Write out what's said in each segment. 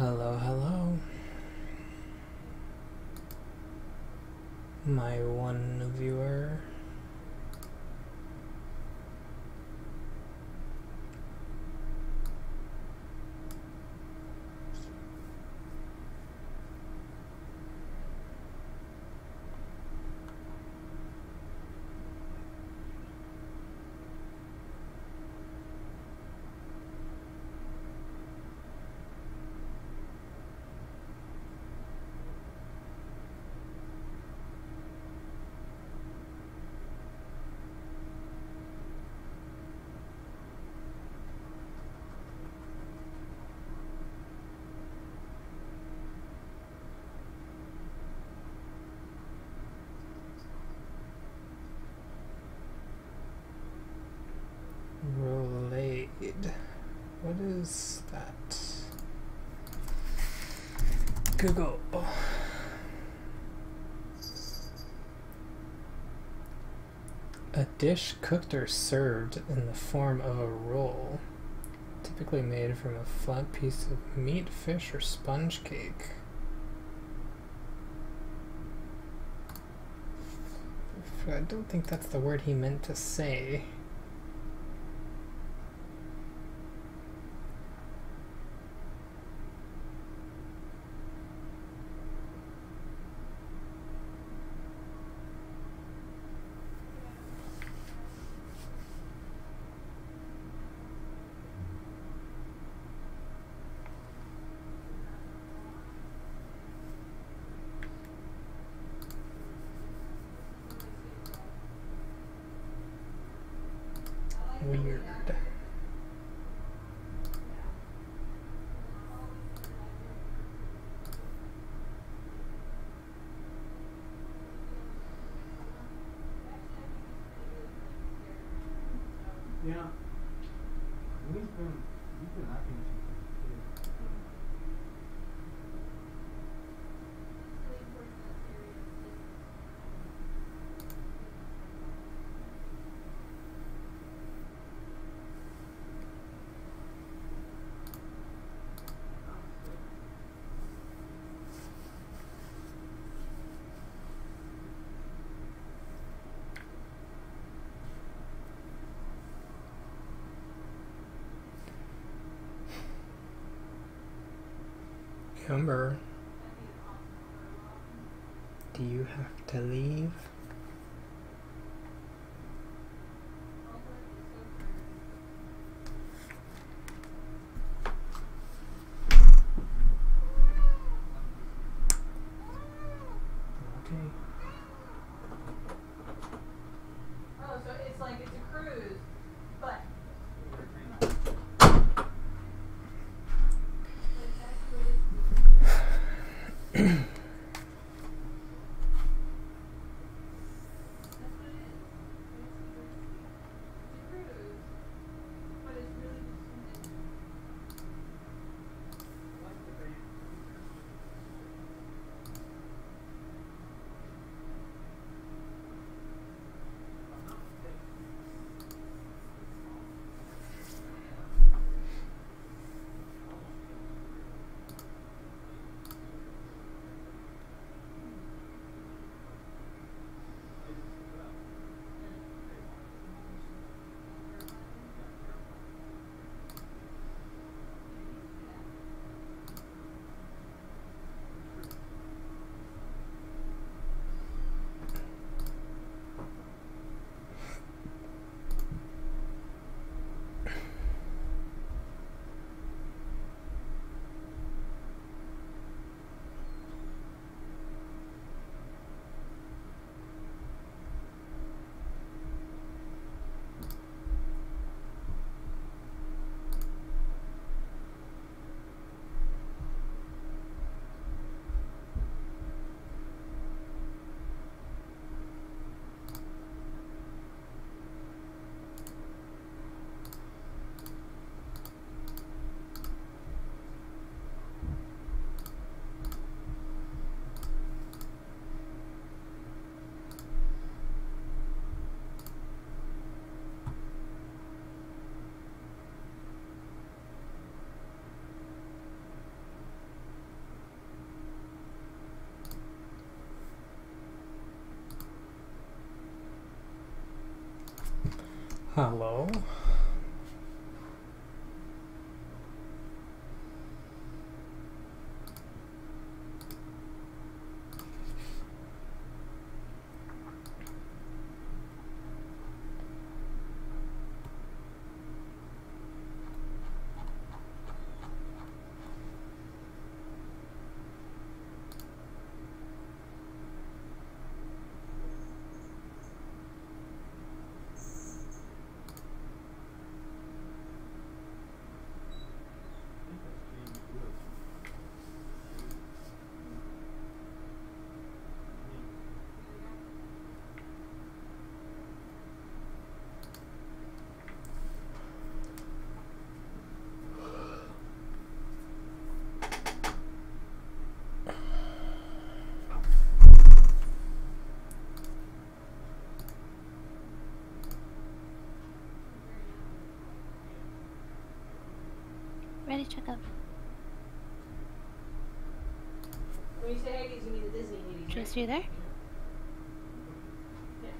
Hello, hello. My one viewer. Rolade. What is that? Google. A dish cooked or served in the form of a roll, typically made from a flat piece of meat, fish, or sponge cake. I don't think that's the word he meant to say. Weird. Yeah. We've been acting since Amber, do you have to leave? Okay. Oh, so it's like it's a cruise, but. Hello? Ready, check up. When you say Hades, you mean the Disney Hades, Trace, are you there? Yeah.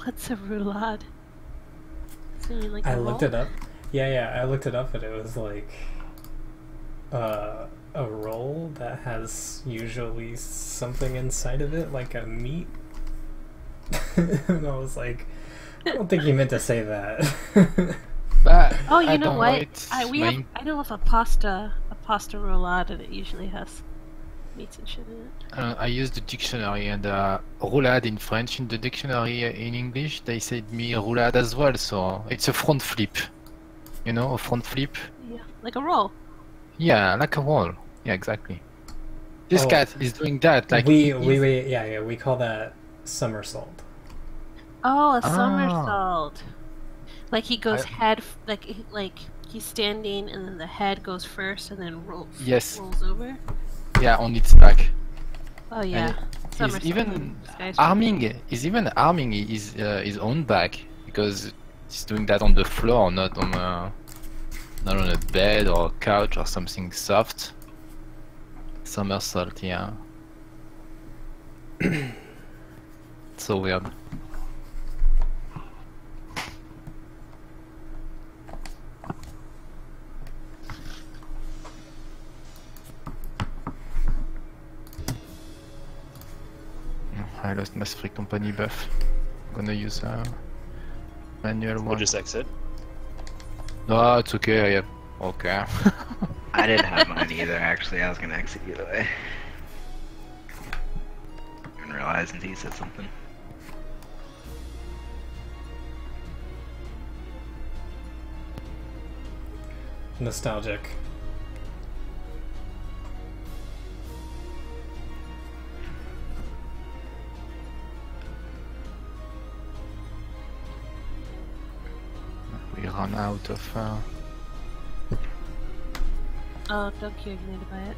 What's a roulade? So you mean like I a looked roll? it up. Yeah, I looked it up and it was like a roll that has usually something inside of it, like a meat. And I was like, I don't think he meant to say that. But Oh, you I know don't what? it's I my- know of a pasta roulade, and it usually has meats and shit in it. I used the dictionary and roulade in French. In the dictionary in English, they said me roulade as well. So it's a front flip. You know, a front flip. Yeah, like a roll. Yeah, like a roll. Yeah, exactly. This Oh. cat is doing that. Like we he's- yeah, we call that somersault. Oh, a Ah. somersault. Like he goes I- head, like he's standing, and then the head goes first, and then Yes. rolls over. Yeah, on its back. Oh yeah, He's somersault. even Skyscraper. arming his own back because he's doing that on the floor, not on a bed or a couch or something soft. Somersault, yeah. So weird. I lost my free company buff. Gonna use a manual We'll one. just exit. No, it's okay. Yeah. Okay. I didn't have mine either, actually. I was gonna exit either way. Didn't realize until you said something. Nostalgic. We run out of. Oh, don't care. You need to buy it.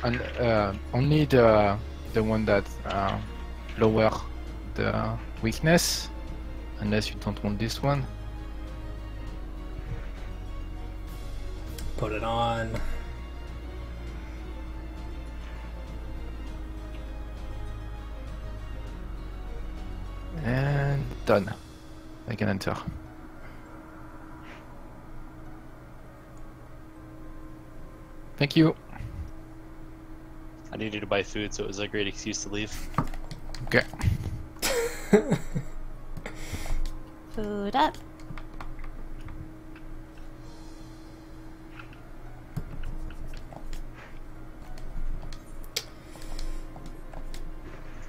And only the one that lower the weakness, unless you don't want this one. Put it on. And done. I can enter. Thank you. I needed to buy food, so it was a great excuse to leave. Okay. Food up.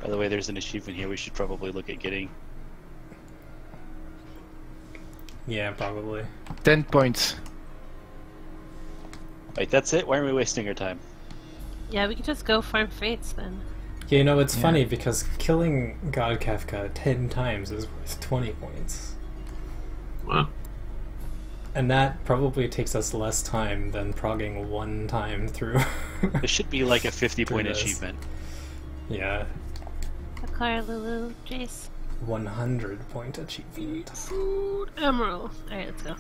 By the way, there's an achievement here we should probably look at getting. Yeah, probably. 10 points. Wait, that's it? Why are we wasting our time? Yeah, we can just go farm fates then. Yeah, you know, it's Yeah. funny because killing God Kafka 10 times is worth 20 points. Wow. And that probably takes us less time than progging one time through. It should be like a 50-point Through this. achievement. Yeah, Acquire Lulu, Jace. 100-point achievement. Food emerald. Alright, let's go.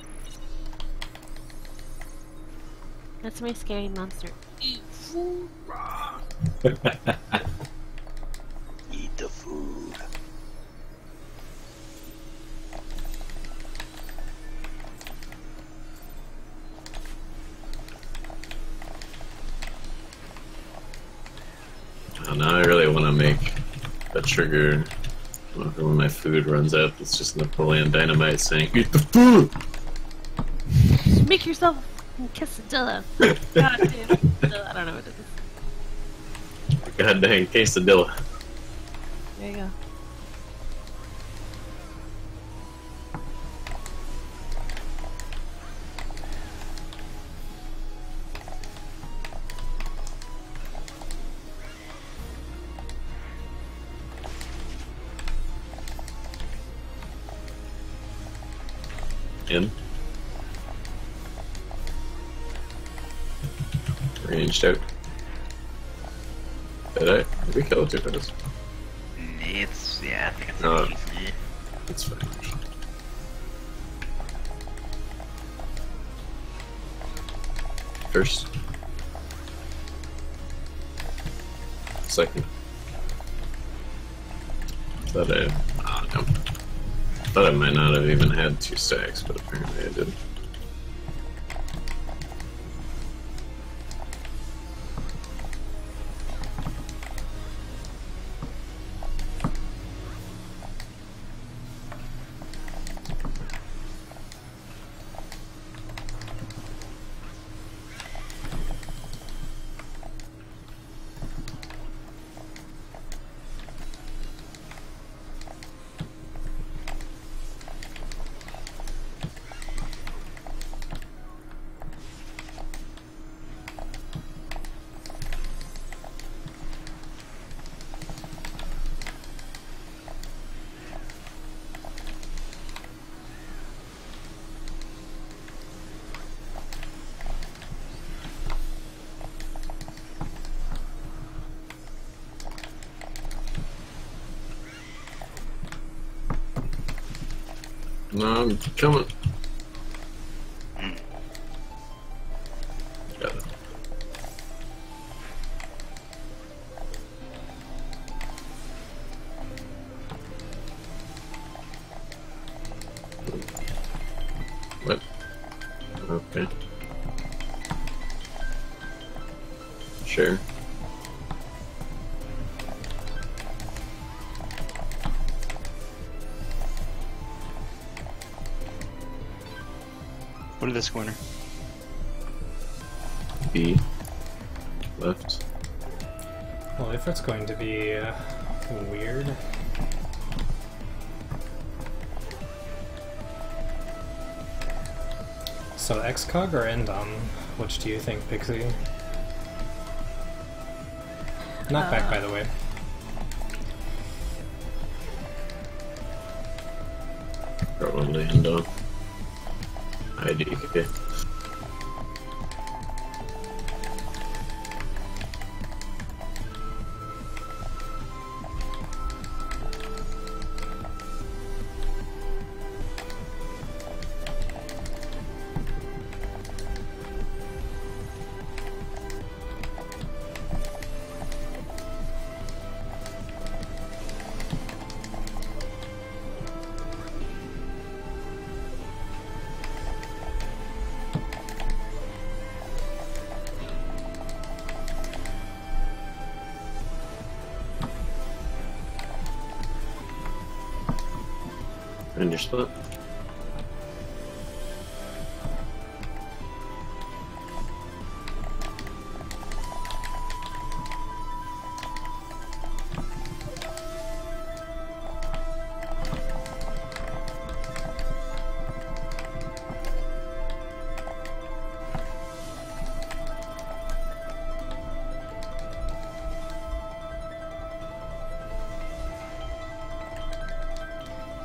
That's my scary monster. Eat food. Eat the food. Oh, now I really want to make a trigger when my food runs out. It's just Napoleon Dynamite saying, "Eat the food!" Just make yourself a quesadilla. God damn. I don't know what it is. God dang quesadilla. There you go. In. Ranged out. Did we kill it too fast? It's, yeah, I think it's No. an easy. It's fine. First. Second. Thought I might not have even had 2 stacks, but apparently I did. No, I'm coming. Got it. What? Okay. Sure. What is this corner? B. Left. Well, if it's going to be weird. So XCOG or Endom? Which do you think, Pixie? Not back, by the way. Probably end on. IDK. And your split.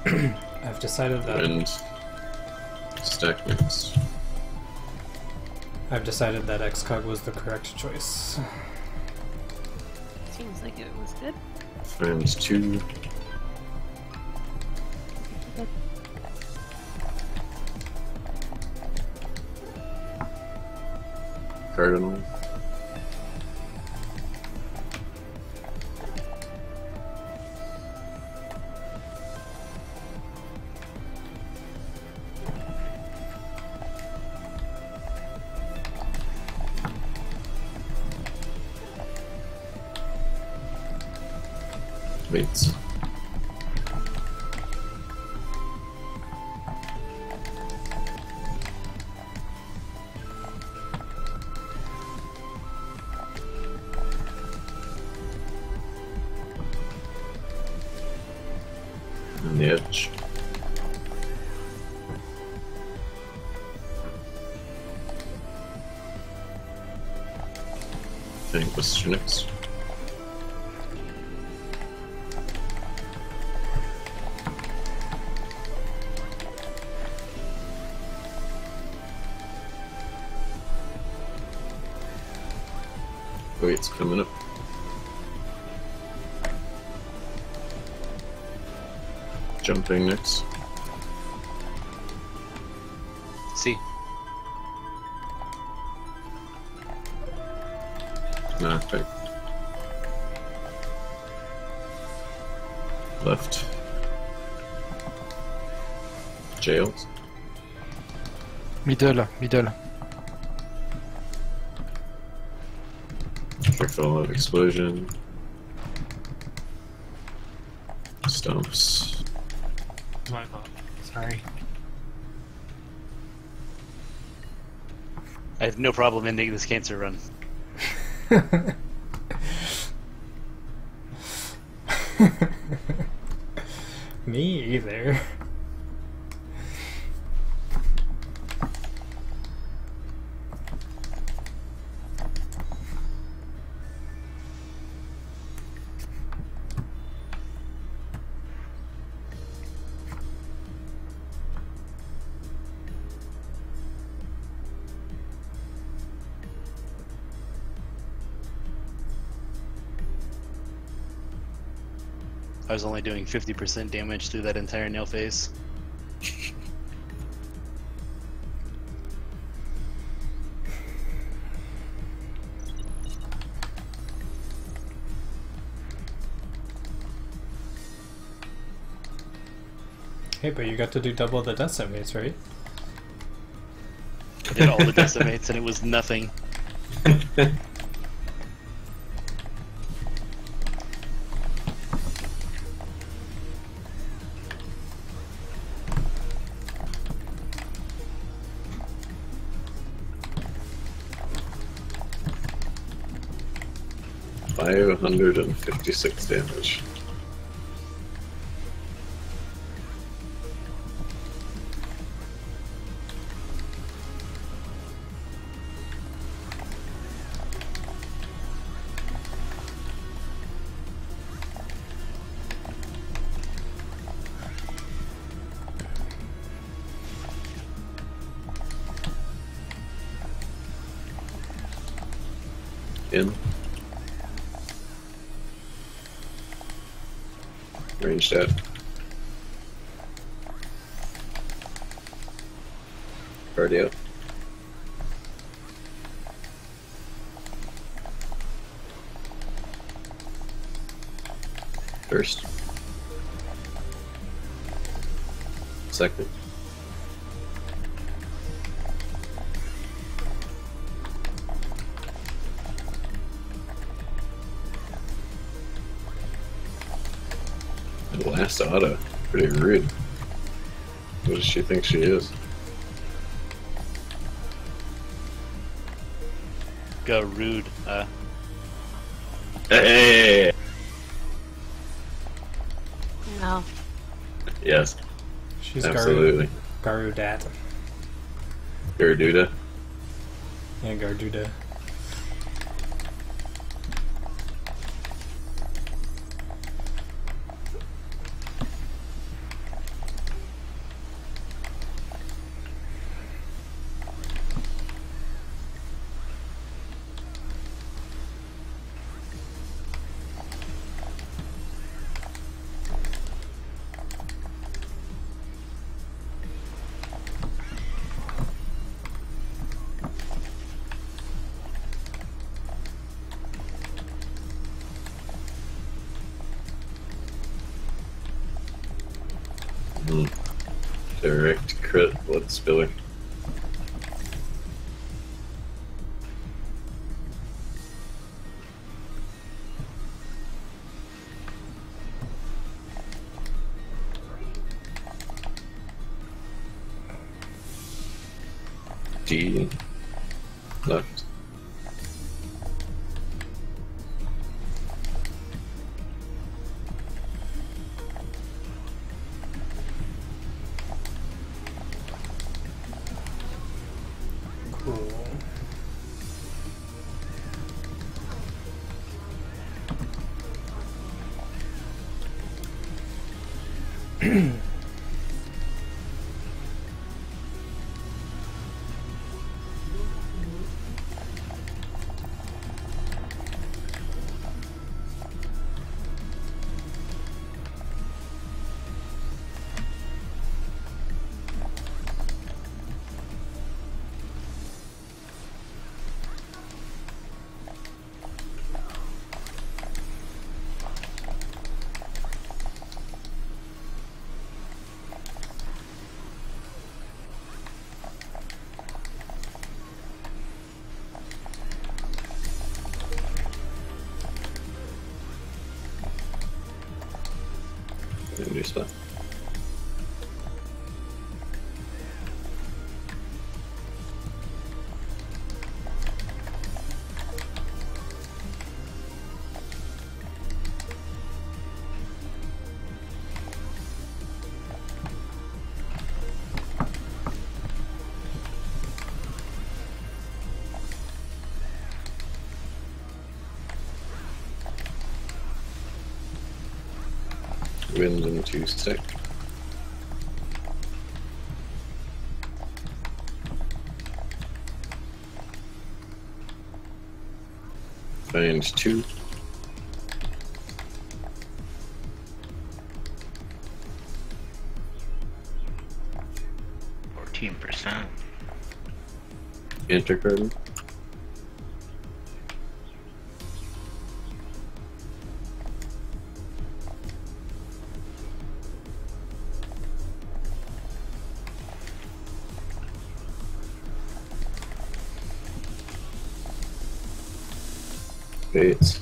I've decided that And stack next. I've decided that XCOG was the correct choice. Seems like it was good. Find 2. Cardinal. Weights. On the edge. I think what's your next? Weight's coming up. Jumping next. See. Knockback. Left. Jails. Middle, middle. Careful of explosion. Stumps. It's my fault. Sorry. I have no problem ending this cancer run. Me either. I was only doing 50% damage through that entire nail phase. Hey, but you got to do double the decimates, right? I did all the decimates and it was nothing. $556 damage. In. Ranged out. Cardio. First. Second. Last auto. Pretty rude. What does she think she is? Go rude. Hey! No. Yes, She's absolutely. Garudat. Garuda. Yeah, Garduda. Direct crit blood spiller. D left. Cool. New spot. Wind into stick. Find 2. %. Enter card. Baits.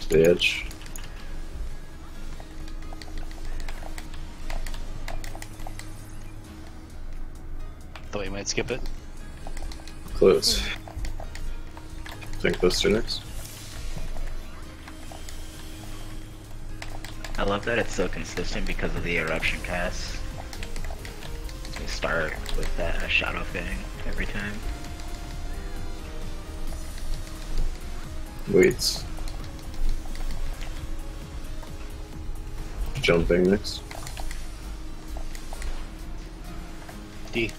To the edge. Thought you might skip it. Close. Think Buster next. I love that it's so consistent because of the eruption cast. We start with that shadow thing every time. Waits. Jumping next. D.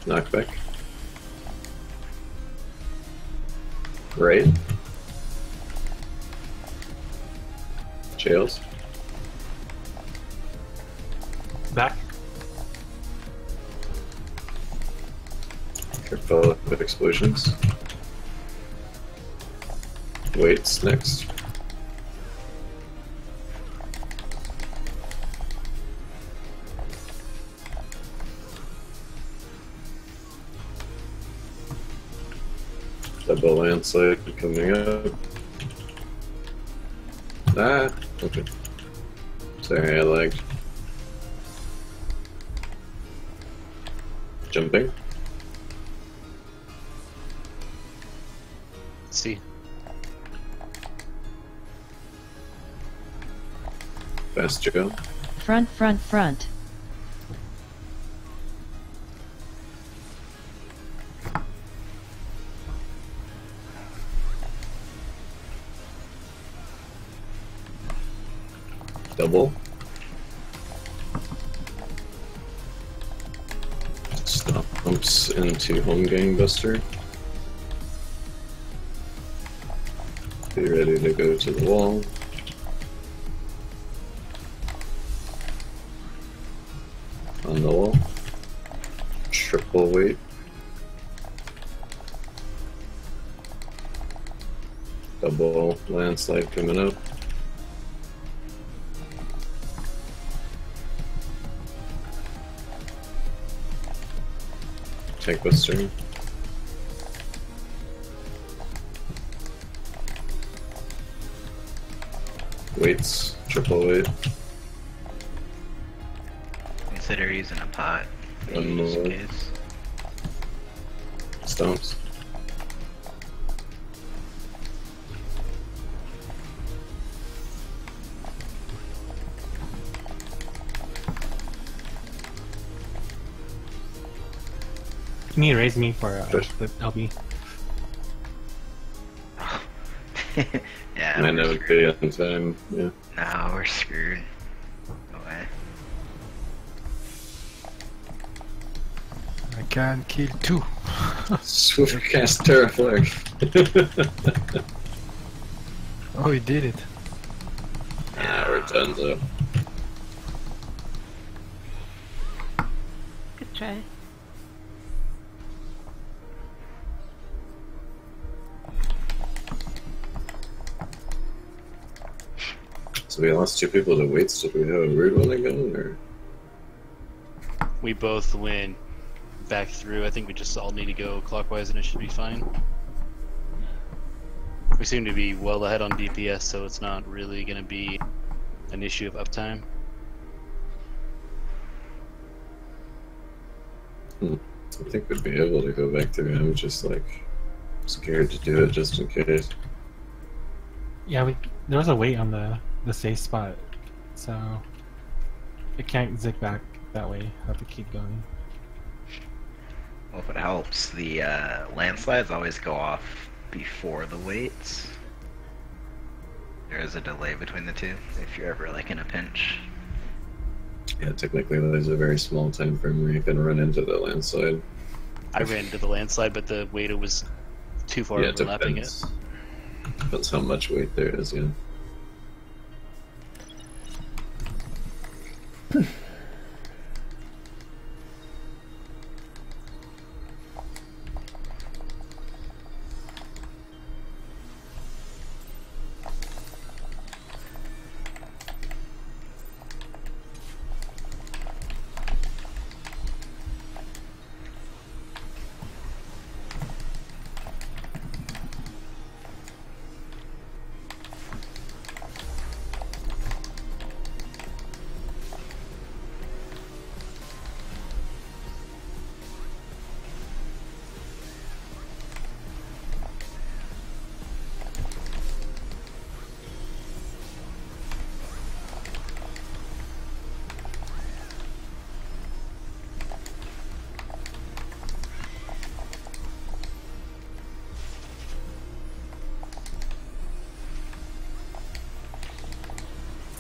Knockback. Right. Jails. Back. Careful with explosions. Waits next. Double landslide coming up. Ah, okay. Sorry, I lagged. Jumping. C. Fast Joe. Front, front, front. Double. Stomps into home gangbuster. Be ready to go to the wall. On the wall. triple weight. Double landslide coming up. Take Western. Weights, triple weight. Consider using a pot. One Just in more. case. Stomps. Can you raise me for Sure. the LB? Yeah, I we're know screwed. good on time. Yeah. No, we're screwed. No way. I can kill 2. Swift cast Terraflag. Oh, he did it. Yeah, we're done though. Good try. So we lost 2 people to weights. Did we have a weird one again, or? We both went back through. I think we just all need to go clockwise and it should be fine. We seem to be well ahead on DPS, so it's not really going to be an issue of uptime. I think we'd be able to go back through. I'm just like scared to do it just in case. Yeah, there was a weight on the safe spot, so it can't zig back that way. I have to keep going. Well, if it helps, the landslides always go off before the weights. There is a delay between the two if you're ever like in a pinch. Yeah, technically there's a very small time frame where you can run into the landslide. I ran into the landslide, but the Wada was too far Yeah, it overlapping it. depends. Depends how much weight there is, yeah.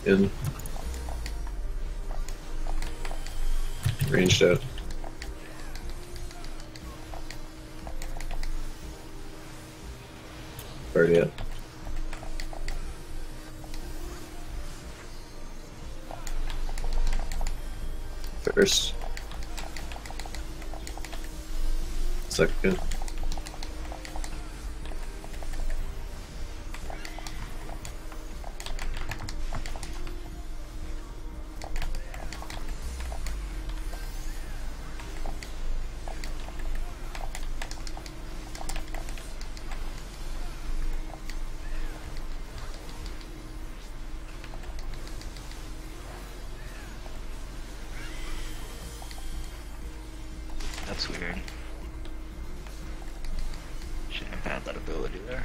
In. Ranged out. Party up. First. Second. That's weird. Shouldn't have had that ability there.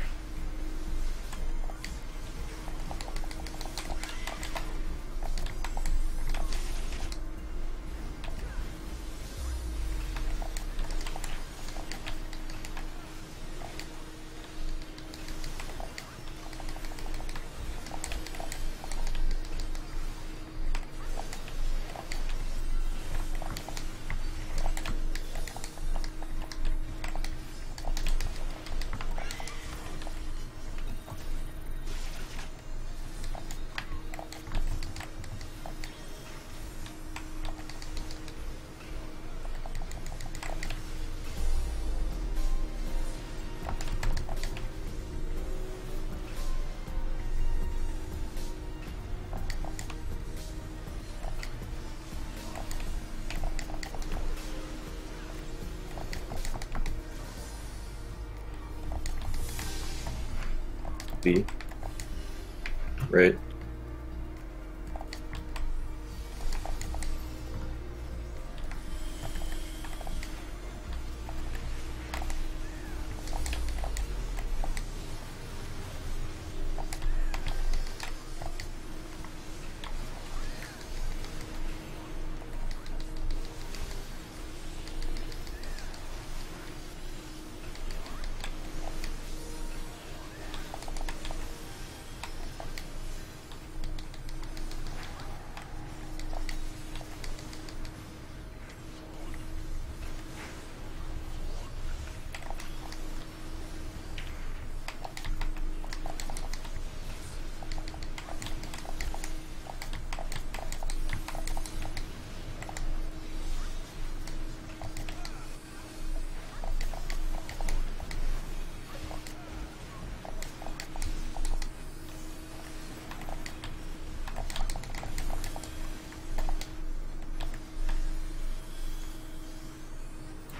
B. Right.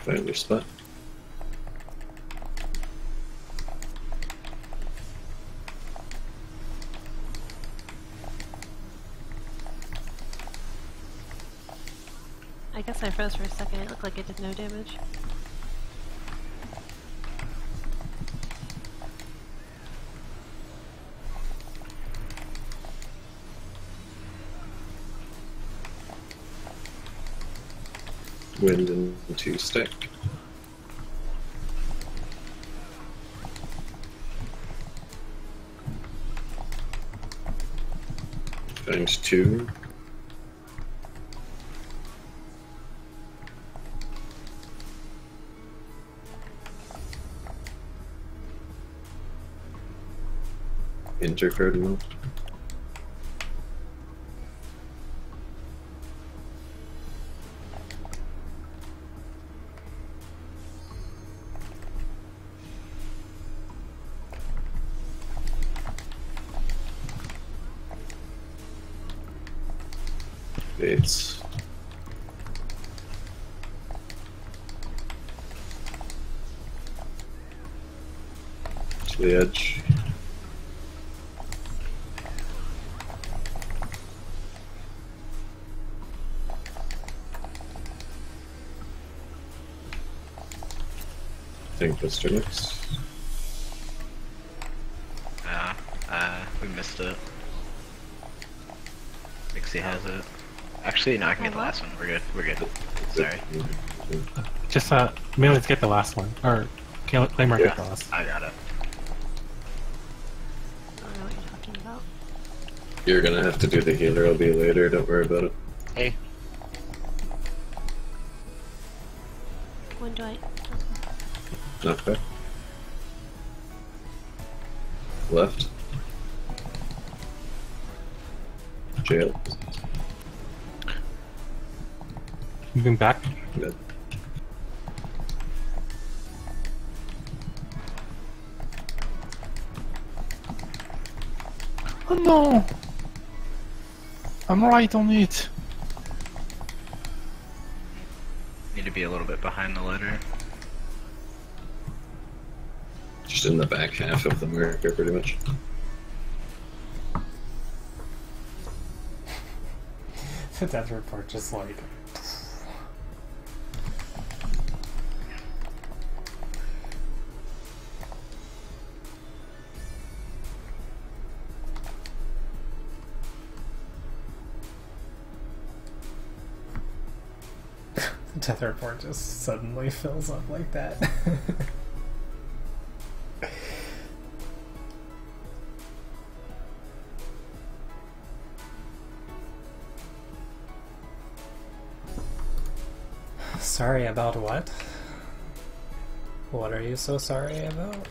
Find your spot. I guess I froze for a second. It looked like it did no damage. Wind into stack. Find 2. Intercardinal. Baits. To the edge. I think that's your next. We missed it. Pixie has it. Actually, no, I can get the last one. We're good. We're good. Sorry. Just mainly let's get the last one, or Claymore get the last. I got it. I don't know what you're talking about. You're gonna have to do the healer LB later, don't worry about it. Hey. When do I? Not bad. Left. Jail. Moving back. Good. Oh no! I'm right on it. Need to be a little bit behind the letter. Just in the back half of the marker, pretty much. The death report just like... Death report just suddenly fills up like that. Sorry about what? What are you so sorry about?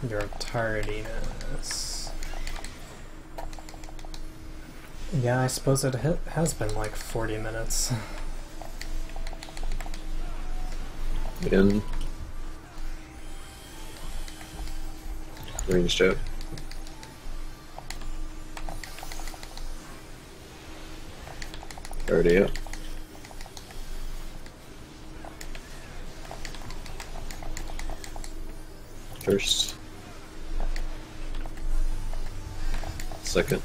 Your tardiness. Yeah, I suppose it has been like 40 minutes. In. Ranged out. Already up. First. Second.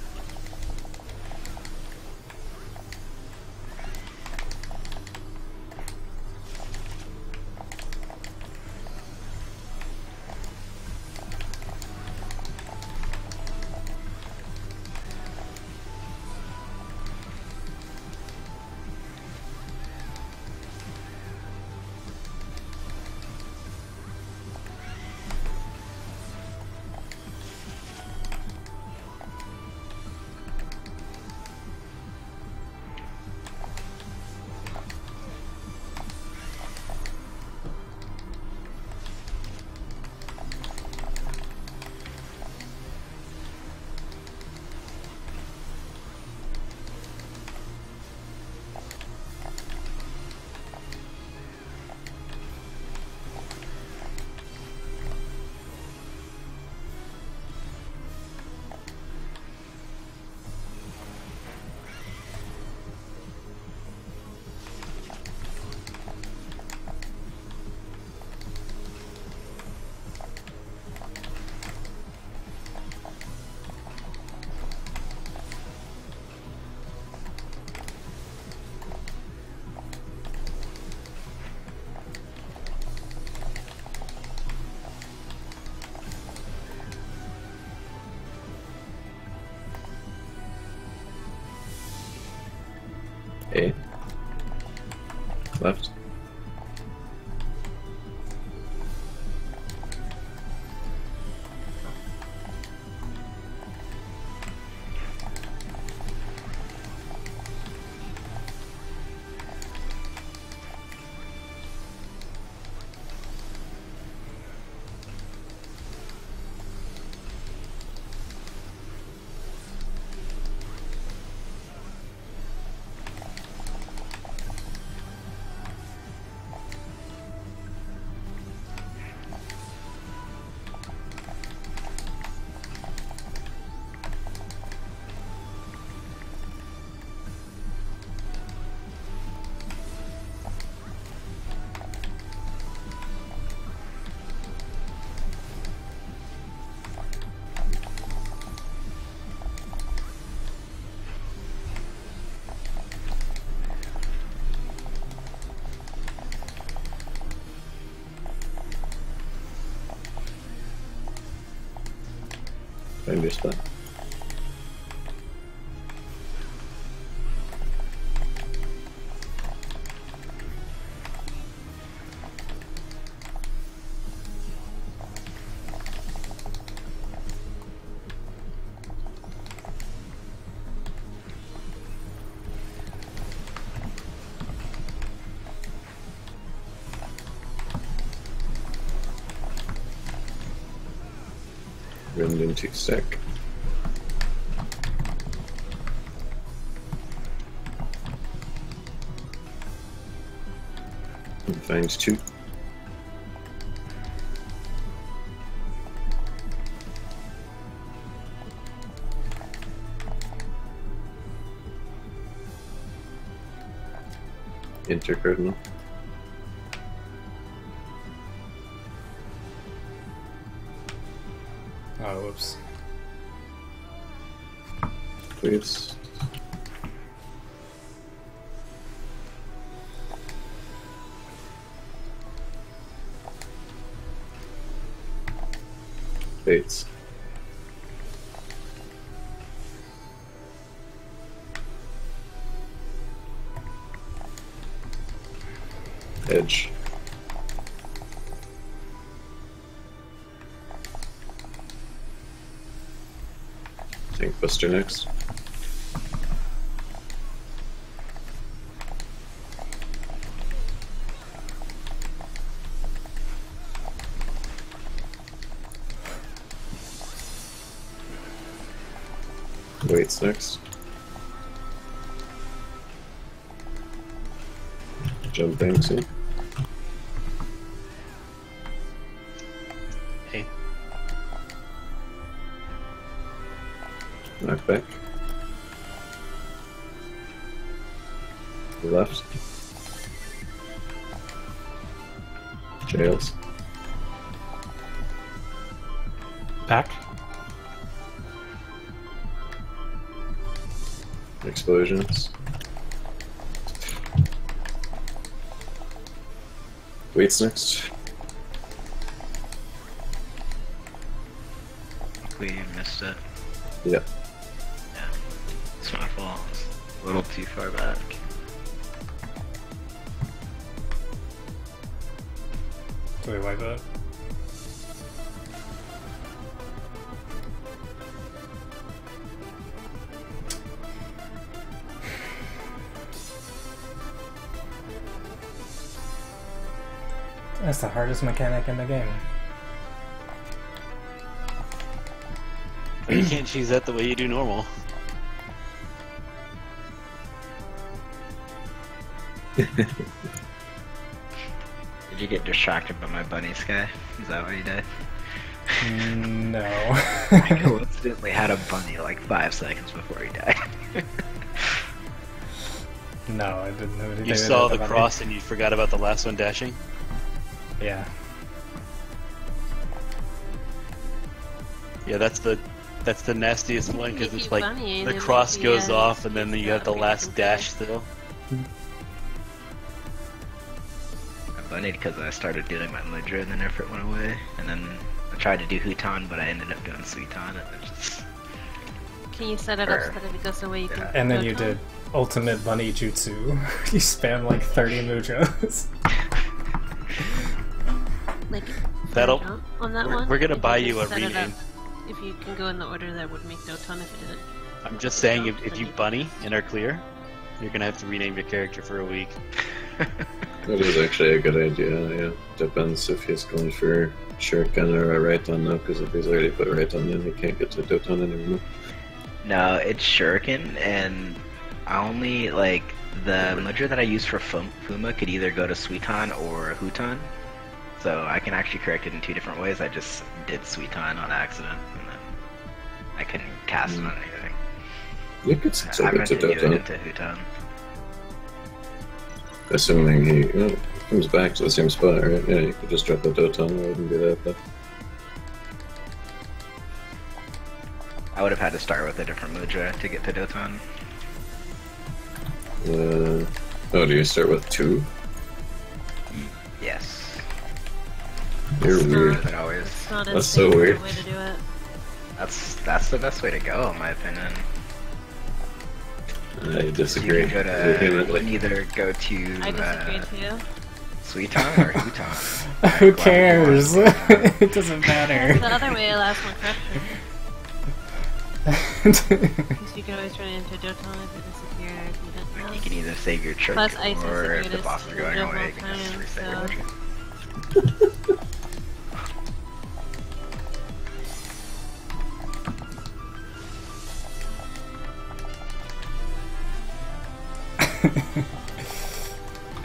A. Left. Find your spot. Run into stack. And find two. Enter cardinal. Oh, whoops. Please. Bates. Edge. Tank Buster next. Waits next. Jump banks in. Hey. Knock back. Left. Jails. Back. Explosions. Waits next. We missed it. Yep. Yeah. It's my fault. It's a little too far back. Do we wipe it? That's the hardest mechanic in the game. You can't choose that the way you do normal. Did you get distracted by my bunny, Sky? Is that why you did? No. I coincidentally had a bunny like 5 seconds before he died. No, I didn't know anything. You saw the about cross and you forgot about the last one dashing? it. Yeah. Yeah, that's the nastiest one because If it's you like bunny, the then cross maybe, goes off and then you have the maybe last some dash fun. still. I bunnied because I started doing my Mudra and then effort went away. And then I tried to do Huton, but I ended up doing Suiton and it just... Can you set it up so that if it goes away, you can. And then go you to did ultimate bunny jutsu. You spam like 30 mudras. like That'll- jump on that we're- one. we're gonna You buy can you just a set it rename. up. If you can go in the order that would make no ton if it didn't. I'm just saying if you bunny and are clear, you're gonna have to rename your character for a week. That is actually a good idea, yeah. Depends if he's going for Shuriken or a Raiton now, because if he's already put Raiton in, he can't get to Doton anymore. No, it's Shuriken, and I only, like, the Mudra that I use for Fuma could either go to Suiton or Huton. So I can actually correct it in 2 different ways. I just did Suiton on accident, and then I couldn't cast it on anything. You could still I get meant to to do it Doton, into Huton. assuming he comes back to the same spot, right? Yeah, you could just drop the Doton, it wouldn't be that bad. I would have had to start with a different Mudra to get to Doton. Oh, do you start with 2? Yes. You're It's weird. not- It always. It's not That's a so safe weird. way to do it. That's the best way to go, in my opinion. I disagree. You can go to, you vehemently. can either go to I disagree too. Suiton or Huton. Who cares? It doesn't matter. The other way allows more corruption. Because you can always turn it into Doton if it disappears. You don't know. You can either save your trick, Plus, ice or is if the the boss is greatest going away, you of can all just time, reset your so- trick.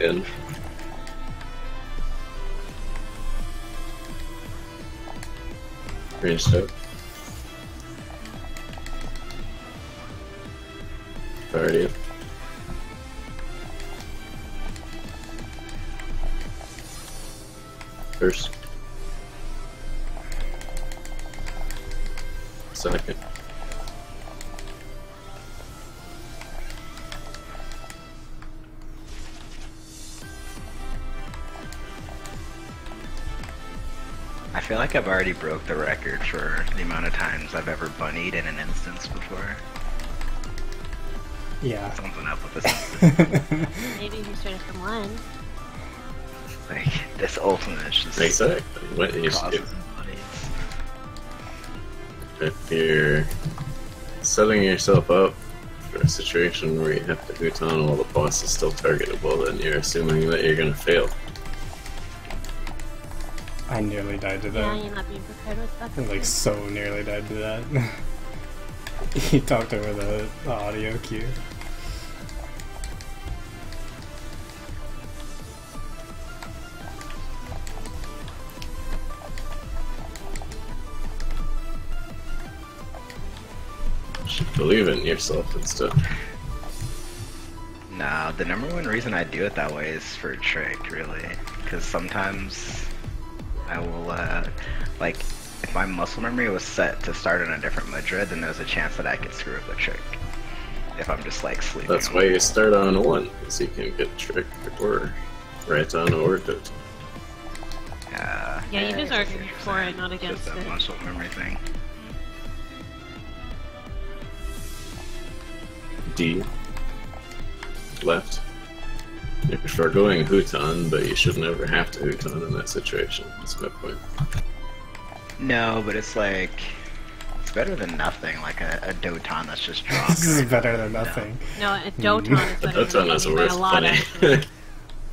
In. Range step. Already. First. Second. I feel like I've already broke the record for the amount of times I've ever bunnied in an instance before. Yeah. Something up with this. Maybe if you started from 1. Like, this ultimate is just Exactly. What is causes if, and bunnies. if you're setting yourself up for a situation where you have to Huton while the boss is still targetable, then you're assuming that you're gonna fail. I nearly died to Yeah, that. you're not being prepared with that. I like so nearly died to that. He talked over the audio cue. You should believe in yourself and stuff. Nah, the number one reason I do it that way is for a trick, really. Because sometimes I will, like, if my muscle memory was set to start on a different mudra, then there's a chance that I could screw up a trick. If I'm just, like, sleeping. That's why you start on 1, so you can get trick or right on or doton. Yeah, you just argued for it, not against just a it. muscle memory thing. D. Left. You're foregoing Huton, but you should never have to Huton in that situation. That's my point. No, but it's like... It's better than nothing, like a Doton that's just drunk. This is better than nothing. No, a Doton is better Doton than is nothing worth by a lot, plenty. actually.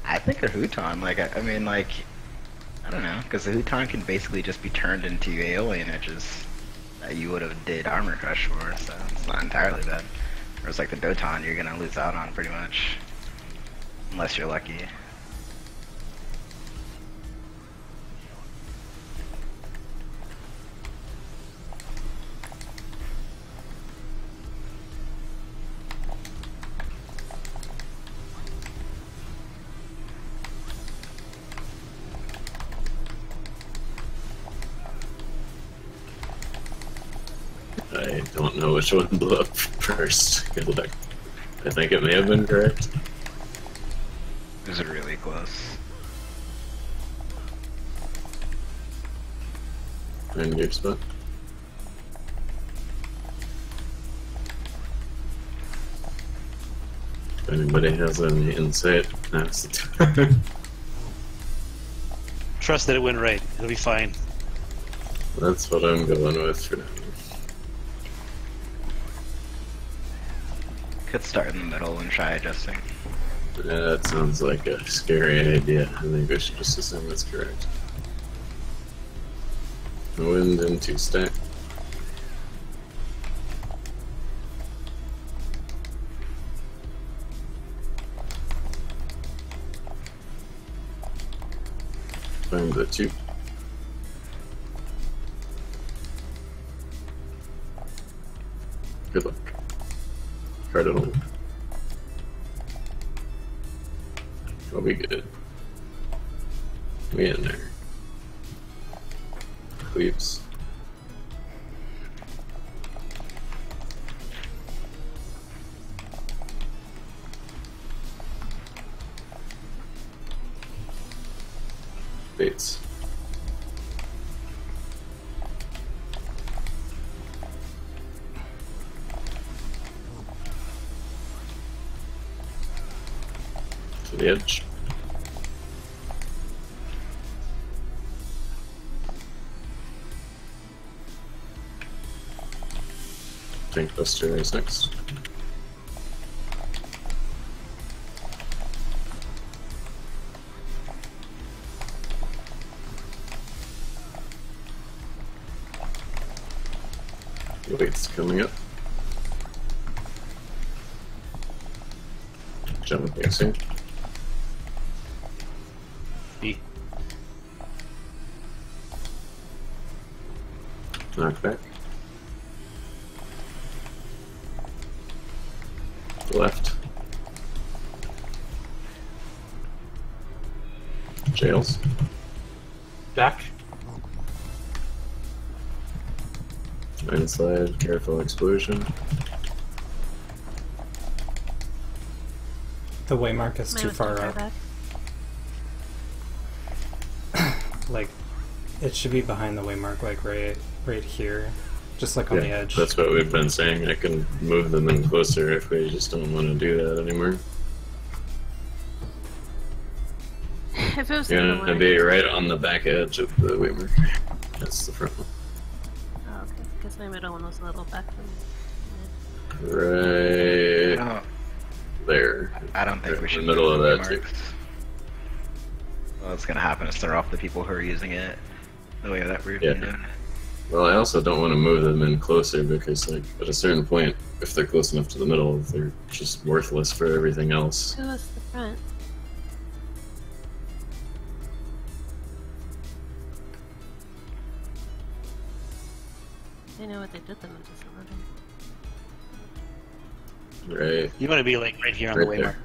I think a Huton, like, I mean, like... I don't know, because the Huton can basically just be turned into alien edges that you would have did Armor Crush for, so it's not entirely bad. Whereas like the Doton, you're gonna lose out on pretty much. Unless you're lucky. I don't know which one blew up first. Good luck. I think it may have been correct. It was really close. Find your spot. If anybody has any insight, now's the time. Trust that it went right. It'll be fine. That's what I'm going with for now. Could start in the middle and try adjusting. Yeah, that sounds like a scary idea. I think we should just assume it's correct. Wind into stack. Find the 2. Good luck. Cardinal. I'll be good. We in there. Cleaves. Bates. To the edge. Tank Buster is next. The weight's coming up. Jump passing. B. Knockback. Left. Jails. Back. Slide, careful explosion. The waymark is Mine too was far too up. back. Like, it should be behind the waymark, like right here. Just like on the edge. That's what we've been saying. I can move them in closer if we just don't want to do that anymore. If it was You're similar, gonna be right on the back edge of the waymark. That's the front one. Oh, okay. Because my middle one was a little back from Right No, there. I don't think Right we in should the middle of move that the too. marks. What's gonna happen is throw off the people who are using it the way that we've been doing it. Well, I also don't want to move them in closer because, like, at a certain point, if they're close enough to the middle, they're just worthless for everything else. Who was the front? I know what they did them, it doesn't matter. Right. You want to be like right here on Right the way there. mark.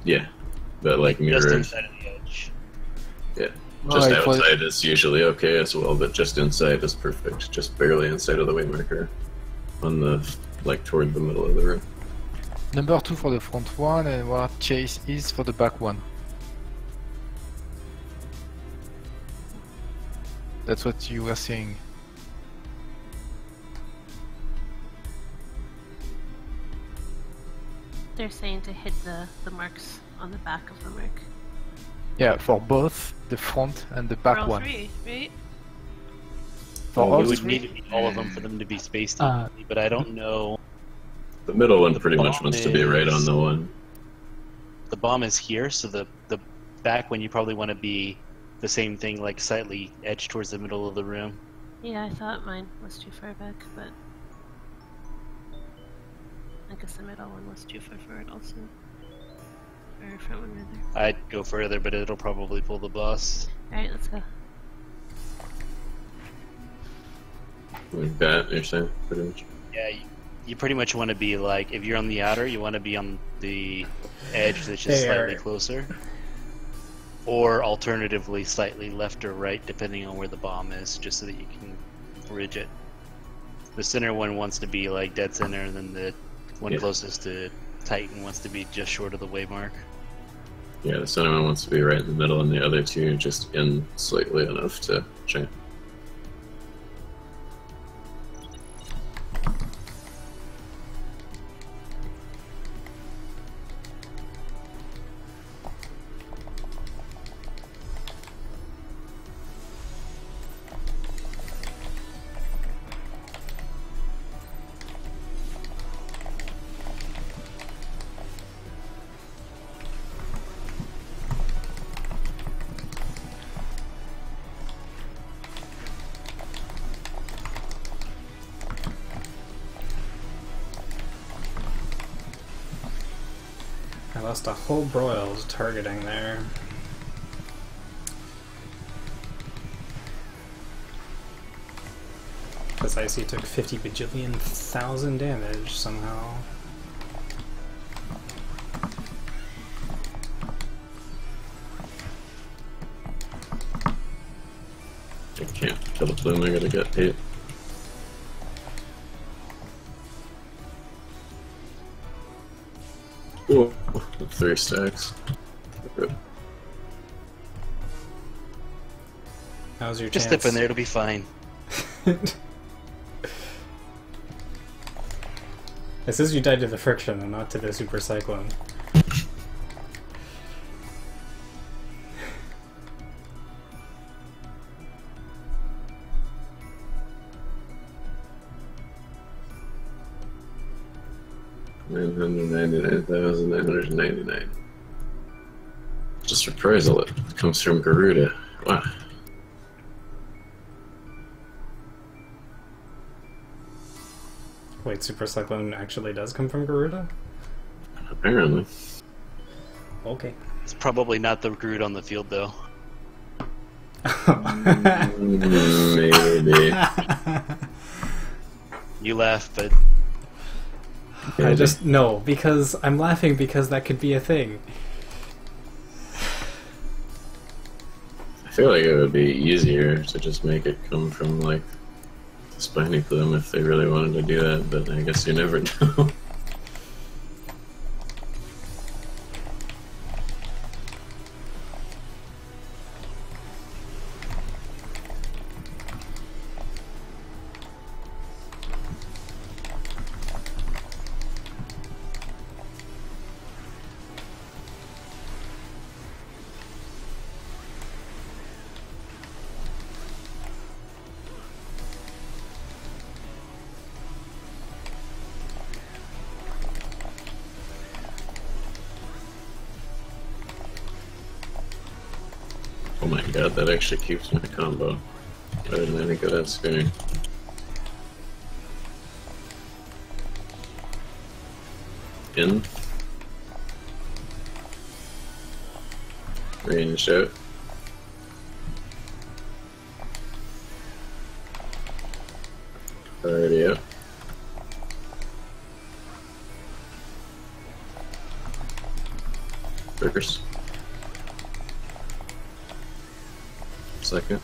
Yeah. But, like, Just mirrored. inside of the edge. Yeah. Well, Just it was- outside is usually okay as well, but just inside is perfect. Just barely inside of the waymarker. On the, like, toward the middle of the room. Number 2 for the front one, and what chase is for the back one. That's what you were saying. They're saying to hit the marks on the back of the mark. Yeah, for both the front and the For back all one. three, right? For Oh, all You would three? need to be all of them for them to be spaced Uh, evenly, but I don't know. The middle one The pretty much bomb wants to be right on is- the one. The bomb is here, so the back one you probably want to be the same thing, like slightly edged towards the middle of the room. Yeah, I thought mine was too far back, but I guess the middle one was too far forward also. Or front one rather. I'd go further, but it'll probably pull the boss. Alright, let's go. Like that, you're saying? Pretty much. Yeah, you pretty much want to be like, if you're on the outer, you want to be on the edge that's just There. slightly closer. Or alternatively, slightly left or right, depending on where the bomb is, just so that you can bridge it. The center one wants to be like dead center, and then the one Yeah. closest to Titan wants to be just short of the waymark. Yeah, the center one wants to be right in the middle, and the other two just in slightly enough to check. I lost a whole broil targeting there. Because Icy took 50 bajillion thousand damage somehow. I can't kill the plume, I gotta get hit. Whoa, 3 stacks. Rip. How's your Just chance? step in there, it'll be fine. It says you died to the friction and not to the super cyclone. $999,999. Just reprisal it. It comes from Garuda. Wow. Wait, Super Cyclone actually does come from Garuda? Apparently. Okay. It's probably not the Groot on the field, though. Maybe. You laugh, but I just no, because I'm laughing because that could be a thing. I feel like it would be easier to just make it come from, like, the spiny plume if they really wanted to do that, but I guess you never know. Oh my god, that actually keeps my combo. I didn't think of that spinning. In. Range out. Already out. First. Second.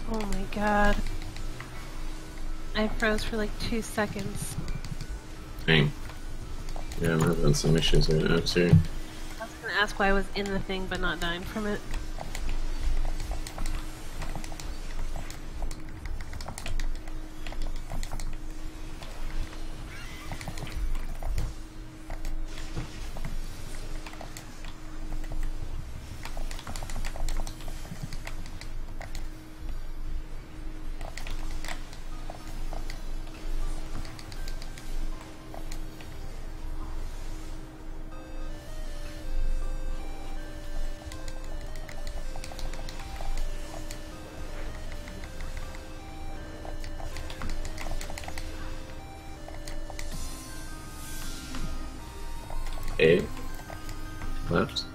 Oh my god. I froze for like 2 seconds. Dang. Yeah, I'm having some issues right now too. I was gonna ask why I was in the thing but not dying from it. A. Left.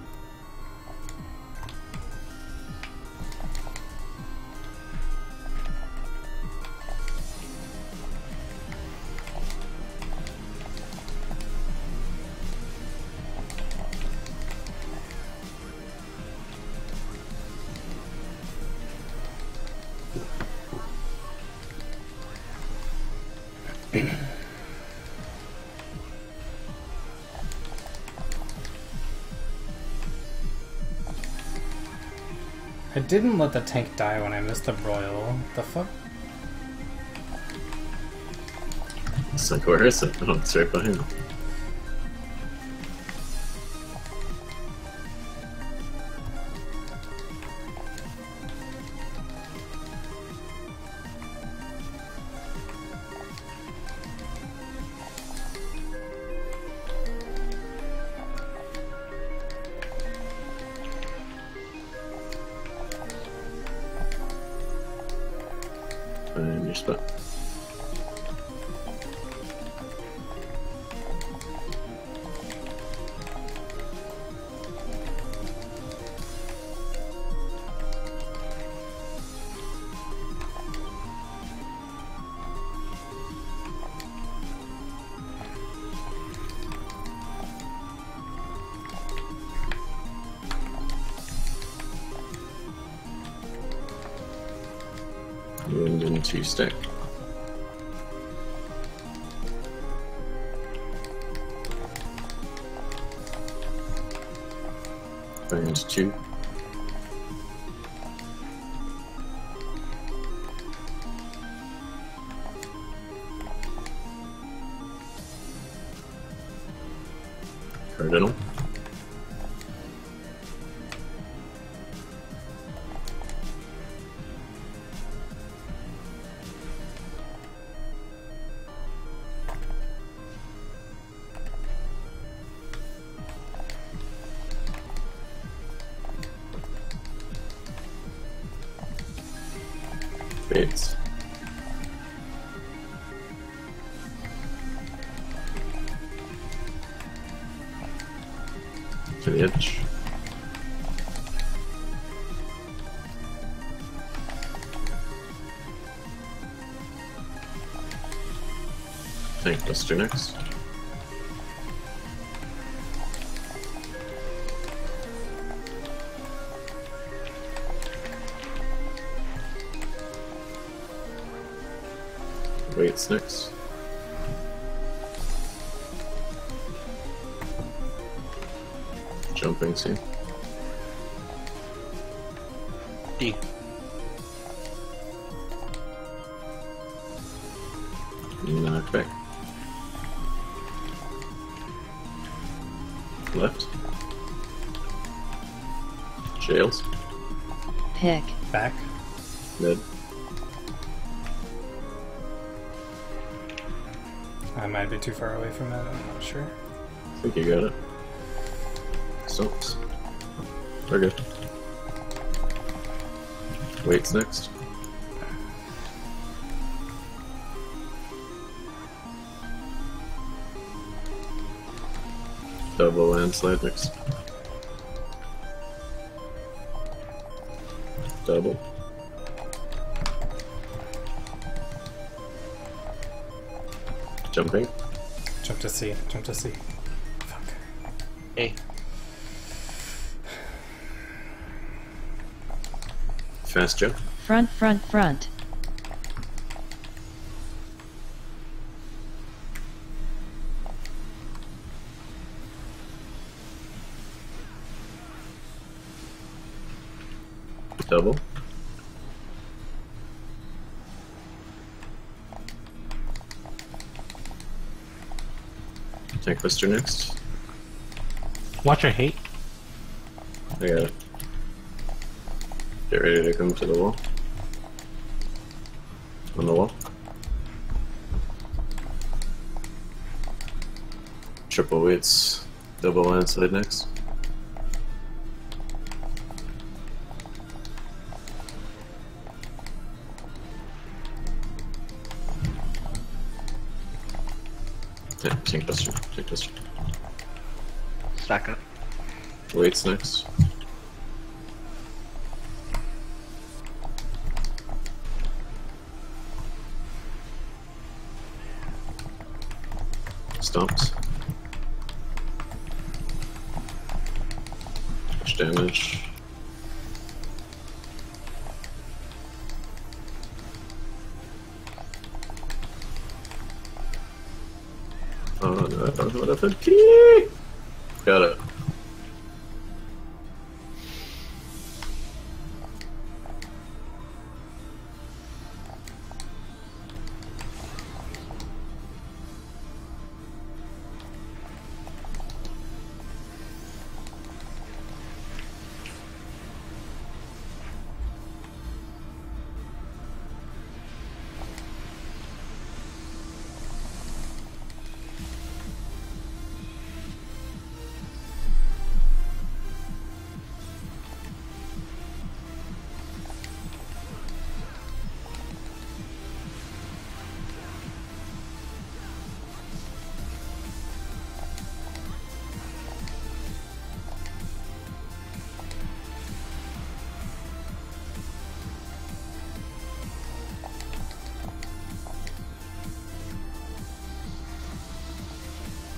I didn't let the tank die when I missed the broil. The fuck? It's like, where is it? Oh, it's right behind him. Find your spot. Wind and 2 stack. Find 2. Cardinal. Fades. To the edge. Tank Buster next. Waits next. jumping, see? D. Knock back. Left. Jails. Pick. Back. Mid. I might be too far away from that, I'm not sure. I think you got it. Stumps. We're good. Waits next. Double landslide next. Double. Jumping. Jump to C, jump to C. Fuck. A. Fast jump. Front, front, front. Double. Tank Buster next. Watch your hate. I got it. Get ready to come to the wall. On the wall. Triple weights. Double landslide next. Tank Buster. Tank Buster. Stack up. Weights next. Stomps. Much damage. Oh no, I don't know what I've key! Got it.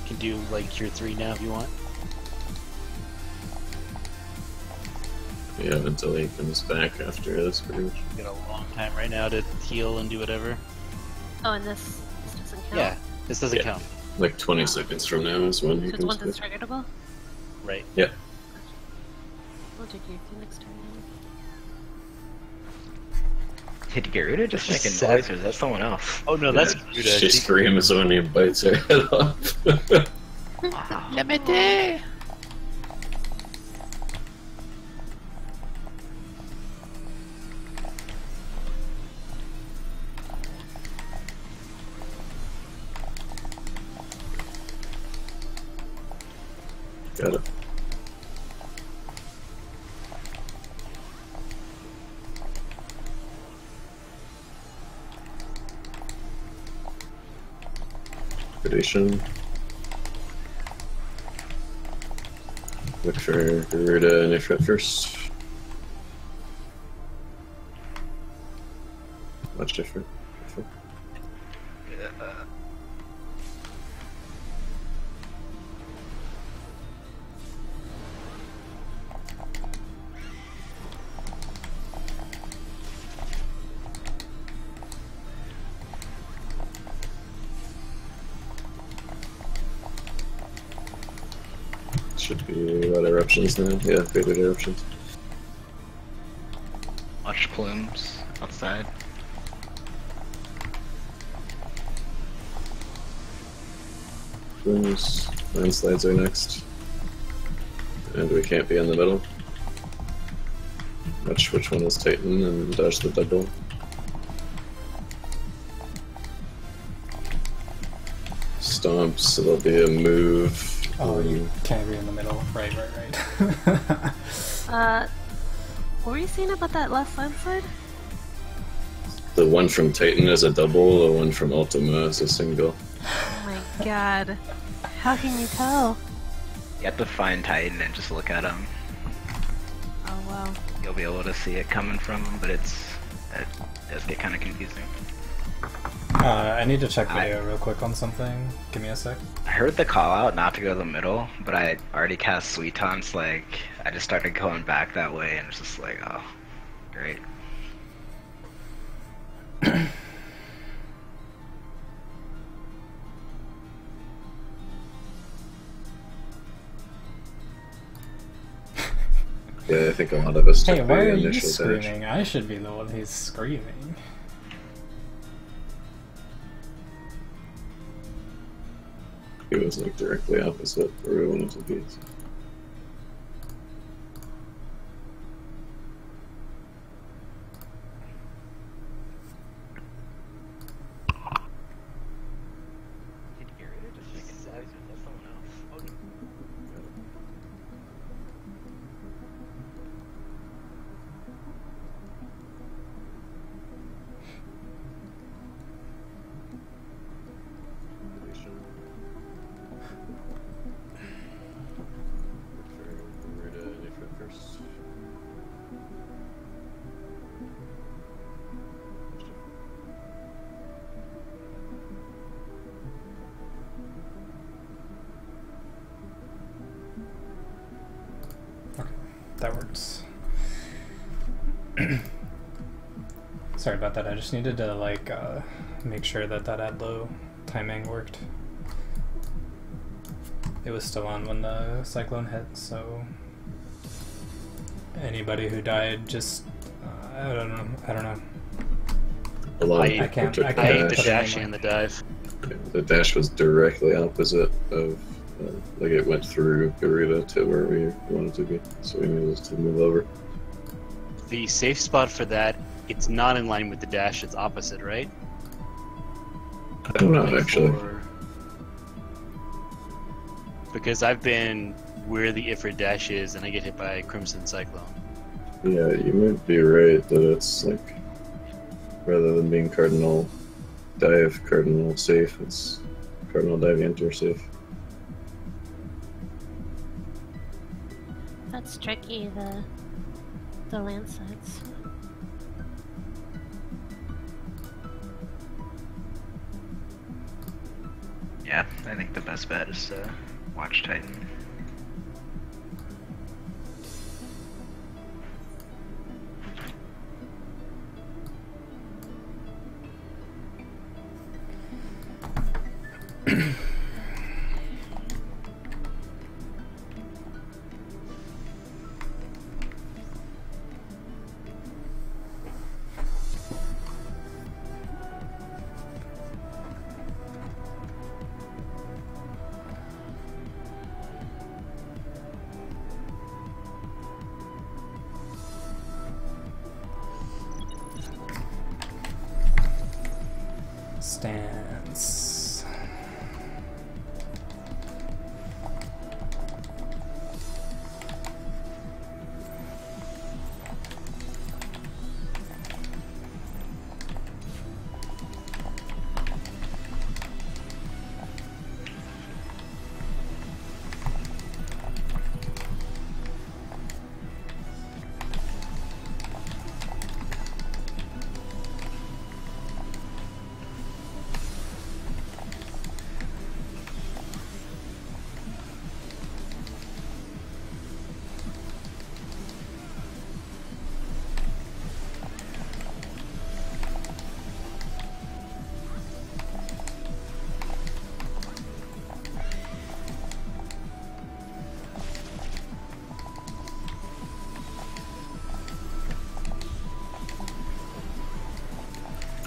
Can do like cure 3 now if you want. Yeah, until he comes back after this pretty much. You got a long time right now to heal and do whatever. Oh, and this doesn't count? Yeah, this doesn't Yeah. count. Like 20 seconds from now is when he So it's comes one that's back. targetable? Right. Yeah. We'll take you next turn. Did Garuda just Just make a sad. noise, or is that someone else? Oh no, that's She Garuda. screams when he bites her head off. Limité! Got it. Predation. Look for Garuda and Ifrit first. Watch different. Should be what eruptions now? Yeah, faded eruptions. Watch plumes outside. Plumes, landslides are next. And we can't be in the middle. Watch which one is Titan and dodge the double. Stomps, so there'll be a move. Oh, you can't be in the middle. Right. What were you saying about that last landslide? The one from Titan is a double, the one from Ultima is a single. Oh my god. How can you tell? You have to find Titan and just look at him. Oh wow. You'll be able to see it coming from him, but it does get kind of confusing. I need to check video real quick on something. Give me a sec. I heard the call out not to go to the middle, but I already cast Sweet Taunts, like, I just started going back that way, and it's just like, oh, great. Yeah, I think a lot of us took Hey, why the are you initial dash. screaming? I should be the one who's screaming. It was like directly opposite where we wanted to be. That works. Sorry about that, I just needed to like make sure that add low timing worked. It was still on when the cyclone hit, so anybody who died just I don't know. I I can't ate the put dash it and the dive. The dash was directly opposite of, like it went through Garuda to where we wanted to be, so we needed to move over. The safe spot for that, it's not in line with the dash, it's opposite, right? I don't know, actually. Because I've been where the Ifrit dash is and I get hit by Crimson Cyclone. Yeah, you might be right that it's like, rather than being cardinal dive, cardinal safe, it's cardinal dive enter safe. That's tricky, the landslides. Yeah, I think the best bet is to watch Titan. Stance.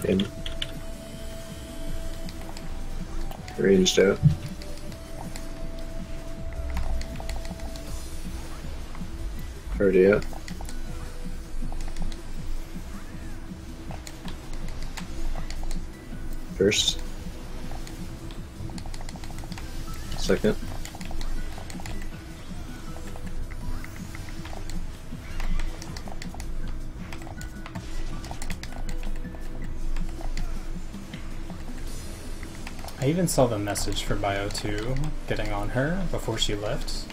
In. Ranged out. Already out. First. Second. I even saw the message for Bio 2 getting on her before she left.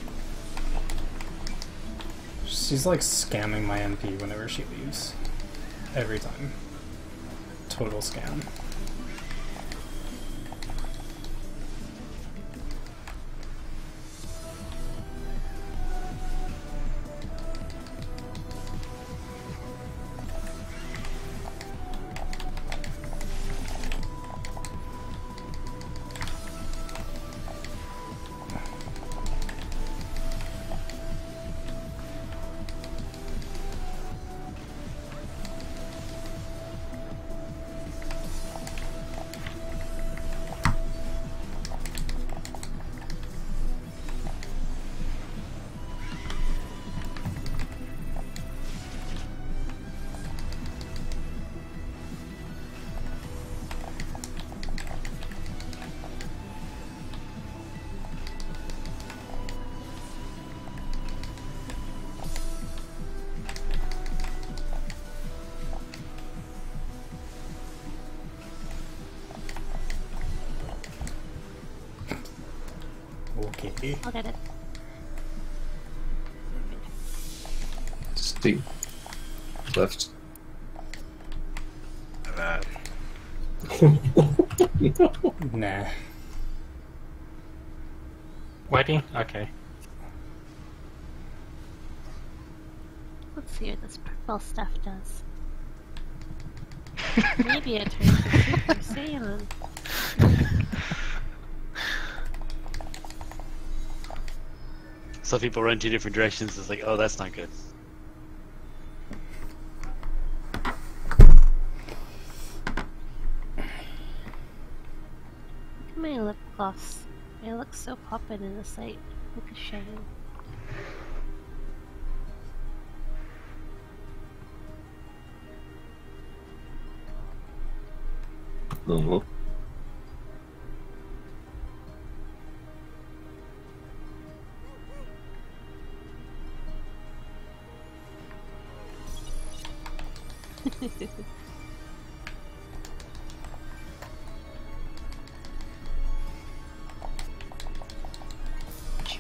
She's like scamming my MP whenever she leaves. Every time. Total scam. Okay. I'll get it. Steve. Left. Nah. Wiping? Okay. Let's see what this purple stuff does. Maybe it turns the Super Saiyan. Some people run two different directions. It's like, oh, that's not good. My lip gloss. It looks so poppin' in the sight. Look at shine. No.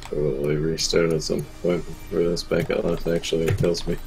Probably restart at some point before this back out actually kills me.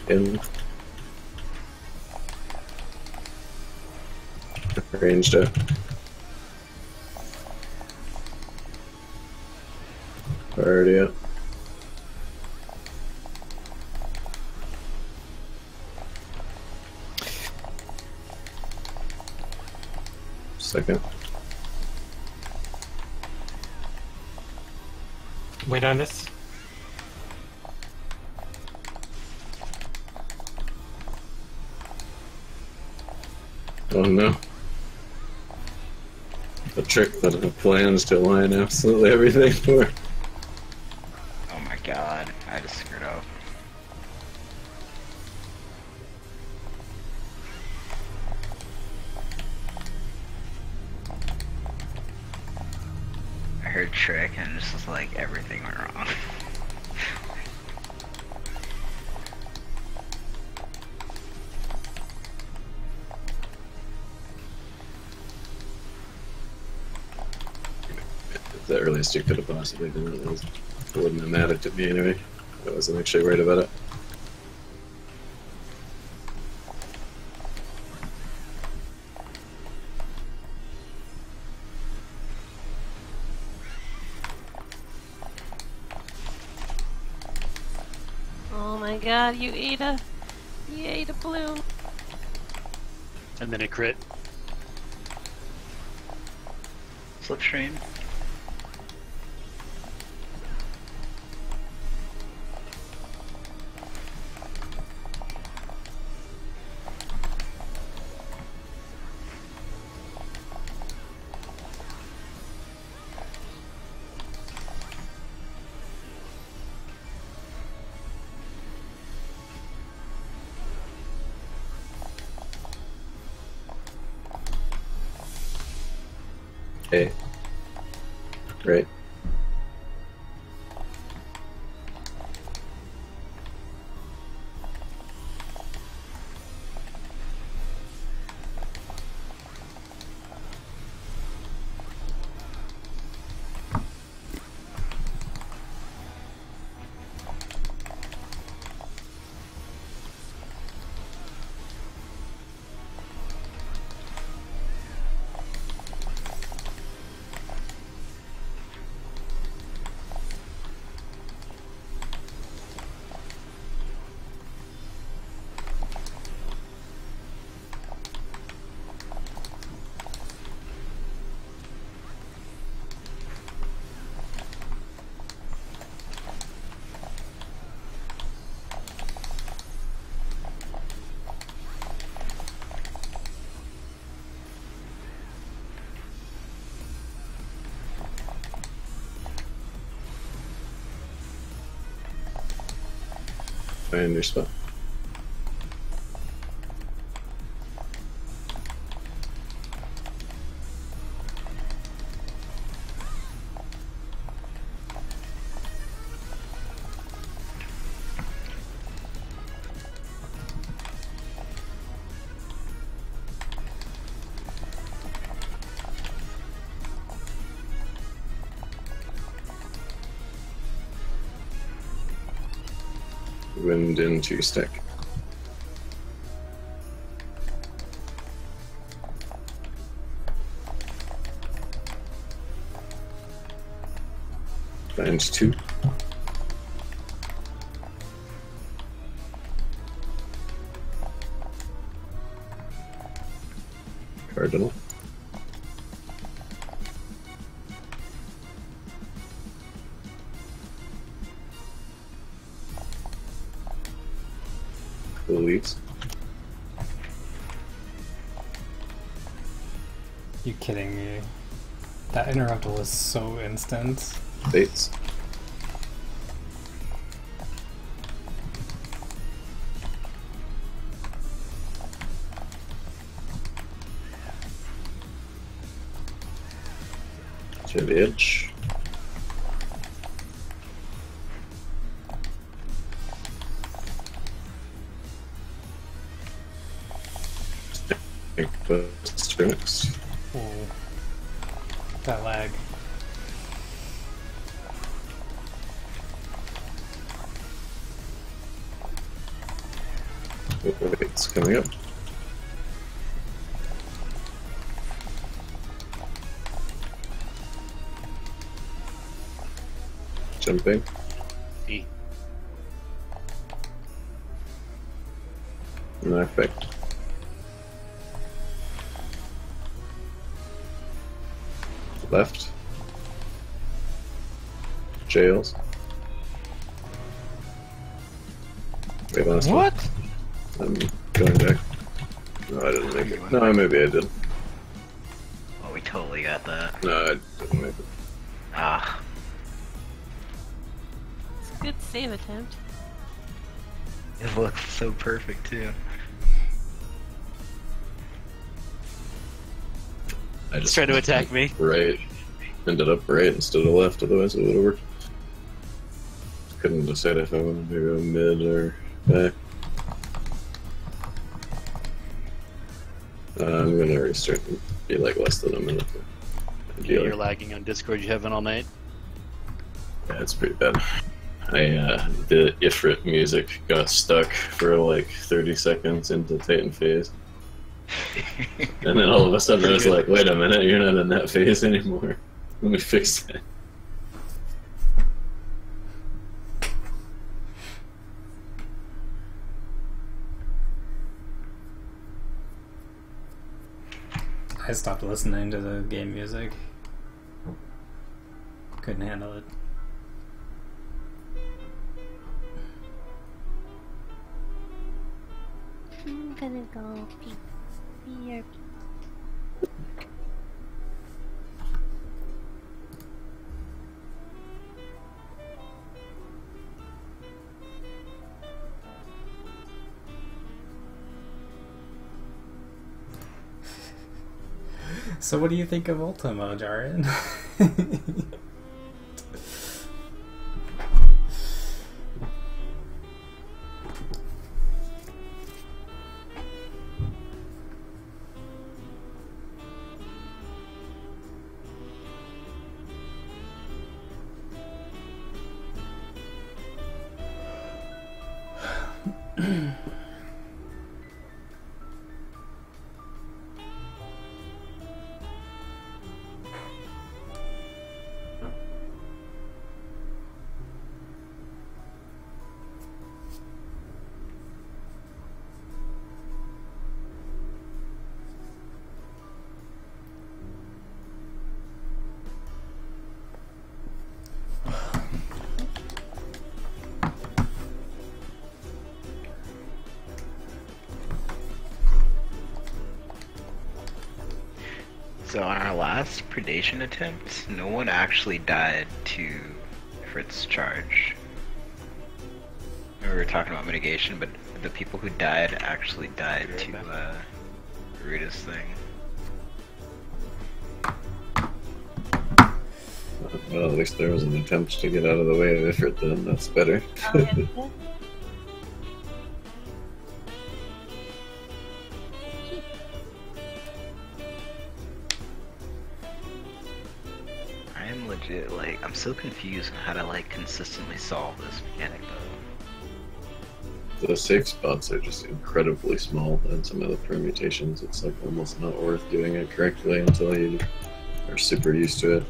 In. Ranged out. Already out. Second. Wait on this. Oh no. A trick that I plans to align absolutely everything for. Oh my god, I just screwed up. I heard trick and just was like everything went wrong. the earliest you could have possibly done it. It wouldn't have mattered to me anyway. I wasn't actually worried about it. Oh my god, you ate a bloom. And then a crit. Slipstream. Hey. Right. Find your spot. Wind into stack. Find 2. Cardinal. Cool leaves. You kidding me? That interrupt was so instant. Bates. To the edge. Next. Ooh. That lag. It's coming up. Jumping. E. No effect. Left. Jails. Wait, last one. What? I'm going back. No, I didn't make it. No, maybe I did. Oh, we totally got that. No, I didn't make it. Ah. It's a good save attempt. It looks so perfect, too. I just Trying to attack me. Right. Ended up right instead of left, otherwise it would have worked. Couldn't decide if I wanted to go mid or back. I'm gonna restart and be like less than a minute. Yeah, you're lagging on Discord. You haven't all night. Yeah, it's pretty bad. The Ifrit music got stuck for like 30 seconds into Titan phase. And then all of a sudden I was like, wait a minute, you're not in that phase anymore. Let me fix that. I stopped listening to the game music. Couldn't handle it. I'm gonna go pee. Pee or pee. So what do you think of Ultima, Jaren? So on our last predation attempt, no one actually died to Fritz charge. We were talking about mitigation, but the people who died actually died to Rita's thing. Well, at least there was an attempt to get out of the way of Ifrit then, that's better. Oh, yeah. I am legit, like, I'm so confused on how to, like, consistently solve this mechanic, though. The safe spots are just incredibly small, and some of the permutations, it's like almost not worth doing it correctly until you are super used to it.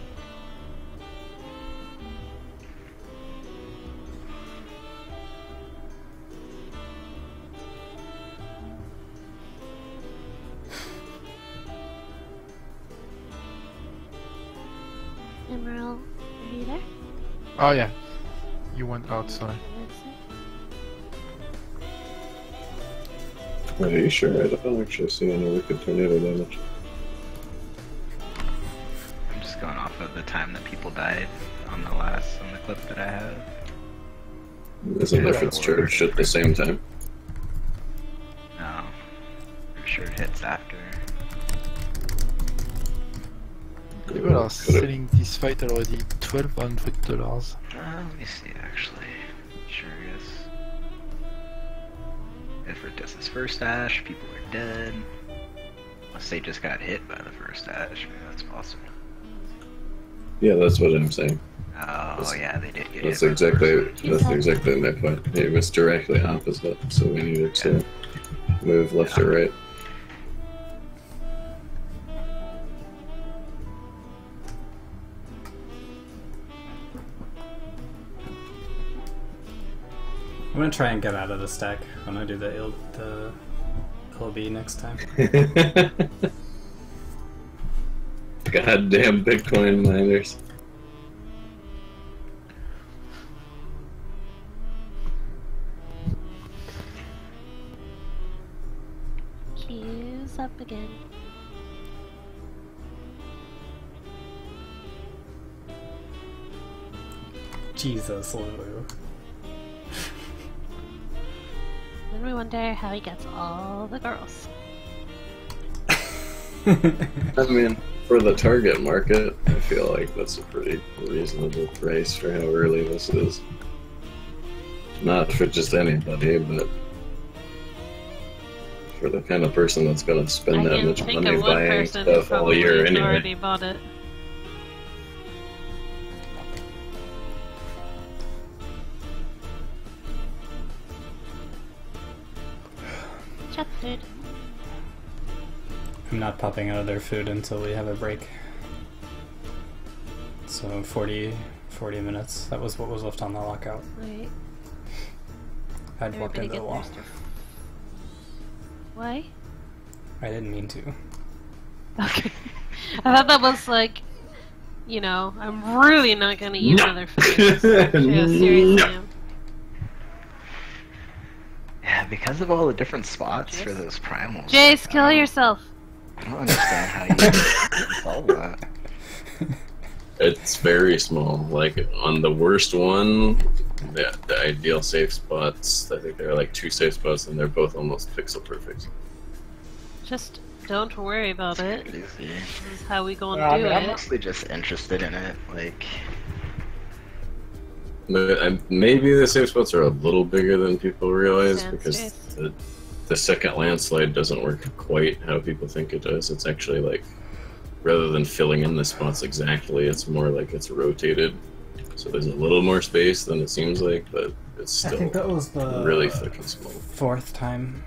Emerald, are you there? Oh yeah, you went out, sorry. Are you sure? I don't actually see any wicked tornado damage. I'm just going off of the time that people died on the clip that I have. Isn't if it's charged at the same time? No. I'm sure it hits after. People are selling this fight already $1,200. Let me see, actually. Curious. If it does his first dash, people are dead. Unless they just got hit by the first dash, maybe that's possible. Yeah, that's what I'm saying. Oh, yeah, they did get That's hit. exactly my point. It was directly opposite, so we needed to move left or right. I'm gonna try and get out of the stack when I do the LB next time. Goddamn Bitcoin miners. Q's up again. Jesus, Lulu. Then we wonder how he gets all the girls. I mean, for the target market, I feel like that's a pretty reasonable price for how early this is. Not for just anybody, but for the kind of person that's gonna spend that much money buying stuff all year anyway. Already bought it. Shattered. I'm not popping out of their food until we have a break. So 40 minutes. That was what was left on the lockout. Wait. I'd walked Everybody into the get wall. their stuff. Why? I didn't mean to. Okay. I thought that was like, you know, I'm really not gonna eat another food. Seriously, I am. Yeah, because of all the different spots for those primals. Jace, kill yourself. I don't understand how you solve that. It's very small. Like on the worst one, the ideal safe spots, I think there are like 2 safe spots, and they're both almost pixel perfect. Just don't worry about it. Crazy. This is how we gonna Well, I do mean, I'm it. mostly just interested in it. Like, But maybe the safe spots are a little bigger than people realize Sans because space. the second landslide doesn't work quite how people think it does. It's actually like, rather than filling in the spots exactly, it's more like it's rotated. So there's a little more space than it seems like, but it's I still think that was the really fucking small. 4th time.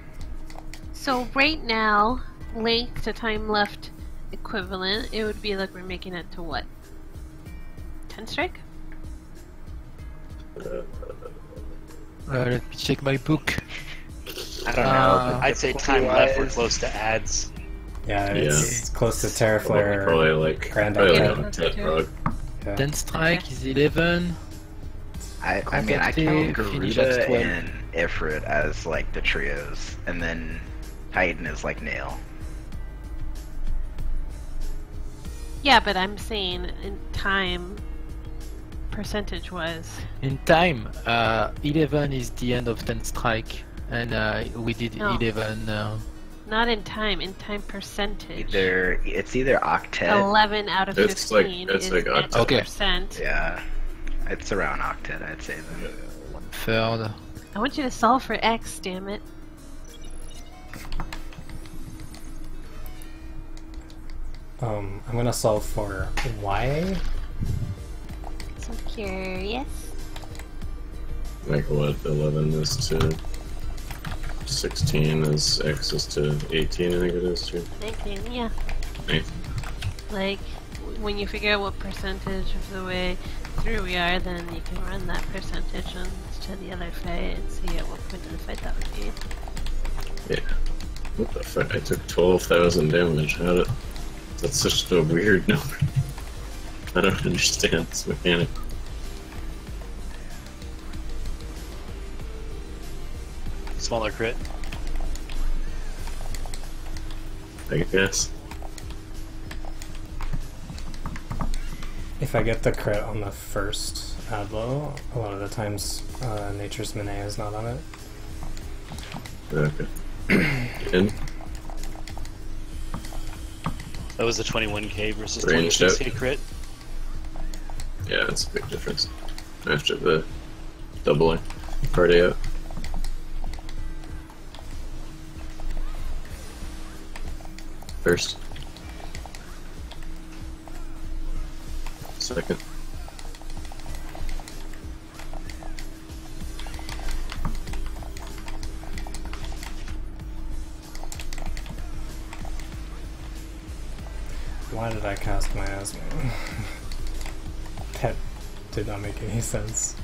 So right now, length to time left equivalent, it would be like we're making it to what? 10 strike? Let me check my book. I don't know. I'd say time left, we're close to ads. Yeah, it's close to Terraflare. Probably like Grand probably Yeah. like Ted Frog. Yeah. 10 strike is 11. I mean, I Contacté, count finish at Garuda 12. and Ifrit as like the trios, and then Titan is like Nail. Yeah, but I'm saying in time, percentage wise. In time, 11 is the end of 10 strike, and we did No. 11. Not in time percentage. It's either octet. 11 out of It's like- 15 it's is like net octet. Okay. percent. Yeah, it's around octet, I'd say. Then. 1/3. I want you to solve for X, damn it. I'm gonna solve for Y. So curious. Like what? 11 is to 16 is X is to 18, I think it is too. 19, yeah. 19. Like, when you figure out what percentage of the way through we are, then you can run that percentage on to the other fight and see at what point of the fight that would be. Yeah. What the fuck? I took 12,000 damage. How did... That's such a weird number. I don't understand this mechanic. Smaller crit. I guess. If I get the crit on the first Adlo, a lot of the times Nature's Manet is not on it. Okay. In? That was a 21k versus Ranged 26k out. crit. Yeah, that's a big difference. After the doubling. Party out. First. Second. Why did I cast my asthma? That did not make any sense.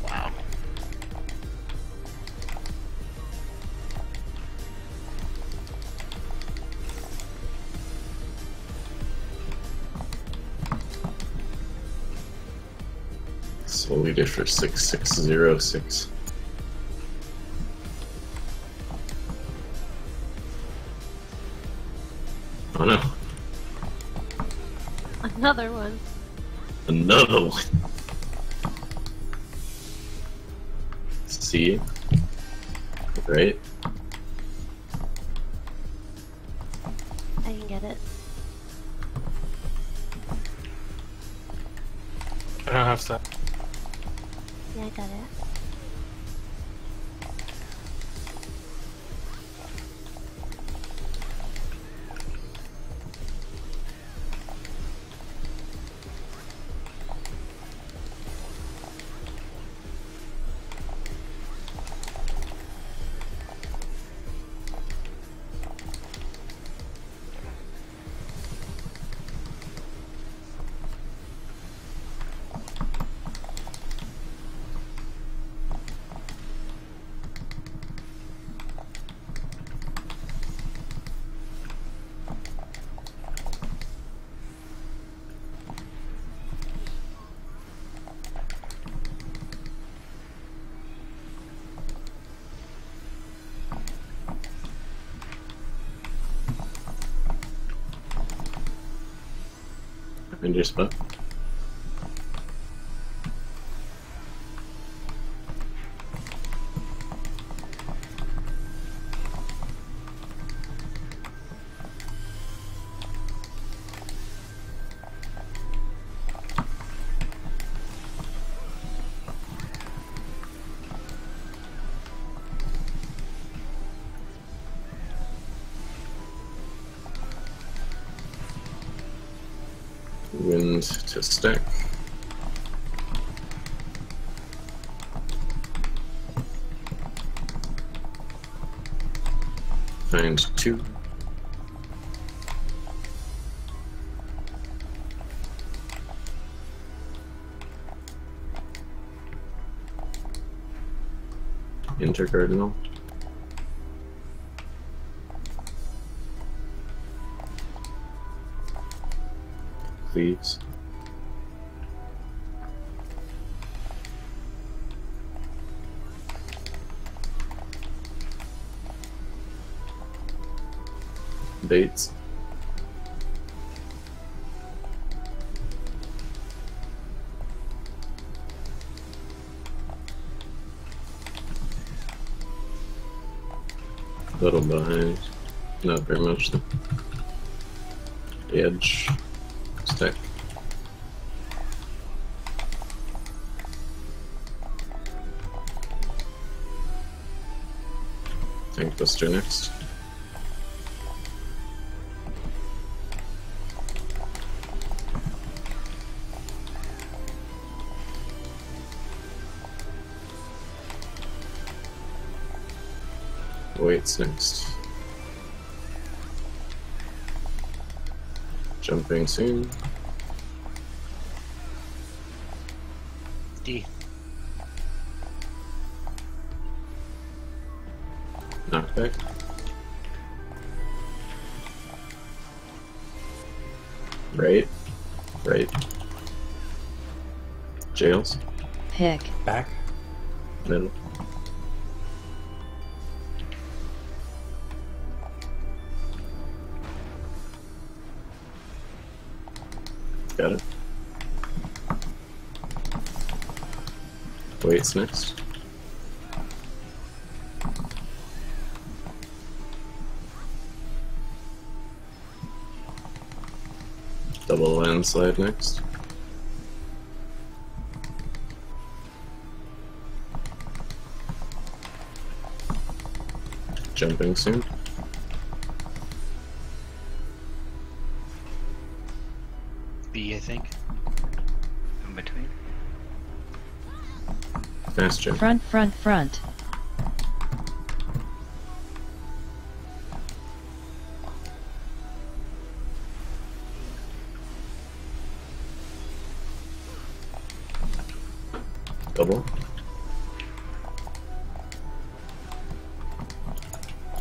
Wow. Soul Leader for 6606. Oh no. Another one. Another one. See? Right? I can get it. I don't have stuff. Yeah, I got it. Find your spot. Wind to stack. Find 2. Intercardinal. Please. Bates. A little behind. Not very much though. Edge. Stack. Tank Buster next. Waits next. Jumping soon. D. Knockback. Right. Right. Jails. Pick. Back. Middle. Got it. Waits next. Double landslide next. Jumping soon. B, I think. In between. Fast jump. Front, front, front. Double.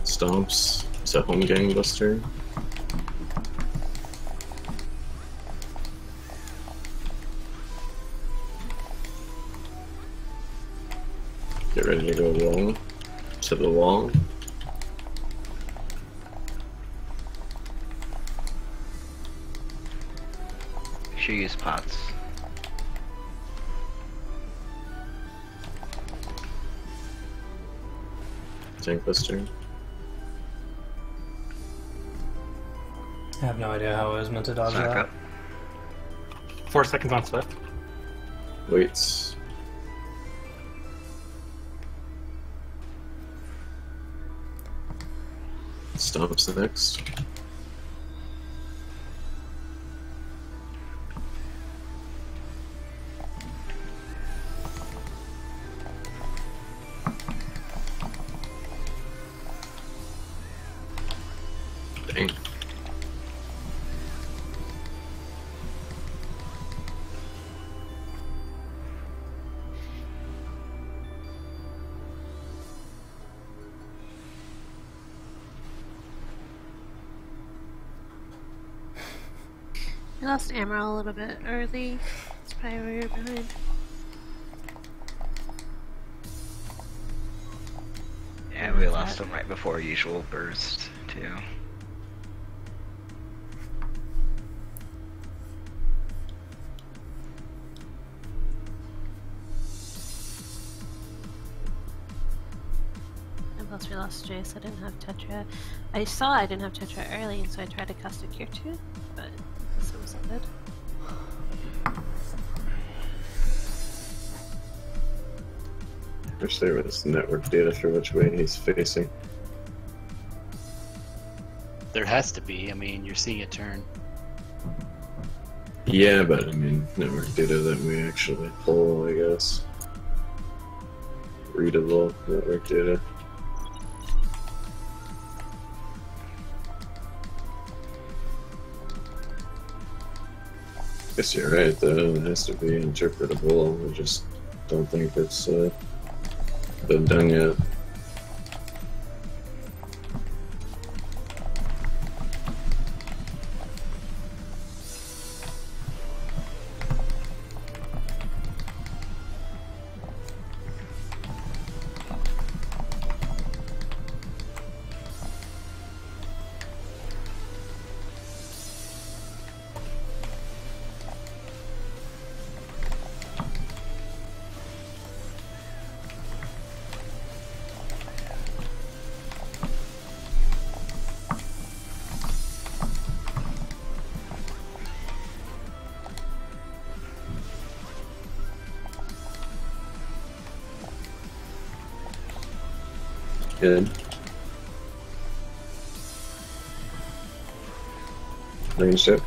Stomps. It's a home gangbuster. Get ready to go long. To the long. sure you use pots. Tankless turn. I have no idea how I was meant to dodge Smack that. up. 4 seconds on Swift. Waits. Stomps next. Dang. I lost ammo a little bit early. That's probably where you're behind. Yeah, we lost him right before usual burst, too. And plus we lost Jace, I didn't have Tetra. I saw I didn't have Tetra early, and so I tried to cast a Cure 2, but I guess it wasn't good. Wish there was network data for which way he's facing. There has to be. I mean, you're seeing it turn. Yeah, but I mean, network data that we actually pull, I guess. Readable network data. Guess you're right, though. It has to be interpretable. I just don't think it's been done yet. Good. Ranged it.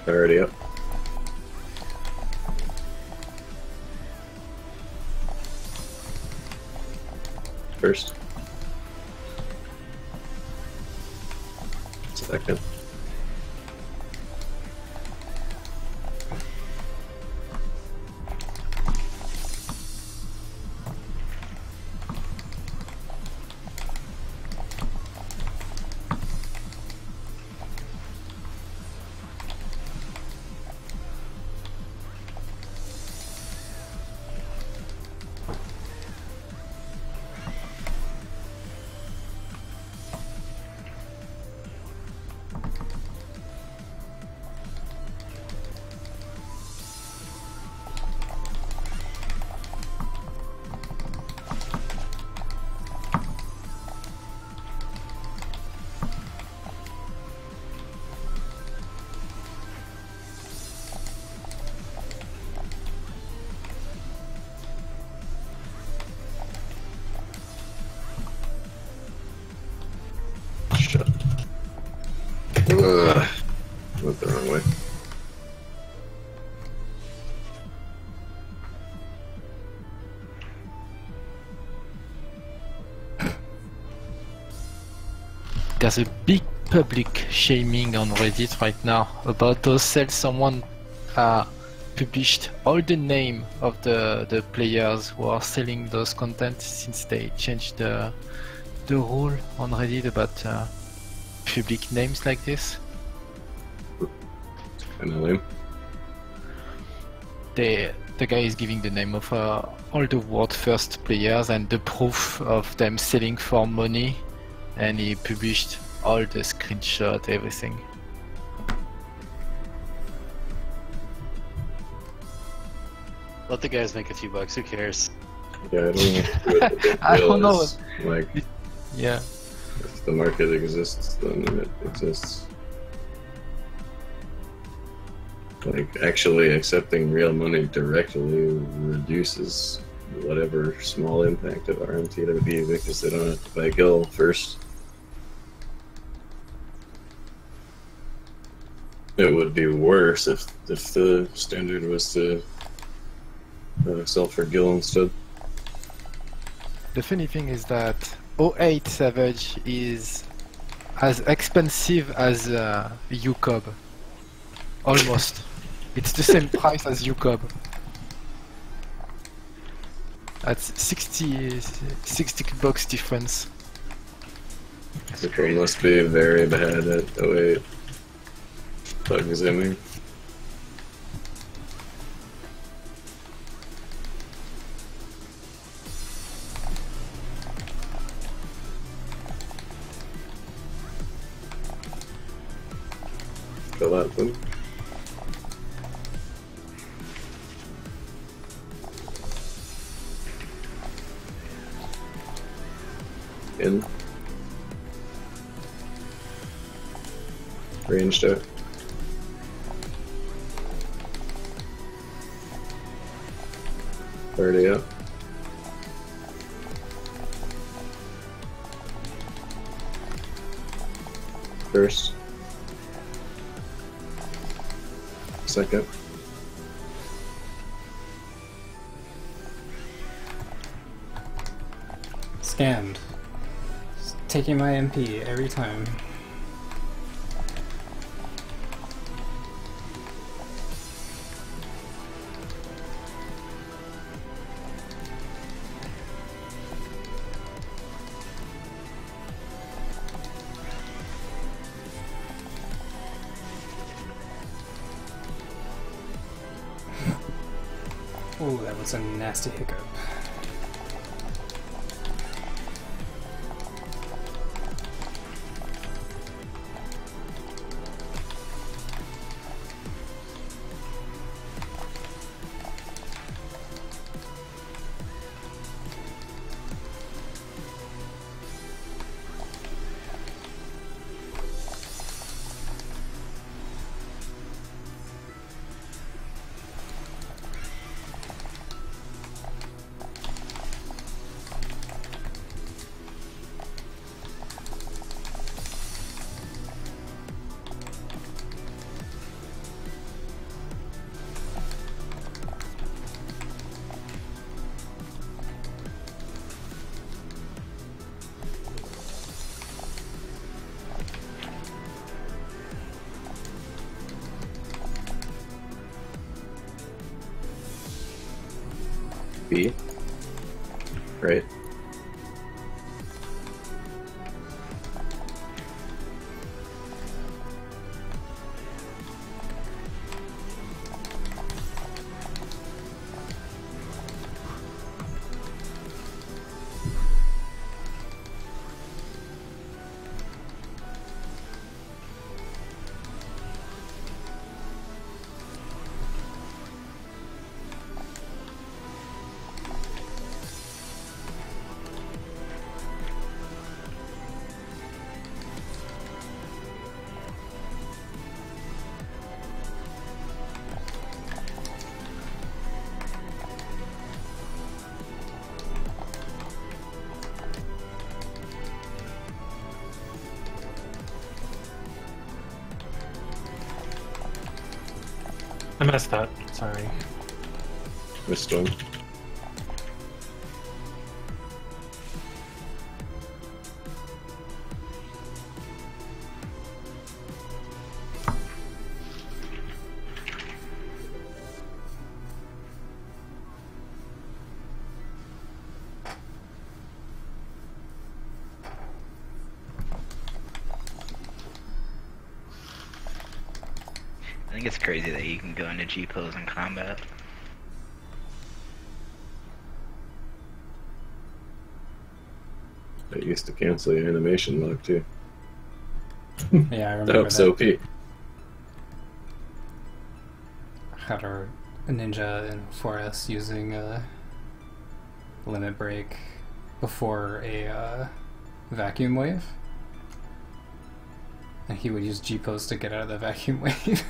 Already up. First. Second. Shut. Ugh. Went the wrong way. There's a big public shaming on Reddit right now about those cells. Someone published all the name of the players who are selling those content since they changed the rule on Reddit about public names like this. Kinda lame. The guy is giving the name of all the world first players and the proof of them selling for money, and he published all the screenshot, everything. Let the guys make a few bucks. Who cares? Yeah, I don't know what the big I deal don't know. is. Like, Yeah. if the market exists, then it exists. Like, actually accepting real money directly reduces whatever small impact of RMT there would be because they don't have to buy gil first. It would be worse if the standard was to sell for gil instead. The funny thing is that 08 Savage is as expensive as UCOB. Almost. It's the same price as UCOB. That's 60 bucks difference. People must be very bad at 08 bug zimming. Fill out them. In. Ranged out. Already up. First. Second. Scammed. Just taking my MP every time. Ooh, that was a nasty hiccup. B. Right. I messed up. Sorry. Missed one. I think it's crazy that you can go into G pose in combat. It used to cancel your animation lock too. Yeah, I I remember hope so, that. Pete. Had a ninja in 4S using a limit break before a vacuum wave. And he would use G-pose to get out of the vacuum wave.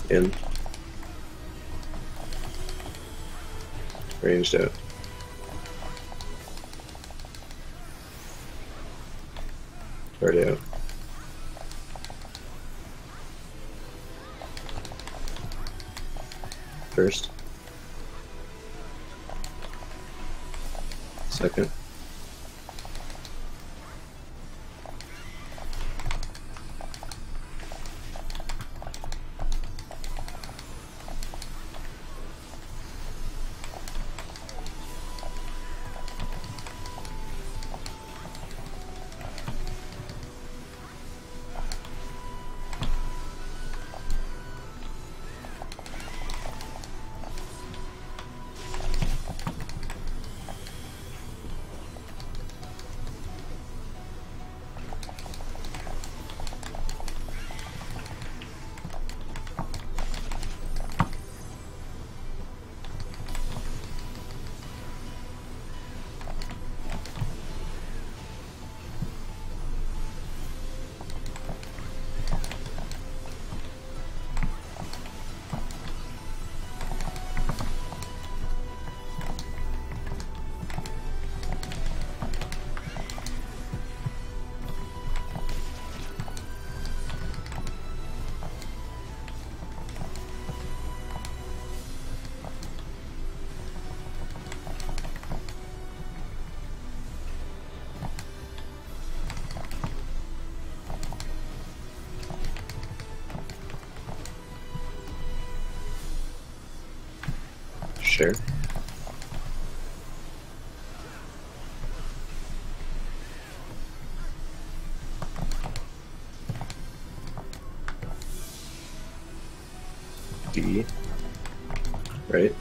In. Ranged out. Already out. First. Second. Sure. D. Right?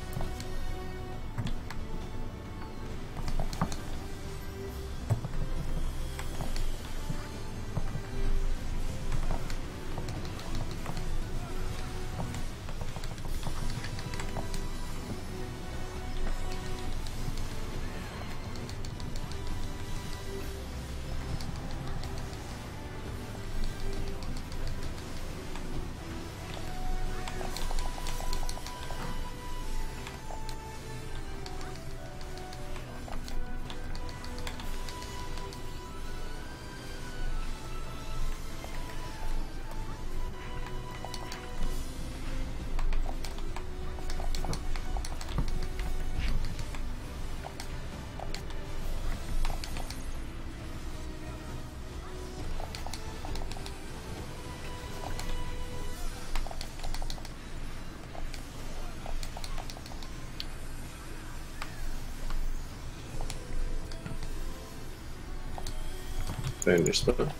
I understand.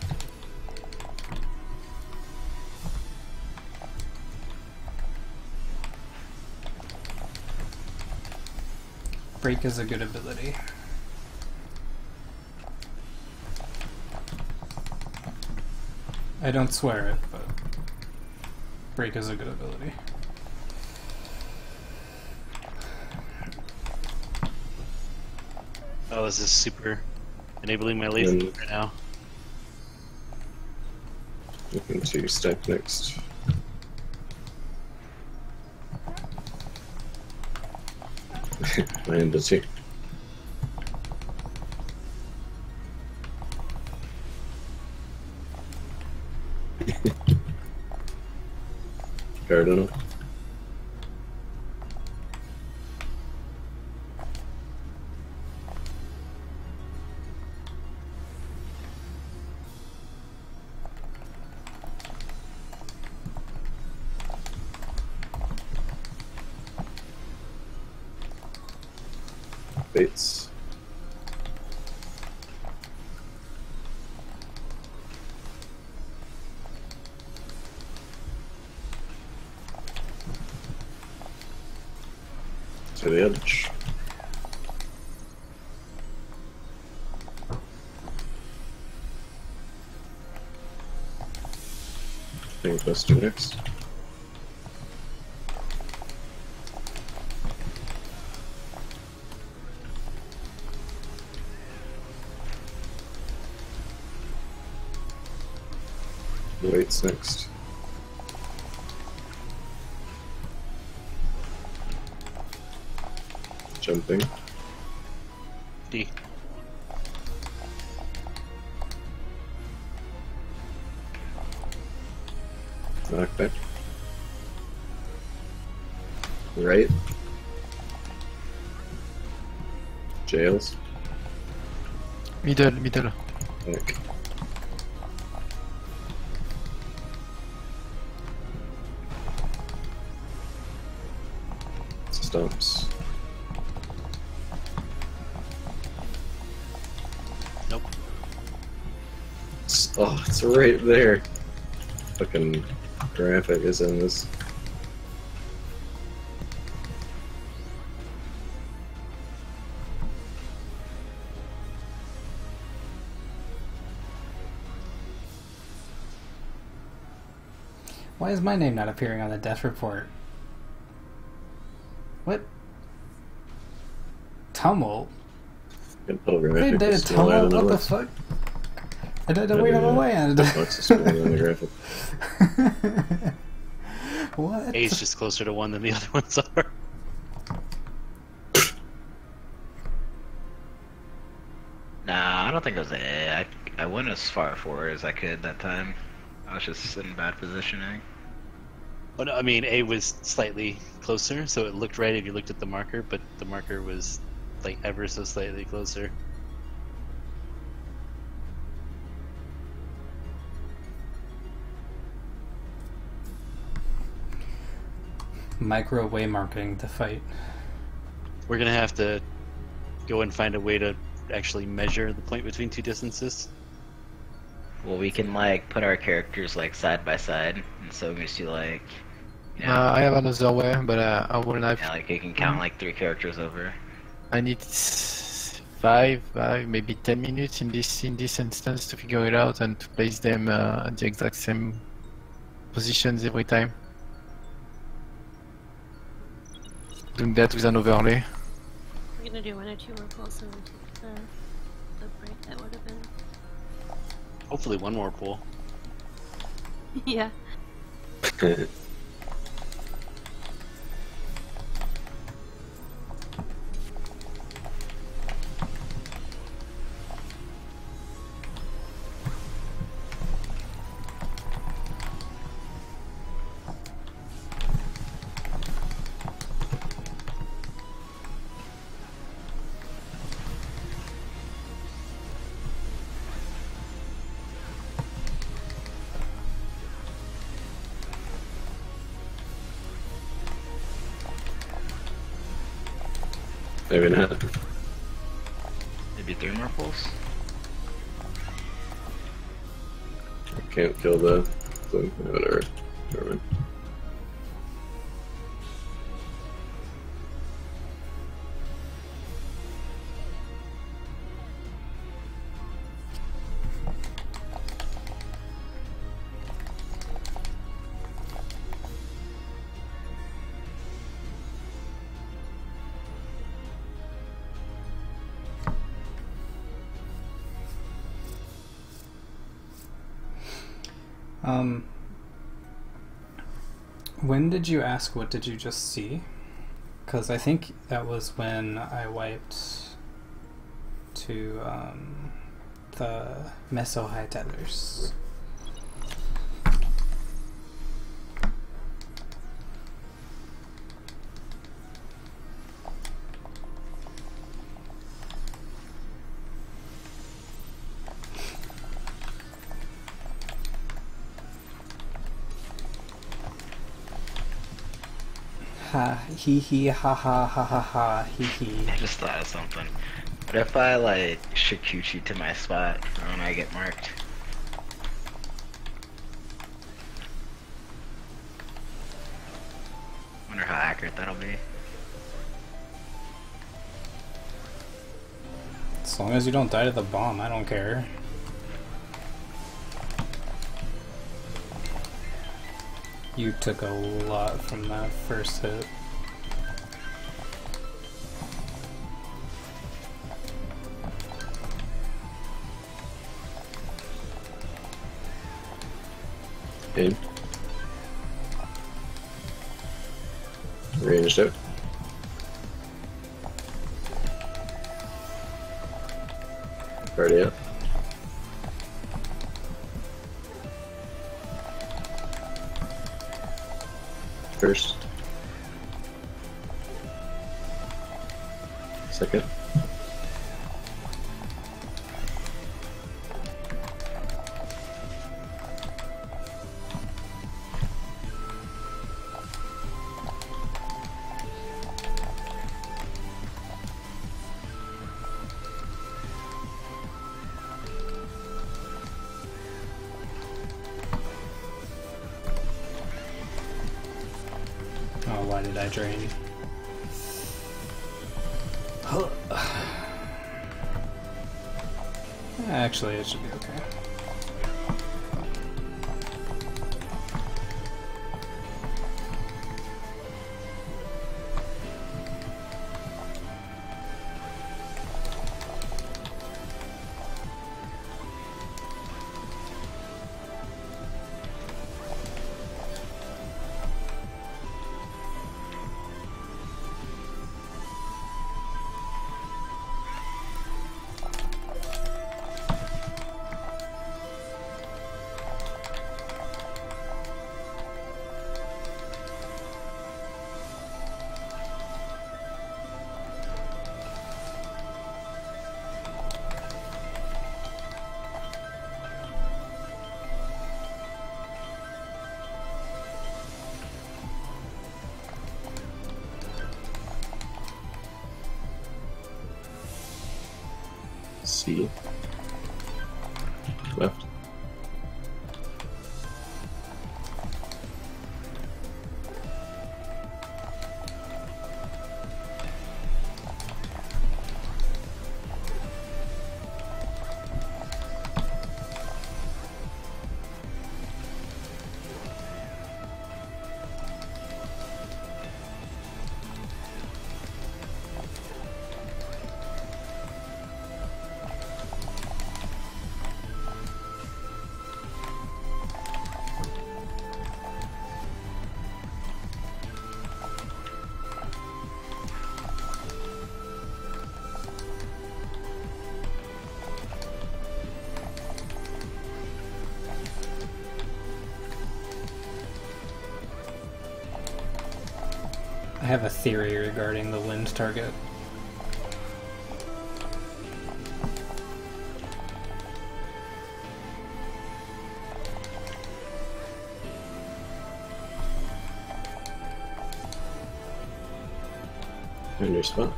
Break is a good ability. I don't swear it, but break is a good ability. Oh, this is super enabling my lethal right now. Looking to stack next. And does he? Cardinal. Bates. To the edge. I think let's do next. Waits next. Jumping. D. Knockback. Right. Jails. Middle, middle. Back. Stumps. Nope. Oh, it's right there. Fucking graphic is in this. Why is my name not appearing on the death report? What? Tumult? Fucking Wait, graphic did is it still out tumult? of the What the list. fuck? I did the weight of a land. Box is spinning on the graphic. What? A is just closer to 1 than the other ones are. Nah, I don't think it was A. I went as far forward as I could that time. I was just in bad positioning. Well, no, I mean, A was slightly closer, so it looked right if you looked at the marker, but the marker was like ever so slightly closer. Micro waymarking to fight. We're gonna have to go and find a way to actually measure the point between two distances. Well, we can like put our characters like side by side, and so we see like, you know, I have another way, but I will have. yeah, like you can count like 3 characters over. I need 5, maybe 10 minutes in this instance to figure it out and to place them at the exact same positions every time. Doing that with an overlay. We're gonna do 1 or 2 more pulls and take the break that would have been. Hopefully one more pool. Yeah. Maybe not. Maybe 3 more pulls. I can't kill the thing. Whatever. Never mind. Um, when did you ask what did you just see? Because I think that was when I wiped to the meso high tethers. Ha hee hee ha ha ha ha ha hee hee. I just thought of something. What if I like Shikuchi to my spot when I get marked? Wonder how accurate that'll be. As long as you don't die to the bomb, I don't care. You took a lot from that first hit. Aim. Ranged out. Party up. First. Second. Oh, why did I drain? Actually, it should be okay. C. Left. I have a theory regarding the wind target. On your spot.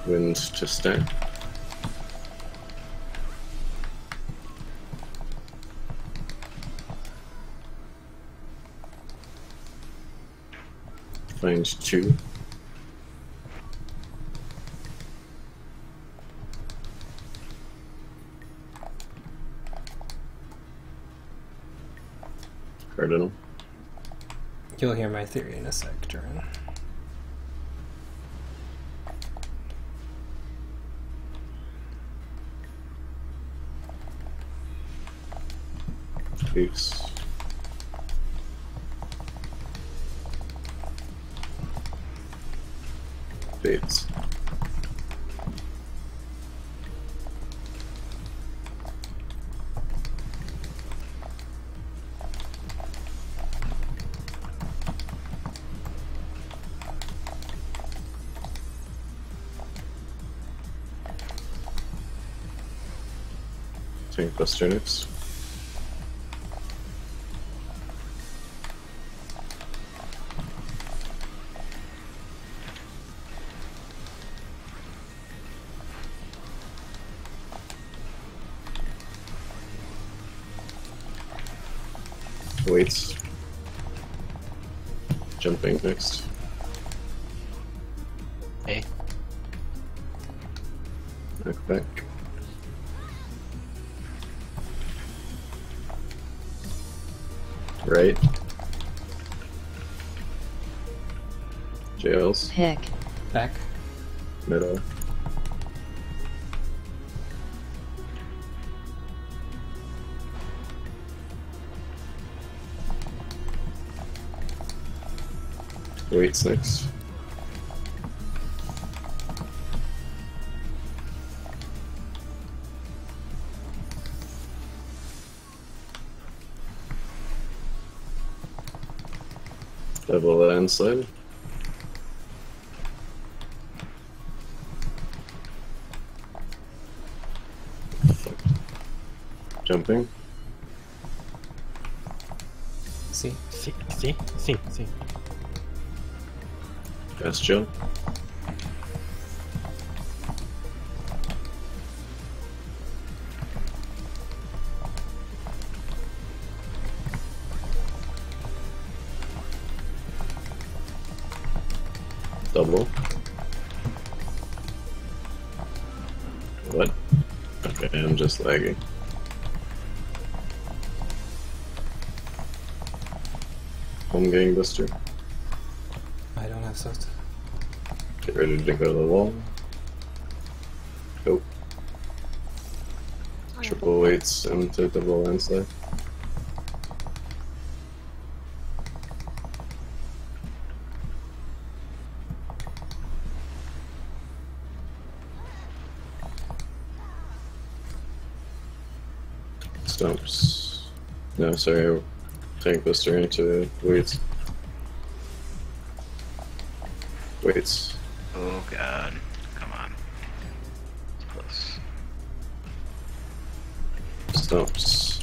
Wind to start. find 2. Cardinal. You'll hear my theory in a sec, Jordan. Peace. Fates. Tank Buster next. Waits. Jumping next. Hey. Knock back. Right. Jails. Pick. Back. Middle. Waits next. Double landslide. Jumping. See? See. Fast jump. Double. What? Okay, I'm just lagging. Home gang buster. I don't have soft. Get ready to go to the wall. Go. Triple weights into double landslide. Stumps. No, sorry. Tank buster into weights. Weights. Oh god. Come on. It's close. Stumps.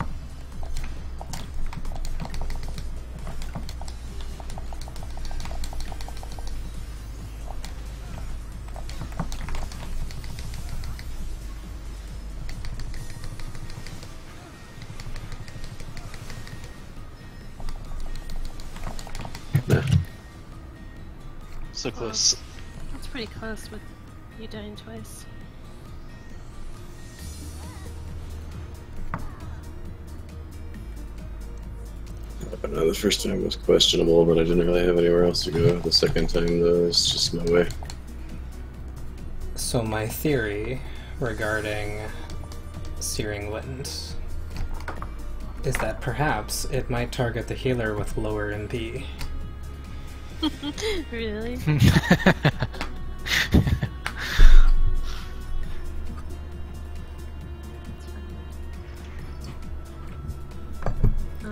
Nah. So close. That's pretty close with you dying twice. The first time was questionable, but I didn't really have anywhere else to go. The second time, though, it's just no way. So my theory regarding Searing Wind is that perhaps it might target the healer with lower MP. Really?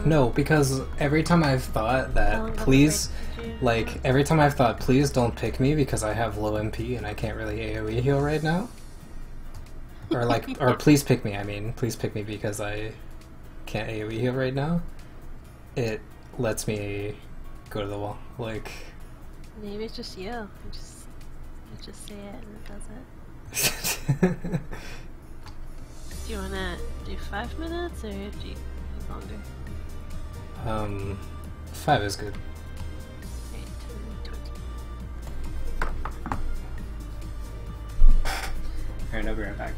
No, because every time I've thought that, please, like, every time I've thought, please don't pick me because I have low MP and I can't really AoE heal right now. Or like, or please pick me, I mean, please pick me because I can't AoE heal right now. It lets me go to the wall, like... Maybe it's just you. You just say it and it does it. Do you wanna do 5 minutes or do you need longer? 5 is good. Okay, 10, 20. I'll be right back.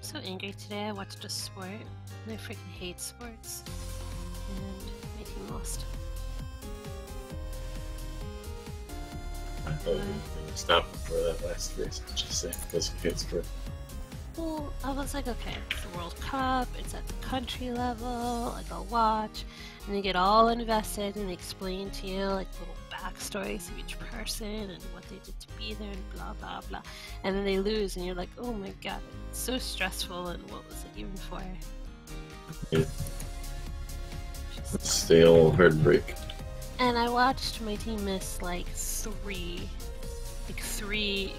So angry today. I watched a sport, and I freaking hate sports. And my team lost. I thought you were going to stop before that last race, just say, because you hate sport. Well, I was like, okay, it's the World Cup, it's at the country level, like I'll watch, and they get all invested and they explain to you like little backstories of each person and what they did to be there and blah blah blah. And then they lose and you're like, oh my god, it's so stressful, and what was it even for? Yeah. Stale heartbreak. And I watched my team miss like three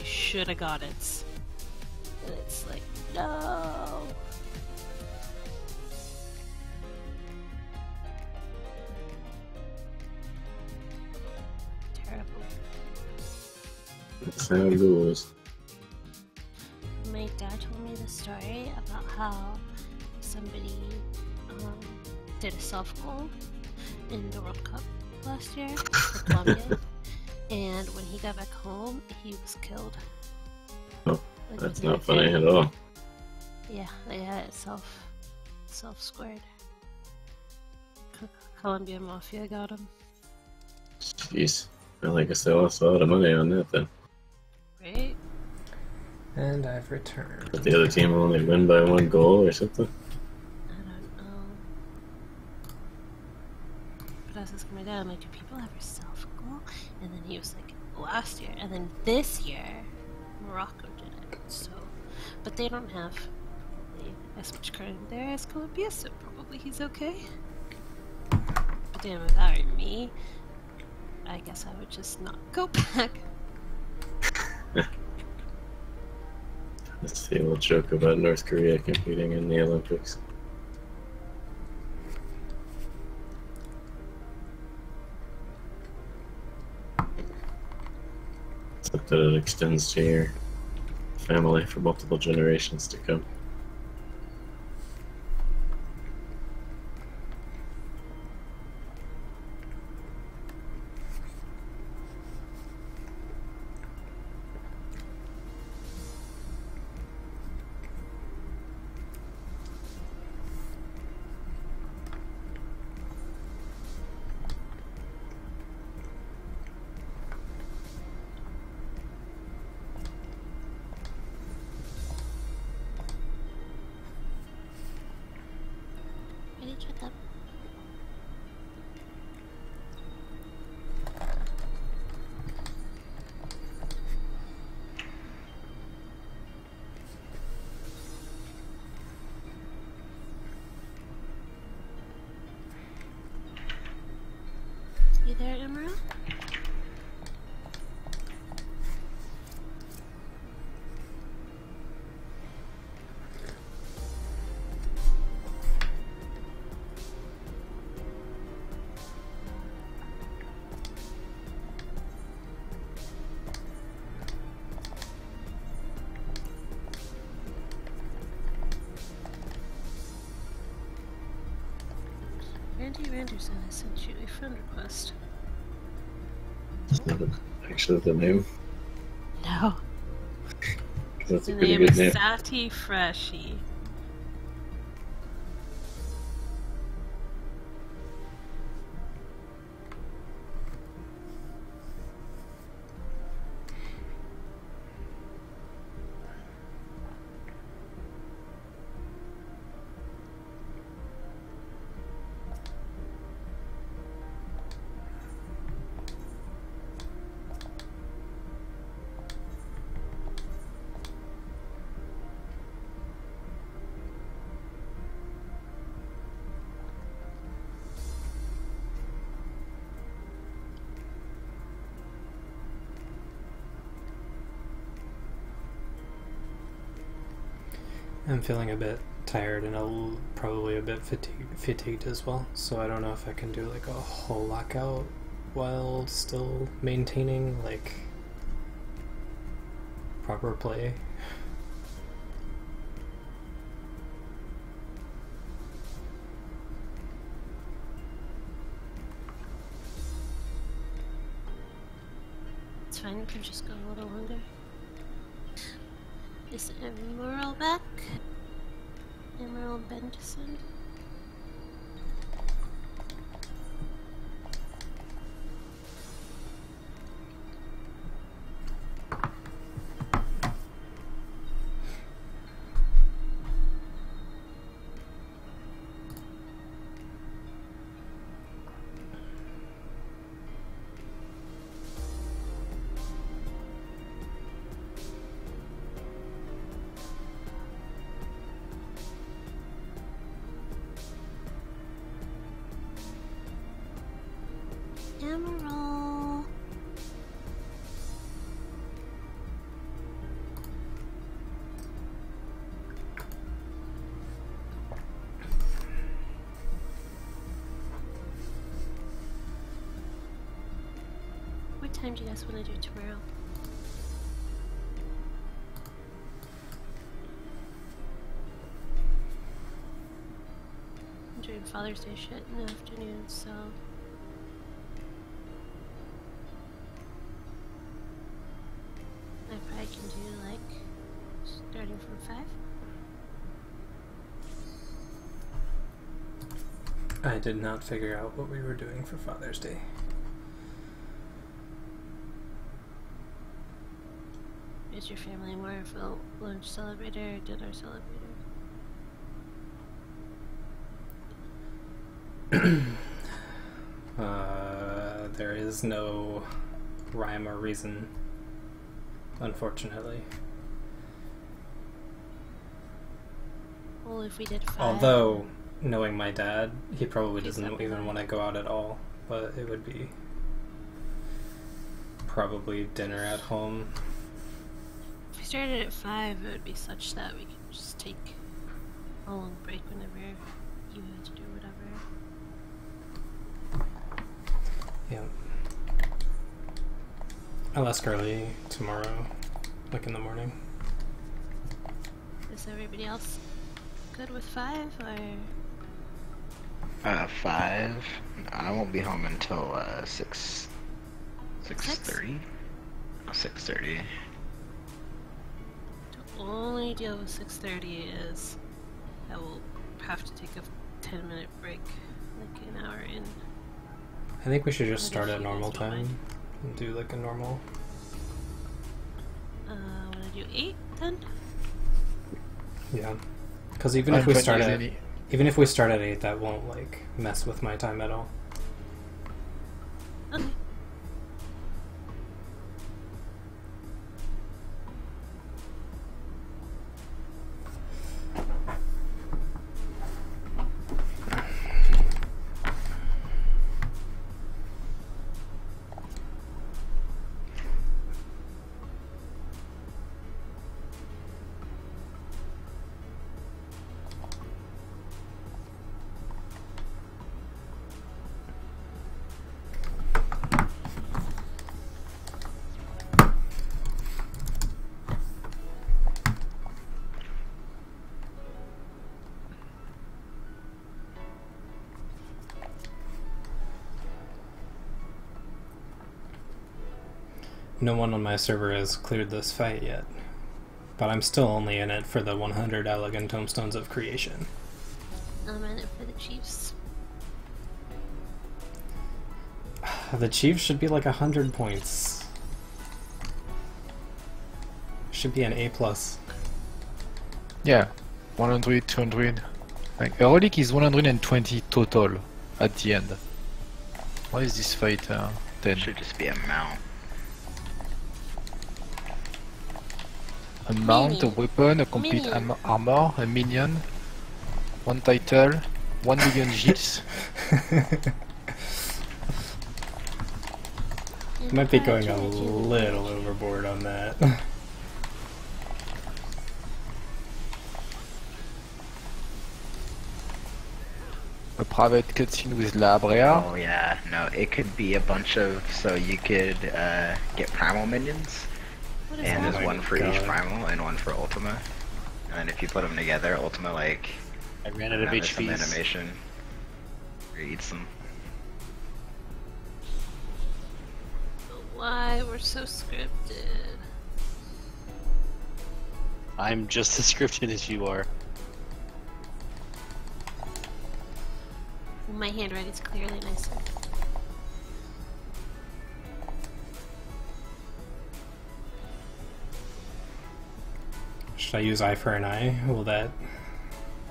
shoulda got it. And it's like, no. Terrible. That's how it goes. My dad told me the story about how somebody did a self-goal in the World Cup last year for Colombia, and when he got back home, he was killed. Oh, Like, that's within a not funny day. at all. Yeah, they had it self-squared. Colombia Mafia got him. Jeez. Well, I guess they lost a lot of money on that then. Right? And I've returned. But the other team will only win by 1 goal or something? I don't know. But I was asking my dad, I'm like, do people ever self-goal? And then he was like, last year. And then this year, Morocco did it. So, but they don't have probably as much credit there as Colombia, so probably he's okay. But damn, if that were me, I guess I would just not go back. That's the old joke about North Korea competing in the Olympics. Except that it extends to your family for multiple generations to come. Ready, check up. You there, Emerald? Randy Randerson has sent you a friend request. It's not actually the name. No. That's a The pretty name good is name. Sati Freshy. I'm feeling a bit tired and probably a bit fatigued as well, so I don't know if I can do like a whole lockout while still maintaining like proper play. It's fine, we can just go a little longer. Is Emerald back? Emerald Bendison? Emerald. What time do you guys want to do tomorrow? I'm doing Father's Day shit in the afternoon, so I probably can do like starting from 5. I did not figure out what we were doing for Father's Day. Is your family more of a lunch celebrator or dinner celebrator? There is no rhyme or reason, unfortunately. Well, if we did 5. Although, knowing my dad, he probably He's doesn't up even late. want to go out at all, but it would be probably dinner at home. If we started at 5, it would be such that we could just take a long break whenever you had to do whatever. Yeah. I'll ask early tomorrow, like in the morning. Is everybody else good with 5, or...? 5. I won't be home until 6:30. 6:30. The only deal with 6:30 is I will have to take a 10-minute break, like an hour in. I think we should just What start if at you normal guys don't mind? time and do like a normal. Wanna do 8 then? Yeah, because even if we start at 8, that won't like mess with my time at all. Okay. No one on my server has cleared this fight yet, but I'm still only in it for the 100 elegant tomestones of creation. I'm in it for the Chiefs. The Chiefs should be like 100 points. Should be an A+. Yeah, 100, 200. Like, a relic is 120 total at the end. Why is this fight 10? Should just be a mount. A mount, a weapon, a complete armor, a minion, 1 title, 1 million gills. Might be going a little overboard on that. A private cutscene with La Brea. Oh yeah, no, it could be a bunch of, so you could get primal minions, What is and that? there's one for each primal and one for Ultima. And if you put them together, Ultima like I ran out of there's some HPs. animation where it eats them. Why we're so scripted? I'm just as scripted as you are. My handwriting's clearly nicer. Should I use eye for an eye? Will that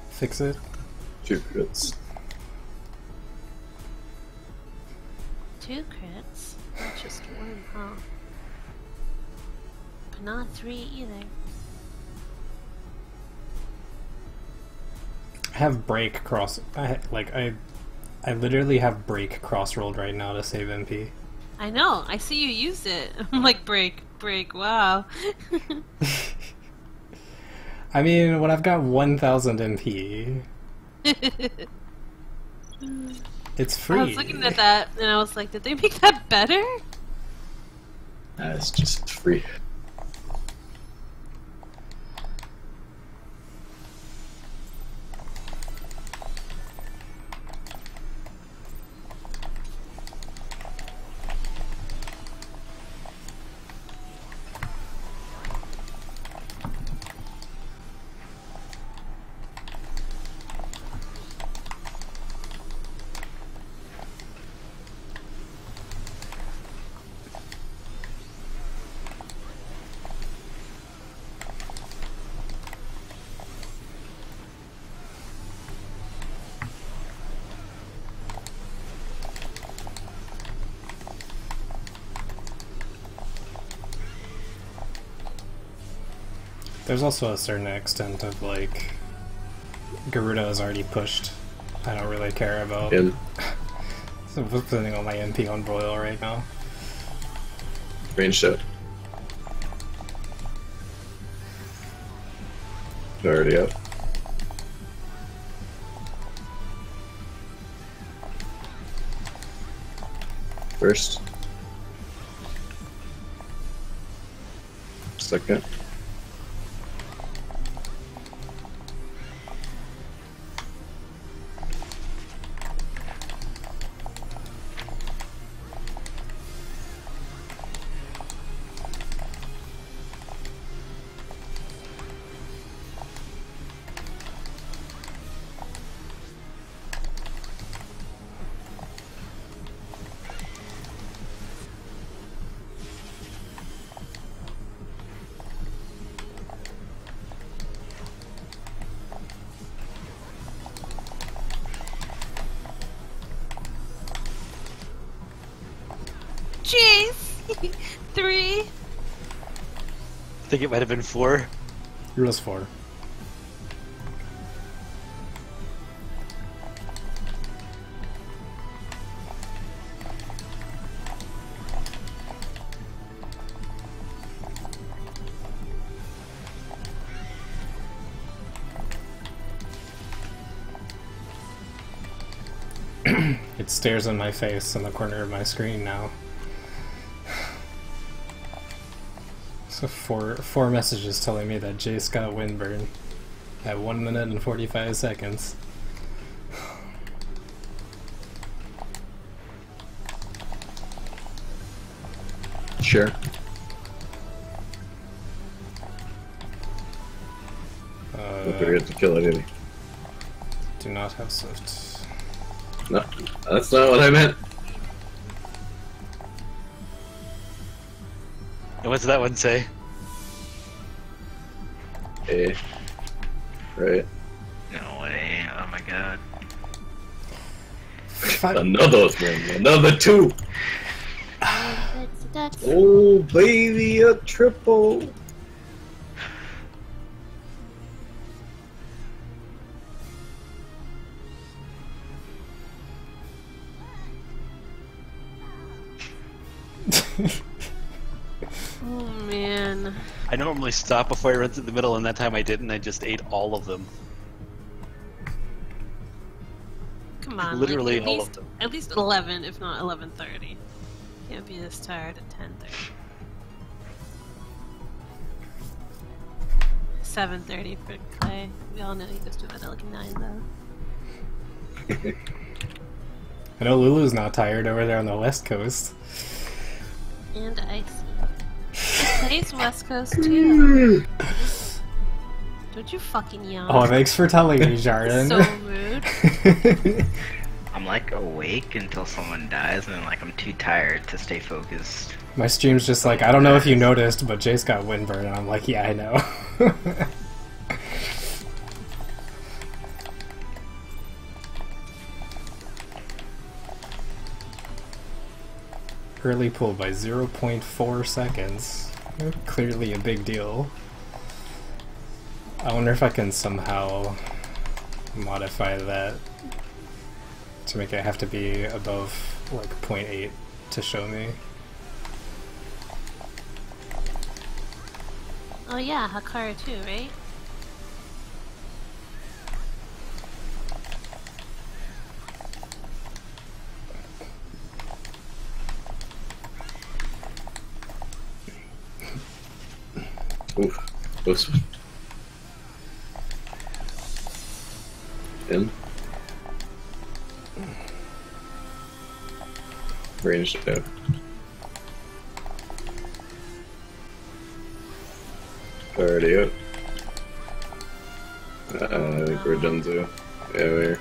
fix it? 2 crits. 2 crits? Not just 1, huh? But not 3 either. I have break cross. I literally have break cross rolled right now to save MP. I know, I see you used it. I'm like, break, wow. I mean, when I've got 1000 MP, it's free. I was looking at that and I was like, did they make that better? It's just free. There's also a certain extent of like Garuda is already pushed. I don't really care about. Yeah. So I'm putting all my MP on Broil right now. Range out. Already up. First. Second. Jeez! 3. I think it might have been 4. It was 4. It stares in my face in the corner of my screen now. So four messages telling me that Jace got windburn at 1 minute and 45 seconds. Sure. Don't forget to kill it, Eddie. Do not have Swift. No, that's not what I meant. And what's that one say? A. Right. No way. Oh my god. Another thing. Another 2. Oh, baby, a triple. Oh man. I normally stop before I run through the middle, and that time I didn't. I just ate all of them. Come on. Literally like, all of them. At least 11, if not 11:30. Can't be this tired at 10:30. 7:30 for Clay. We all know he goes to bed at like 9 though. I know Lulu's not tired over there on the West Coast. And Icy. Clay's West Coast too. Don't you fucking yawn. Oh, thanks for telling me, Jardin. So rude. I'm like awake until someone dies, and then like I'm too tired to stay focused. My stream's just like, I don't know if you noticed, but Jace got windburn, and I'm like, yeah, I know. Early pull by 0.4 seconds. Clearly a big deal. I wonder if I can somehow modify that to make it have to be above like 0.8 to show me. Oh yeah, Hakara too, right? Oof. Close one. In. Ranged out. Already out. I think we're done too. Yeah, we're.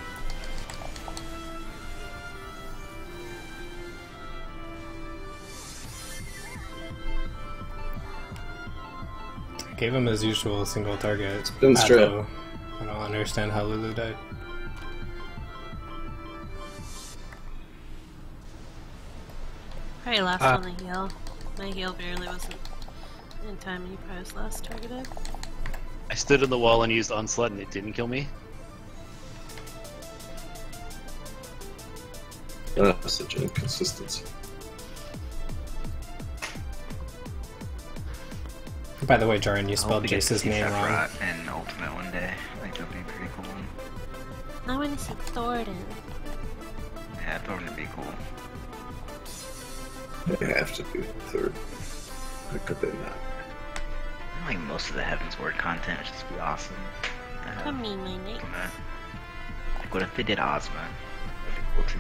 Gave him as usual a single target. Been straight. I don't understand how Lulu died. Probably last on the heal. My heal barely wasn't in time, and he probably was last targeted. I stood on the wall and used Onslaught, and it didn't kill me. Such inconsistency. By the way, Jaren, you I hope spelled we get to Jace's see name wrong. Sephiroth in Ultimate one day. I want to see Thornton. Yeah, Thornton would be cool. They have to be third. How could they not? I think most of the Heaven's Word content would just be awesome. Come me, my mate. Like, what if they did Ozma? That'd be cool too.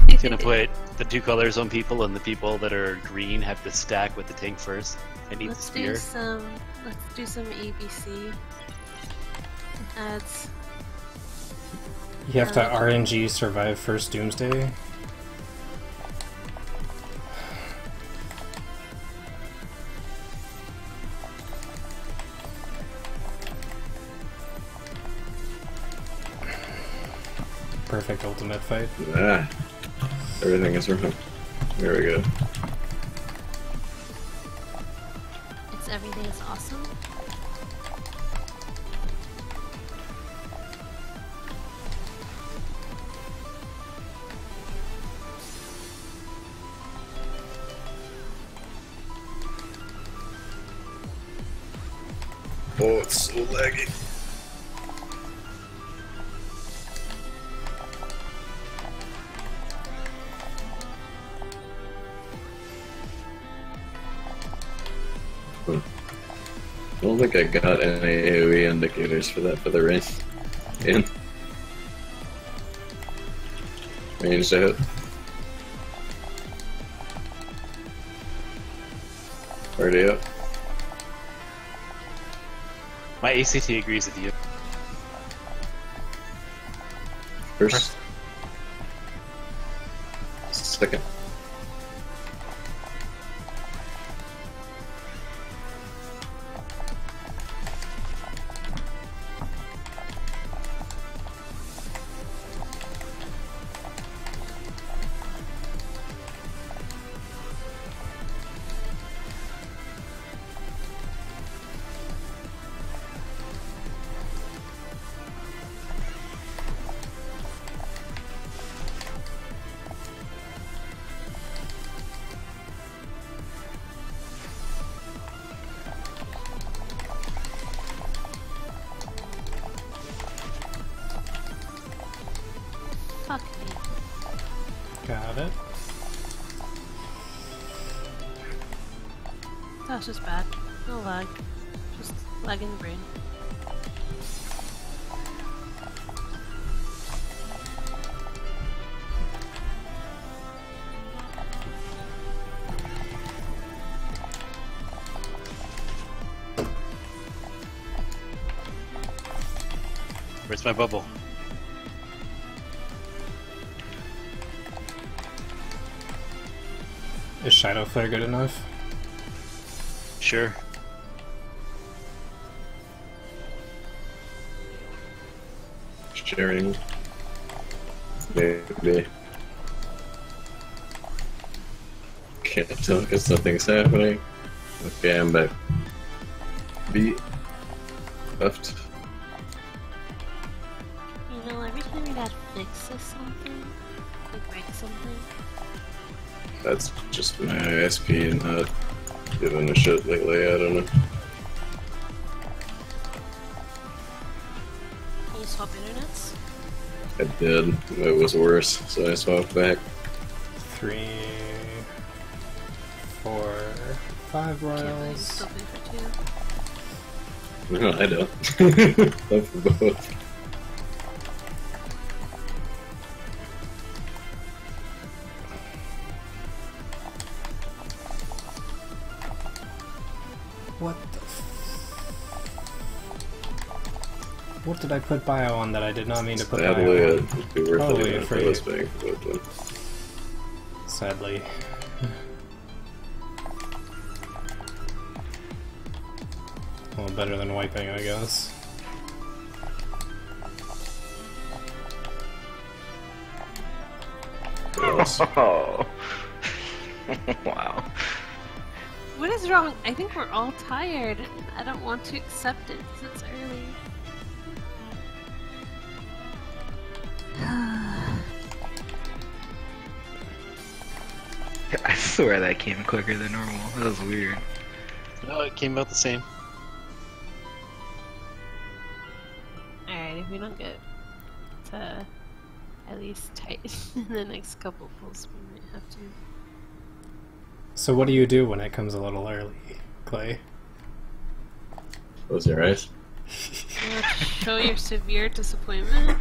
He's gonna put the 2 colors on people, and the people that are green have to stack with the tank first and eat the Let's spear. do some ABC ads. You have to RNG survive first Doomsday. Perfect ultimate fight. Ah, everything is wrong. There we go. It's everything is awesome. Oh, it's so laggy. I don't think I got any AoE indicators for that for the race. In. Range to hit. Already up. My ACT agrees with you. First. Second. Fuck me. Got it. That's just bad. No lag. Just lag in the brain. Where's my bubble? Is Shadow Flare good enough? Sure. Sharing. Maybe. Can't tell because nothing's happening. Okay, I'm back. B. Left. You know, every time your dad fixes something, like breaks something, That's just my ISP not giving a shit lately, I don't know. can you swap internets? I did. It was worse, so I swapped back. 3, 4, 5 Can't believe you royals. still pay for 2. No, I don't. I'm for both. What the What did I put bio on that I did not mean to put Sadly, bio on? it'd be worth Probably it for afraid. this bank, but Sadly. Well, better than wiping, I guess. yes. Oh. Wow. What is wrong? I think we're all tired. I don't want to accept it because it's early. I swear that came quicker than normal. That was weird. No, it came out the same. Alright, if we don't get to at least tighten in the next couple pulls. We might have to. So what do you do when it comes a little early, Clay? Close your eyes. Show your severe disappointment.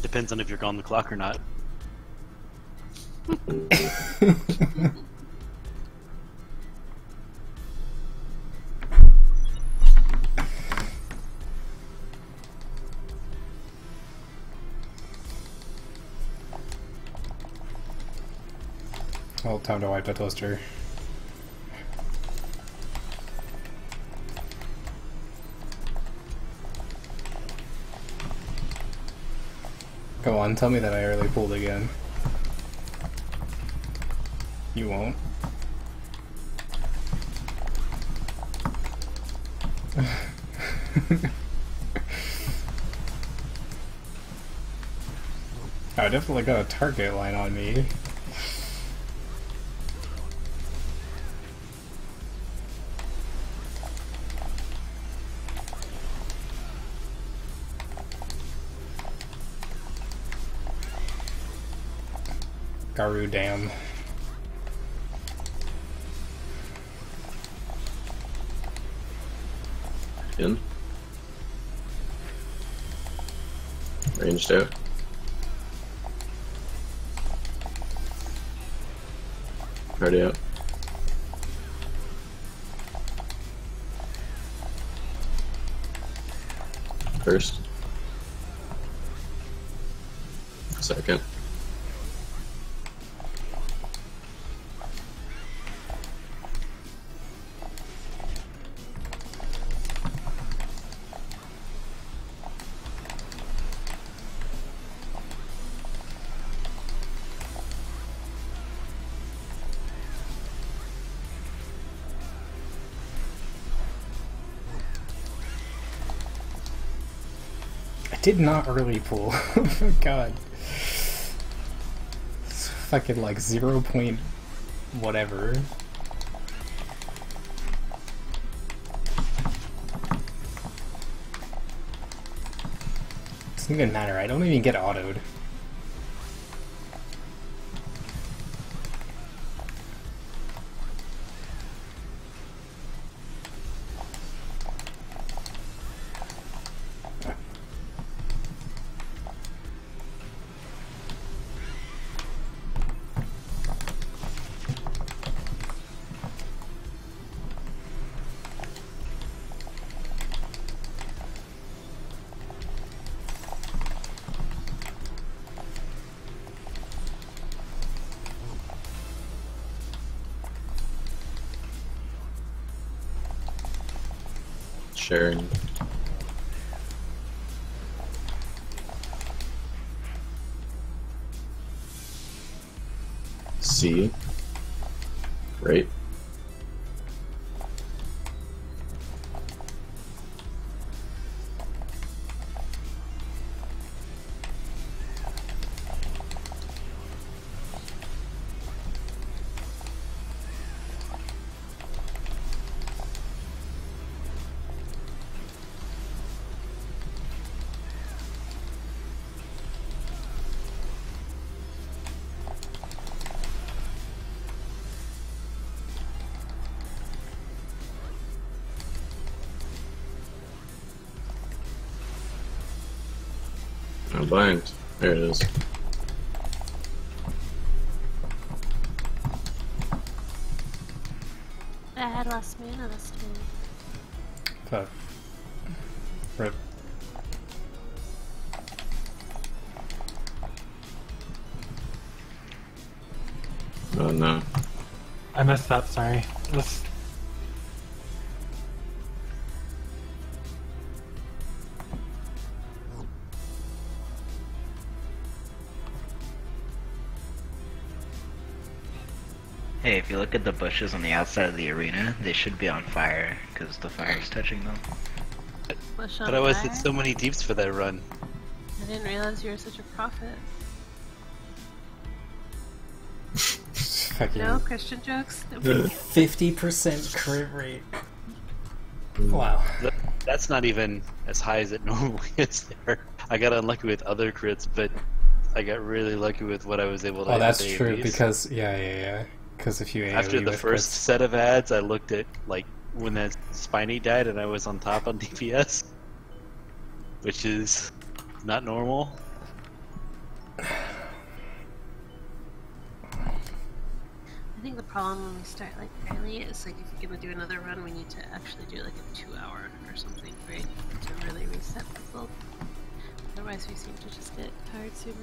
Depends on if you're on the clock or not. Well, time to wipe the toaster. Go on, tell me that I early pulled again. You won't. I definitely got a target line on me. Garu Dam. In. Ranged out. Party out. First. Second. I did not early pull. Oh my god. It's fucking like 0 point whatever. Doesn't even matter, I don't even get autoed. Sharing. C. Right. I'm blind. There it is. I had last mana this time. Fuck. Rip. Oh no. I messed up, sorry. Let's... Hey, if you look at the bushes on the outside of the arena, they should be on fire, because the fire's touching them. Bush on But I always fire? hit so many deeps for that run. I didn't realize you were such a prophet. Fucking No Christian jokes? No. 50% crit rate. Wow. That's not even as high as it normally is there. I got unlucky with other crits, but I got really lucky with what I was able to. Oh, that's true because yeah. Because if you AoE After the with first crits- set of ads, I looked at like when that Spiny died, and I was on top on DPS, which is not normal. I think the problem when we start like early is like if you're gonna do another run, we need to actually do like a 2-hour or something, right? To really reset people. Otherwise, we seem to just get tired sooner.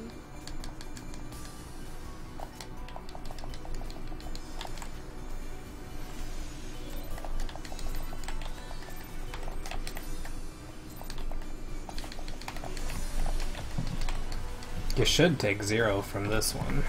You should take 0 from this one.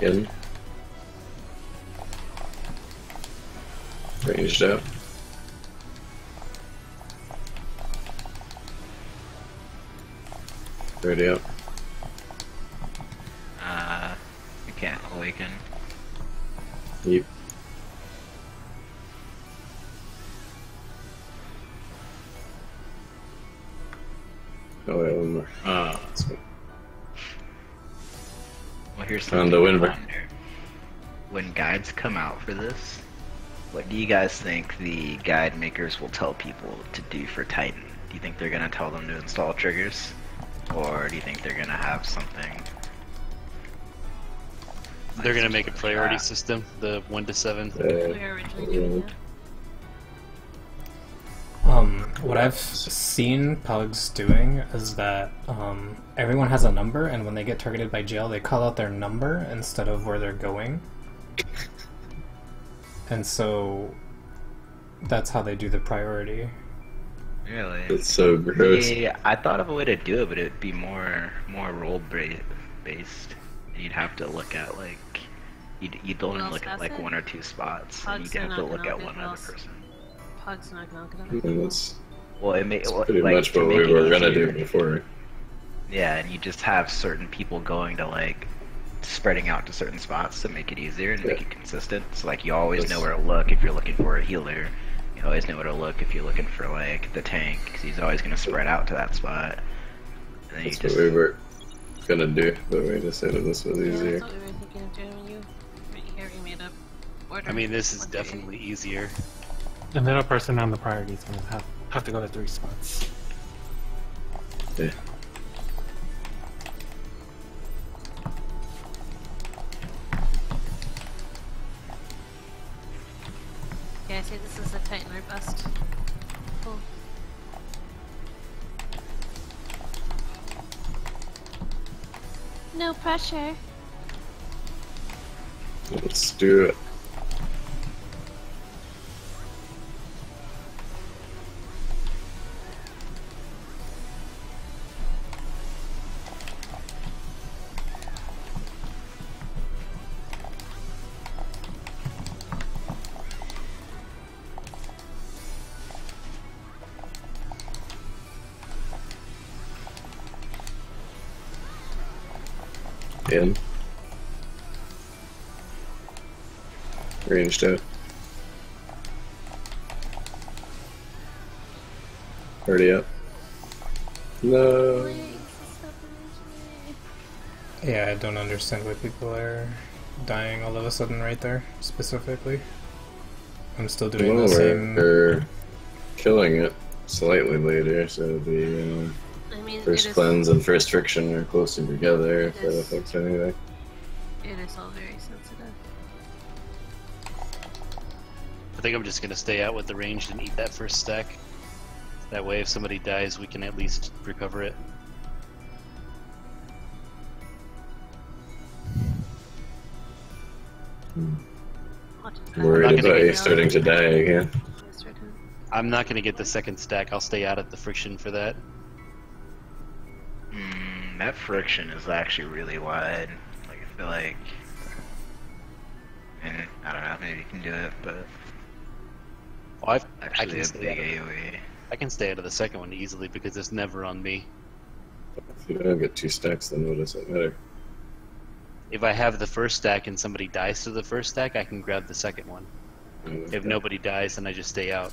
In. Ranged out. Ready up. You can't awaken. Yep. Oh wait, one more. Ah, that's good. Well, here's Found something the I winner. wonder. When guides come out for this, what do you guys think the guide makers will tell people to do for Titan? Do you think they're gonna tell them to install triggers? Or do you think they're gonna have something? They're gonna make a some sort of priority trap? system, the 1 to 7. We were originally doing that. What I've seen Pugs doing is that everyone has a number, and when they get targeted by jail, they call out their number instead of where they're going. And so that's how they do the priority. Really? It's so gross. Yeah, I thought of a way to do it, but it'd be more role based. You'd have to look at like you'd only else look at has like it? 1 or 2 spots, and Pugs you'd are have to not look gonna at look one at other else. person. Pug's not gonna look at And other that's Well, it may pretty like, much to what make we it were gonna easier- do before. Yeah, and you just have certain people going to like spreading out to certain spots to make it easier and make Yeah. it consistent. So like you always That's- know where to look if you're looking for a healer. You always know where to look if you're looking for like the tank, because he's always going to spread out to that spot. And then That's you just what we were gonna do, but we decided this was Yeah, easier. that's what we were thinking of doing when you right here we made up order. I mean, this is 1 through 8. definitely easier. The middle person on the priority is gonna have to go to 3 spots. Yeah. Okay, I say this is a Titan or bust. Cool. No pressure. Let's do it. In. Ranged out. Already up. No. Please, stop me. Yeah, I don't understand why people are dying all of a sudden right there, specifically. I'm still doing Well, the same... we're killing it slightly later, so the I mean, first it is, cleanse and first friction are closer together, if that It is. affects anything. it is all very sensitive. I think I'm just gonna stay out with the ranged and eat that first stack. That way, if somebody dies, we can at least recover it. Worried gonna about get you starting to die again. I'm not gonna get the second stack. I'll stay out of the friction for that. That friction is actually really wide. Like, I feel like... I don't know, maybe you can do it, but... Well, Actually, a big AoE. I can stay out of the second one easily because it's never on me. If you don't get 2 stacks, then what does it matter? If I have the first stack and somebody dies to the first stack, I can grab the second one. Okay. If nobody dies, then I just stay out.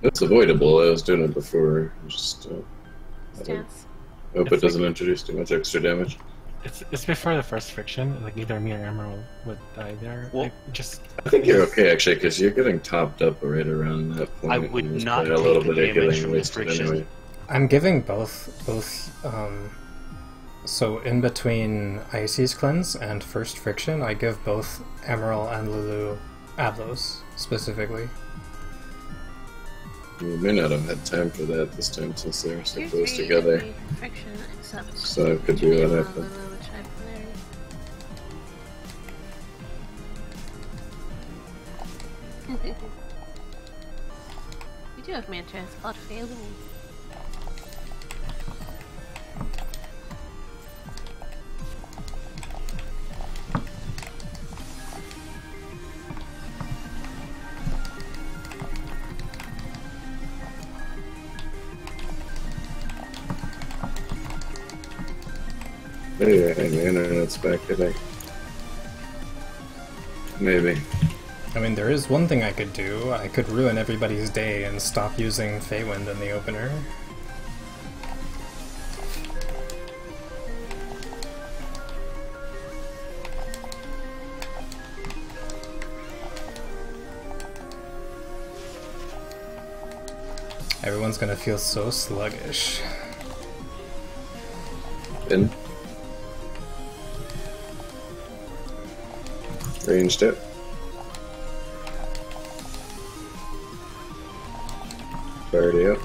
It's avoidable. I was doing it before. Just Stance. hope it doesn't introduce too much extra damage. It's before the first friction. Like either me or Emerald would die there. Well, Like, just I think you're okay actually, because you're getting topped up right around that point. I would and there's not probably a little take the bit of damage healing from the wasted friction. anyway. I'm giving both, so in between Icy's Cleanse and First Friction, I give both Emerald and Lulu Ablos, specifically. You may not have had time for that this time since they're so You're close free together. to be friction, except So it could be what happened. Which I played. We do have Manta, it's called failing. Hey, the internet's back, I think. Maybe. I mean, there is one thing I could do. I could ruin everybody's day and stop using Feywind in the opener. Everyone's gonna feel so sluggish. In. Ranged it. Fired it up.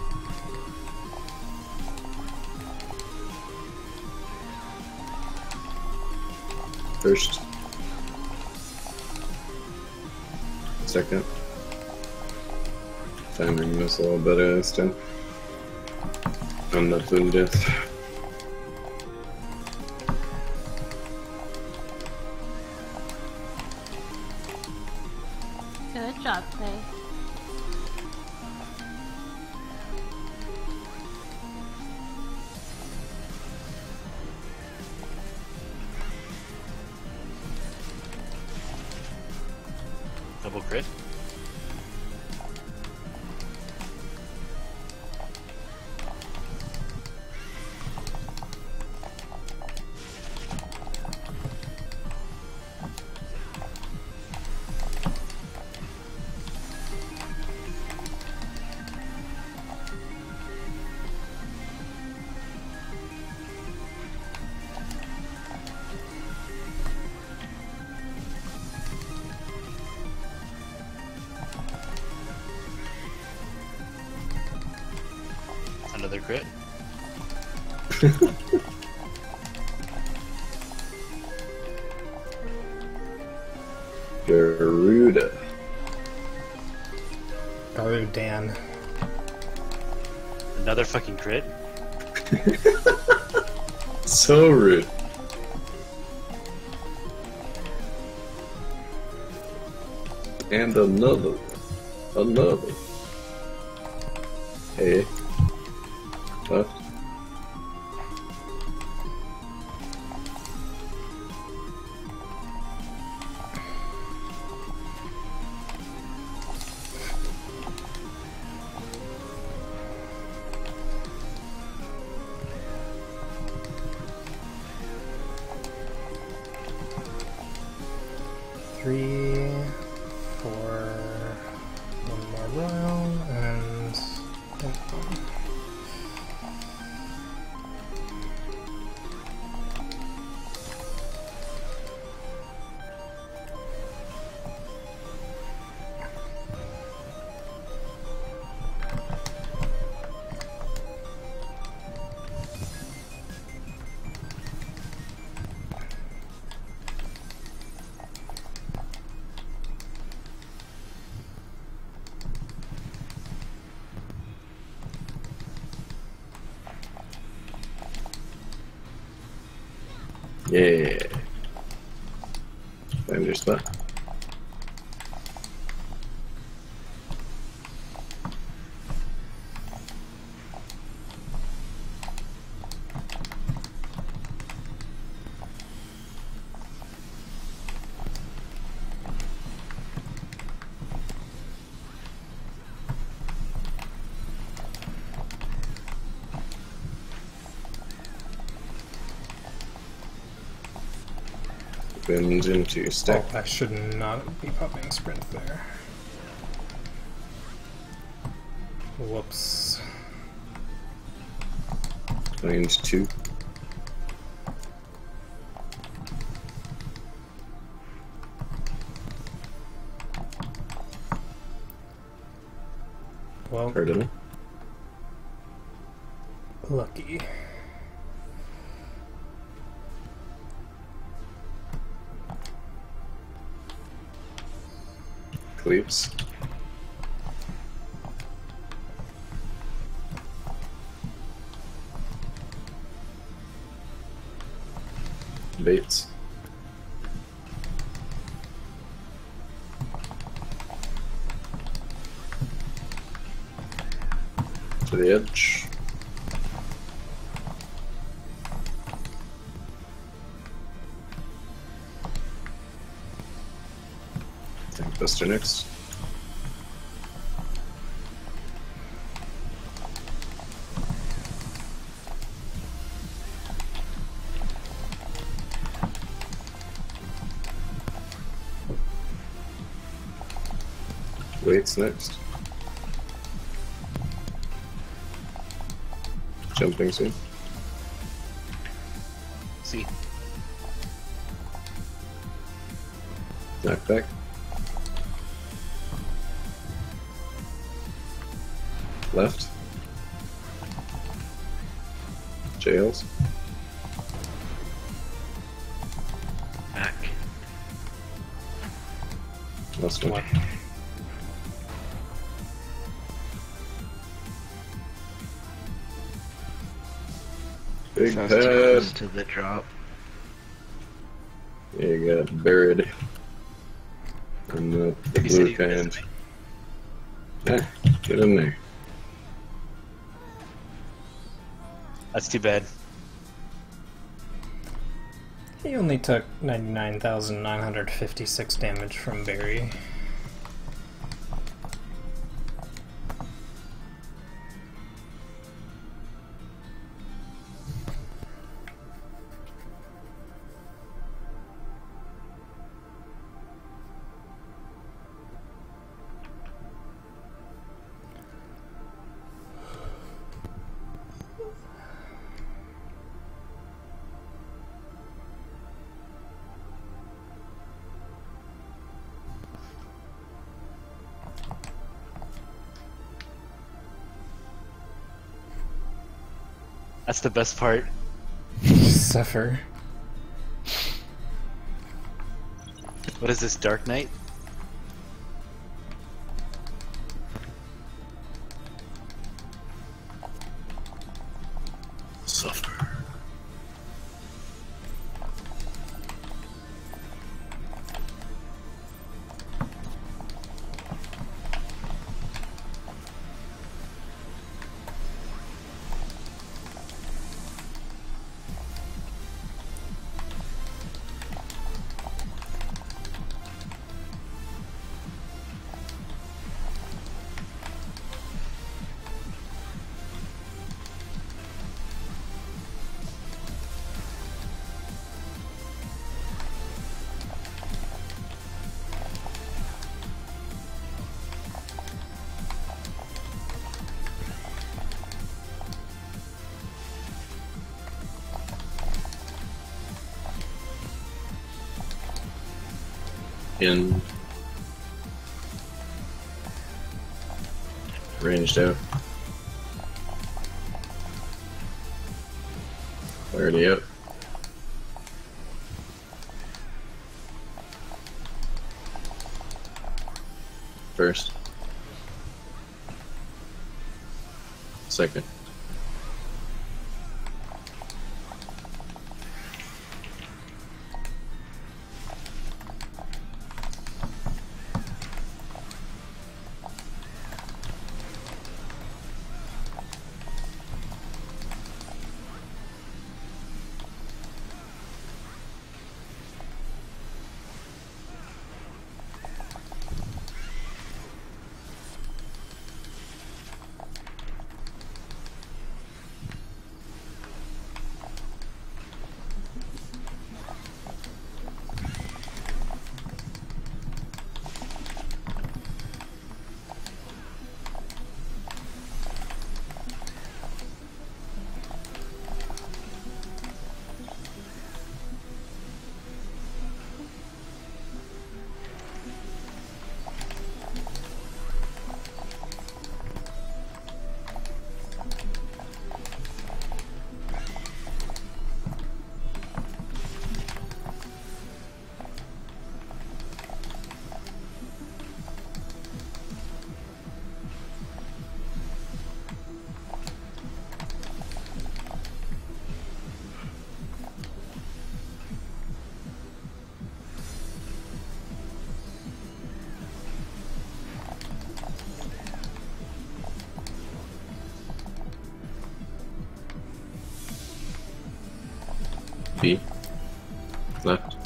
First. Second. Timing was a little better this time. I'm not doing death. Good job, Clay. Double crit. Another crit. Garuda. Garudan. Another fucking crit. So rude. And another. Another. Hey. Left. Three, four, one more round, and one. Yeah. Find your spot. Bend into stack. Oh, I should not be popping sprint there. Whoops. Find 2. Well, Cardinal. lucky. Cleaves. Baits. To the edge. Think Buster next. Waits next. Jumping soon. See. Knockback. Left. Jails. Back. Last one. Big Sounds too head. close to the drop. Yeah, you got buried in the He said blue he kind. missed me. Yeah, get in there. That's too bad. He only took 99,956 damage from Barry. That's the best part. Suffer. What is this, Dark Knight? Suffer. In. Ranged out. Already out. First. Second. B. Left.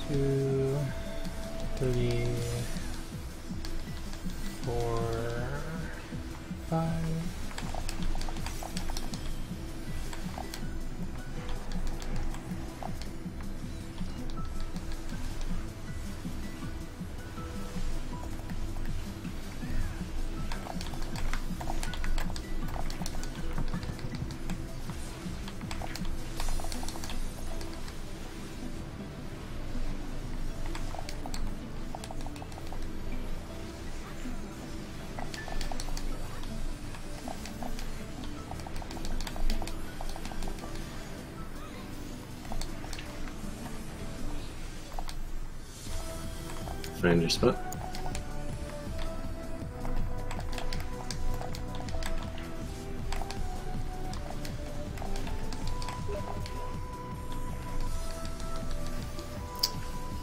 Two, three, four, five. Find your spot.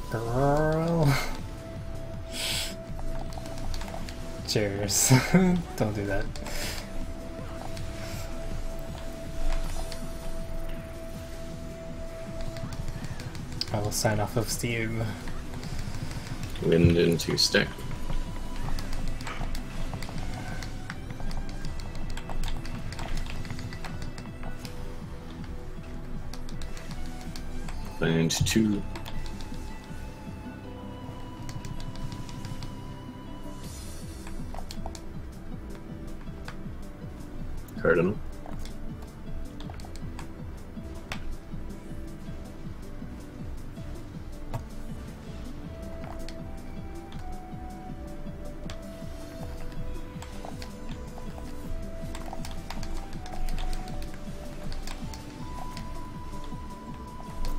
Girl. Cheers. Don't do that. I will sign off of Steam. Wind into stack. Find 2. Cardinal.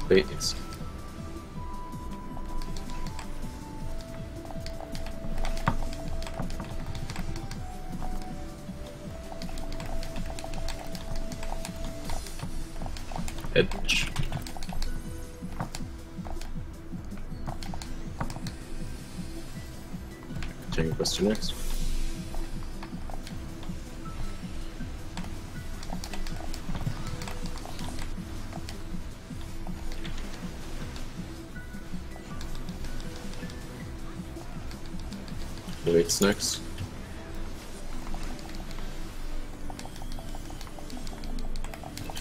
Bates. Edge. Take a question next. Waits next.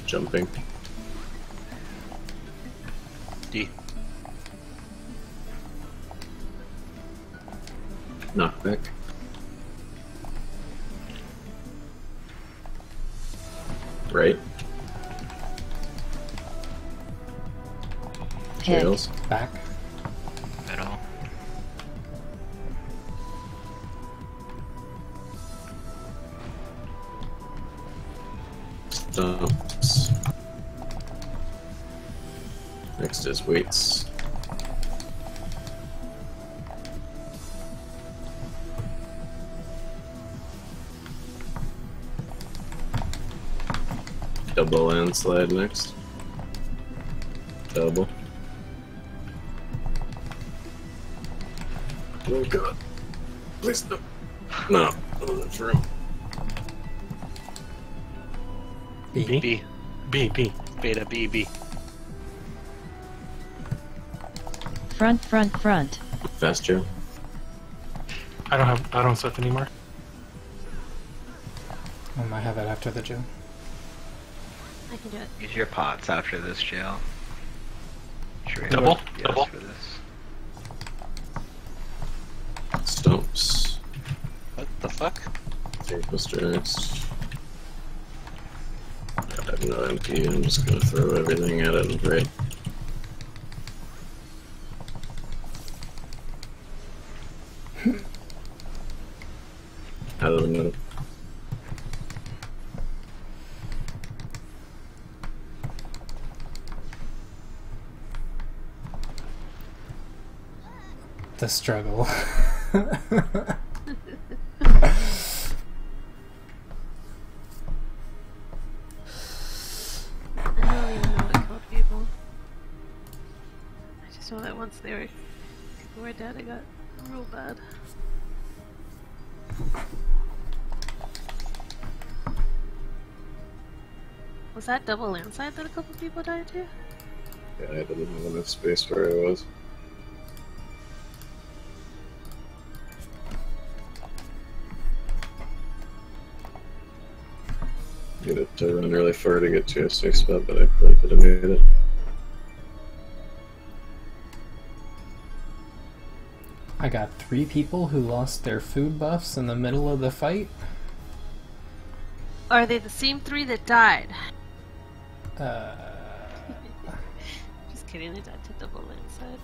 Jumping. D. Knockback. Right. Pick. Tails. Back. Middle. Stumps. Next is weights. Double landslide next. Double. Oh god. Please no. No. Oh, that's room. B. B? B. B, B. Beta B B. Front, front, front. Fast Joe. I don't swift anymore. I might have it after the gym. I can do it. Use your pots after this, jail. Sure. Double? Yes, Double? for this. Stumps. What the fuck? Take Mr. Next. I have no MP, I'm just gonna throw everything at it and pray. Out of the middle. The struggle. they were dead. I got real bad. Was that double landslide that a couple people died to? Yeah, I didn't have enough space where I was. Needed to run really far to get to a safe spot, but I probably could have made it. I got 3 people who lost their food buffs in the middle of the fight. Are they the same 3 that died? Just kidding, they died to double landslide.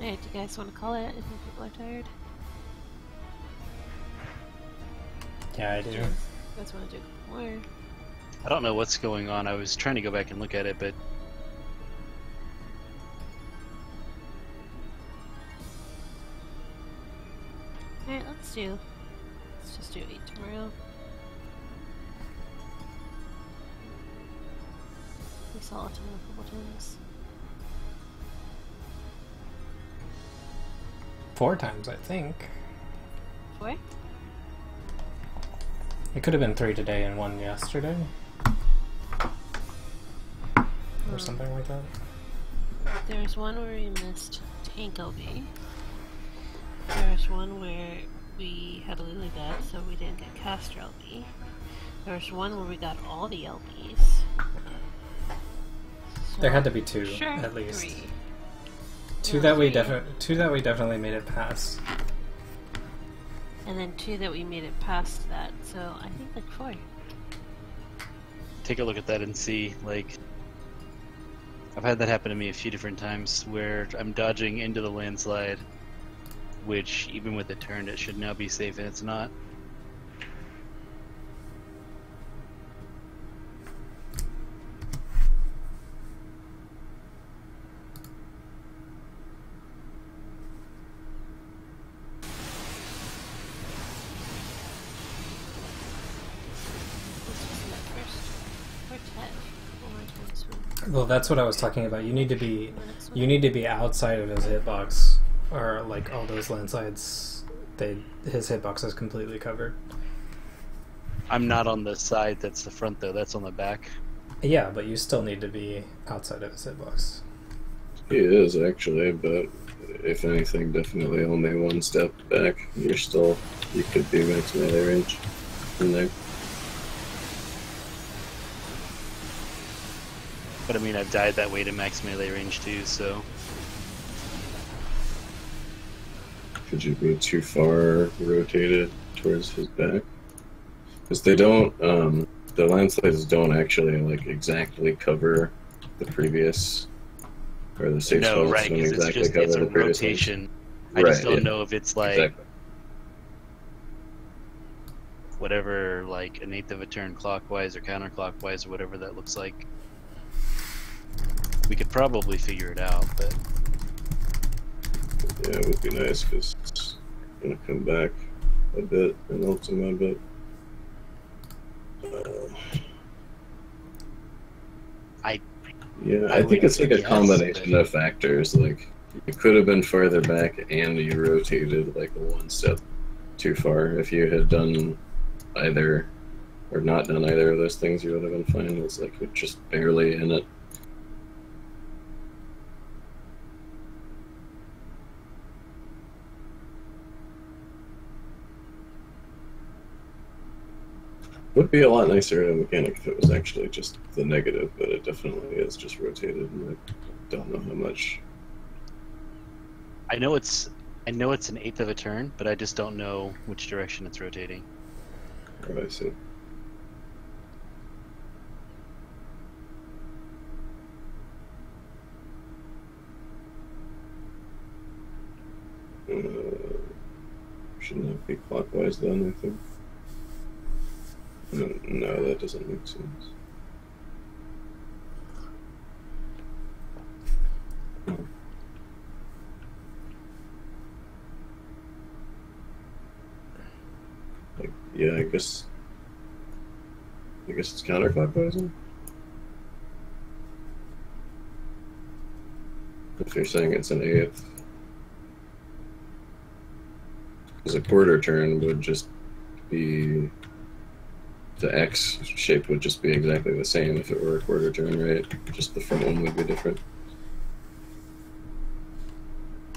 Alright, do you guys want to call it? I think people are tired. Yeah, I do. You guys want to do a couple more? I don't know what's going on. I was trying to go back and look at it, but Alright, let's just do 8 tomorrow. We saw it tomorrow a couple times. 4 times, I think. 4? It could have been 3 today and 1 yesterday. Or something like that. There's one where we missed tank LB. There's one where we had a Lily dead, so we didn't get caster LB. There's one where we got all the LBs. So There had to be 2 sure, at least. 3. 2 Yeah, that we 3. 2 that we definitely made it past. And then 2 that we made it past that, so I think like 4. take a look at that and see, like, I've had that happen to me a few different times where I'm dodging into the landslide, which even with it turned, it should now be safe, and it's not. Well, that's what I was talking about. You need to be outside of his hitbox, or like all those landslides. His hitbox is completely covered. I'm not on the side that's the front though. That's on the back. Yeah, but you still need to be outside of his hitbox. He is actually, but if anything, definitely only one step back. You could be max melee range in there. But I mean, I've died that way to max melee range too, so. Could you be too far rotated towards his back? Because they don't, the landslides don't actually like exactly cover the previous, or the safe No, spots right, don't because exactly it's cover a the previous ones. rotation. I just Right, don't yeah. know if it's like Exactly. whatever, like an eighth of a turn clockwise or counterclockwise or whatever that looks like. We could probably figure it out, but Yeah, it would be nice because it's gonna come back a bit and ultimate a bit. I think it's like a combination of factors. Like, you could have been farther back and you rotated like one step too far. If you had done either or not done either of those things, you would have been fine. It's like you're just barely in it. Would be a lot nicer in a mechanic if it was actually just the negative, but it definitely is just rotated, and I don't know how much. I know it's an eighth of a turn, but I just don't know which direction it's rotating. Oh, I see. Shouldn't that be clockwise then, I think? No, that doesn't make sense. Like, yeah, I guess it's counterclockwise. Then? If you're saying it's an eighth, because a quarter turn would just be the X shape would just be exactly the same if it were a quarter turn, right? Just the front one would be different.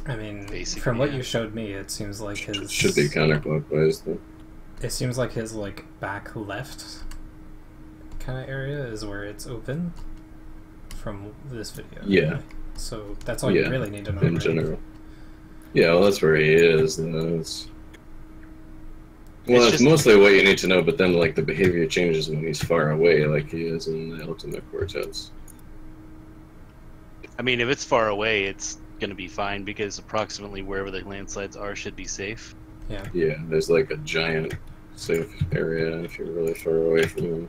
I mean, Basically, from what yeah. you showed me, it seems like It his... should be counterclockwise, though. It seems like his, like, back left kind of area is where it's open from this video. Yeah. So that's all you really need to know, in right? general. Yeah, well, that's where he is, though. Well, It's it's just- mostly what you need to know, but then, like, the behavior changes when he's far away, like he is in the ultimate quartets. I mean, if it's far away, it's going to be fine because approximately wherever the landslides are should be safe. Yeah. Yeah, there's, like, a giant safe area if you're really far away from him.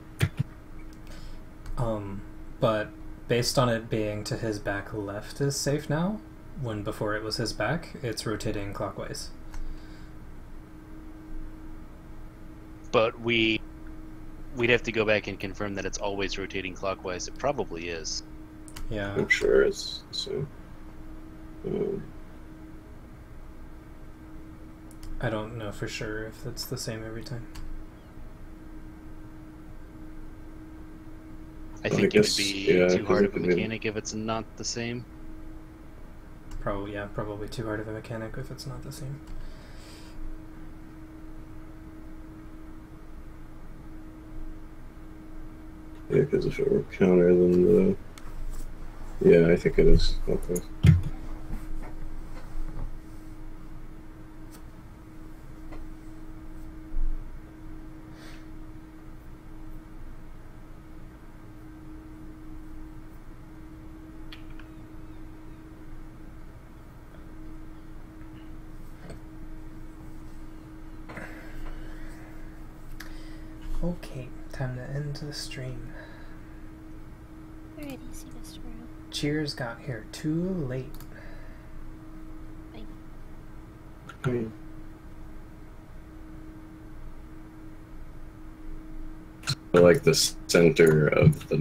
But based on it being to his back left is safe now, when before it was his back, it's rotating clockwise. But we'd have to go back and confirm that it's always rotating clockwise. It probably is. Yeah. I'm sure it's so. I don't know for sure if it's the same every time. I think it would be yeah, too 'cause hard it of a could be- mechanic if it's not the same. Probably too hard of a mechanic if it's not the same. Yeah, because if it were counter, then the. Yeah, I think it is. Okay. Okay, time to end the stream. Alrighty, see you tomorrow. Cheers got here too late. Bye. I like the center of the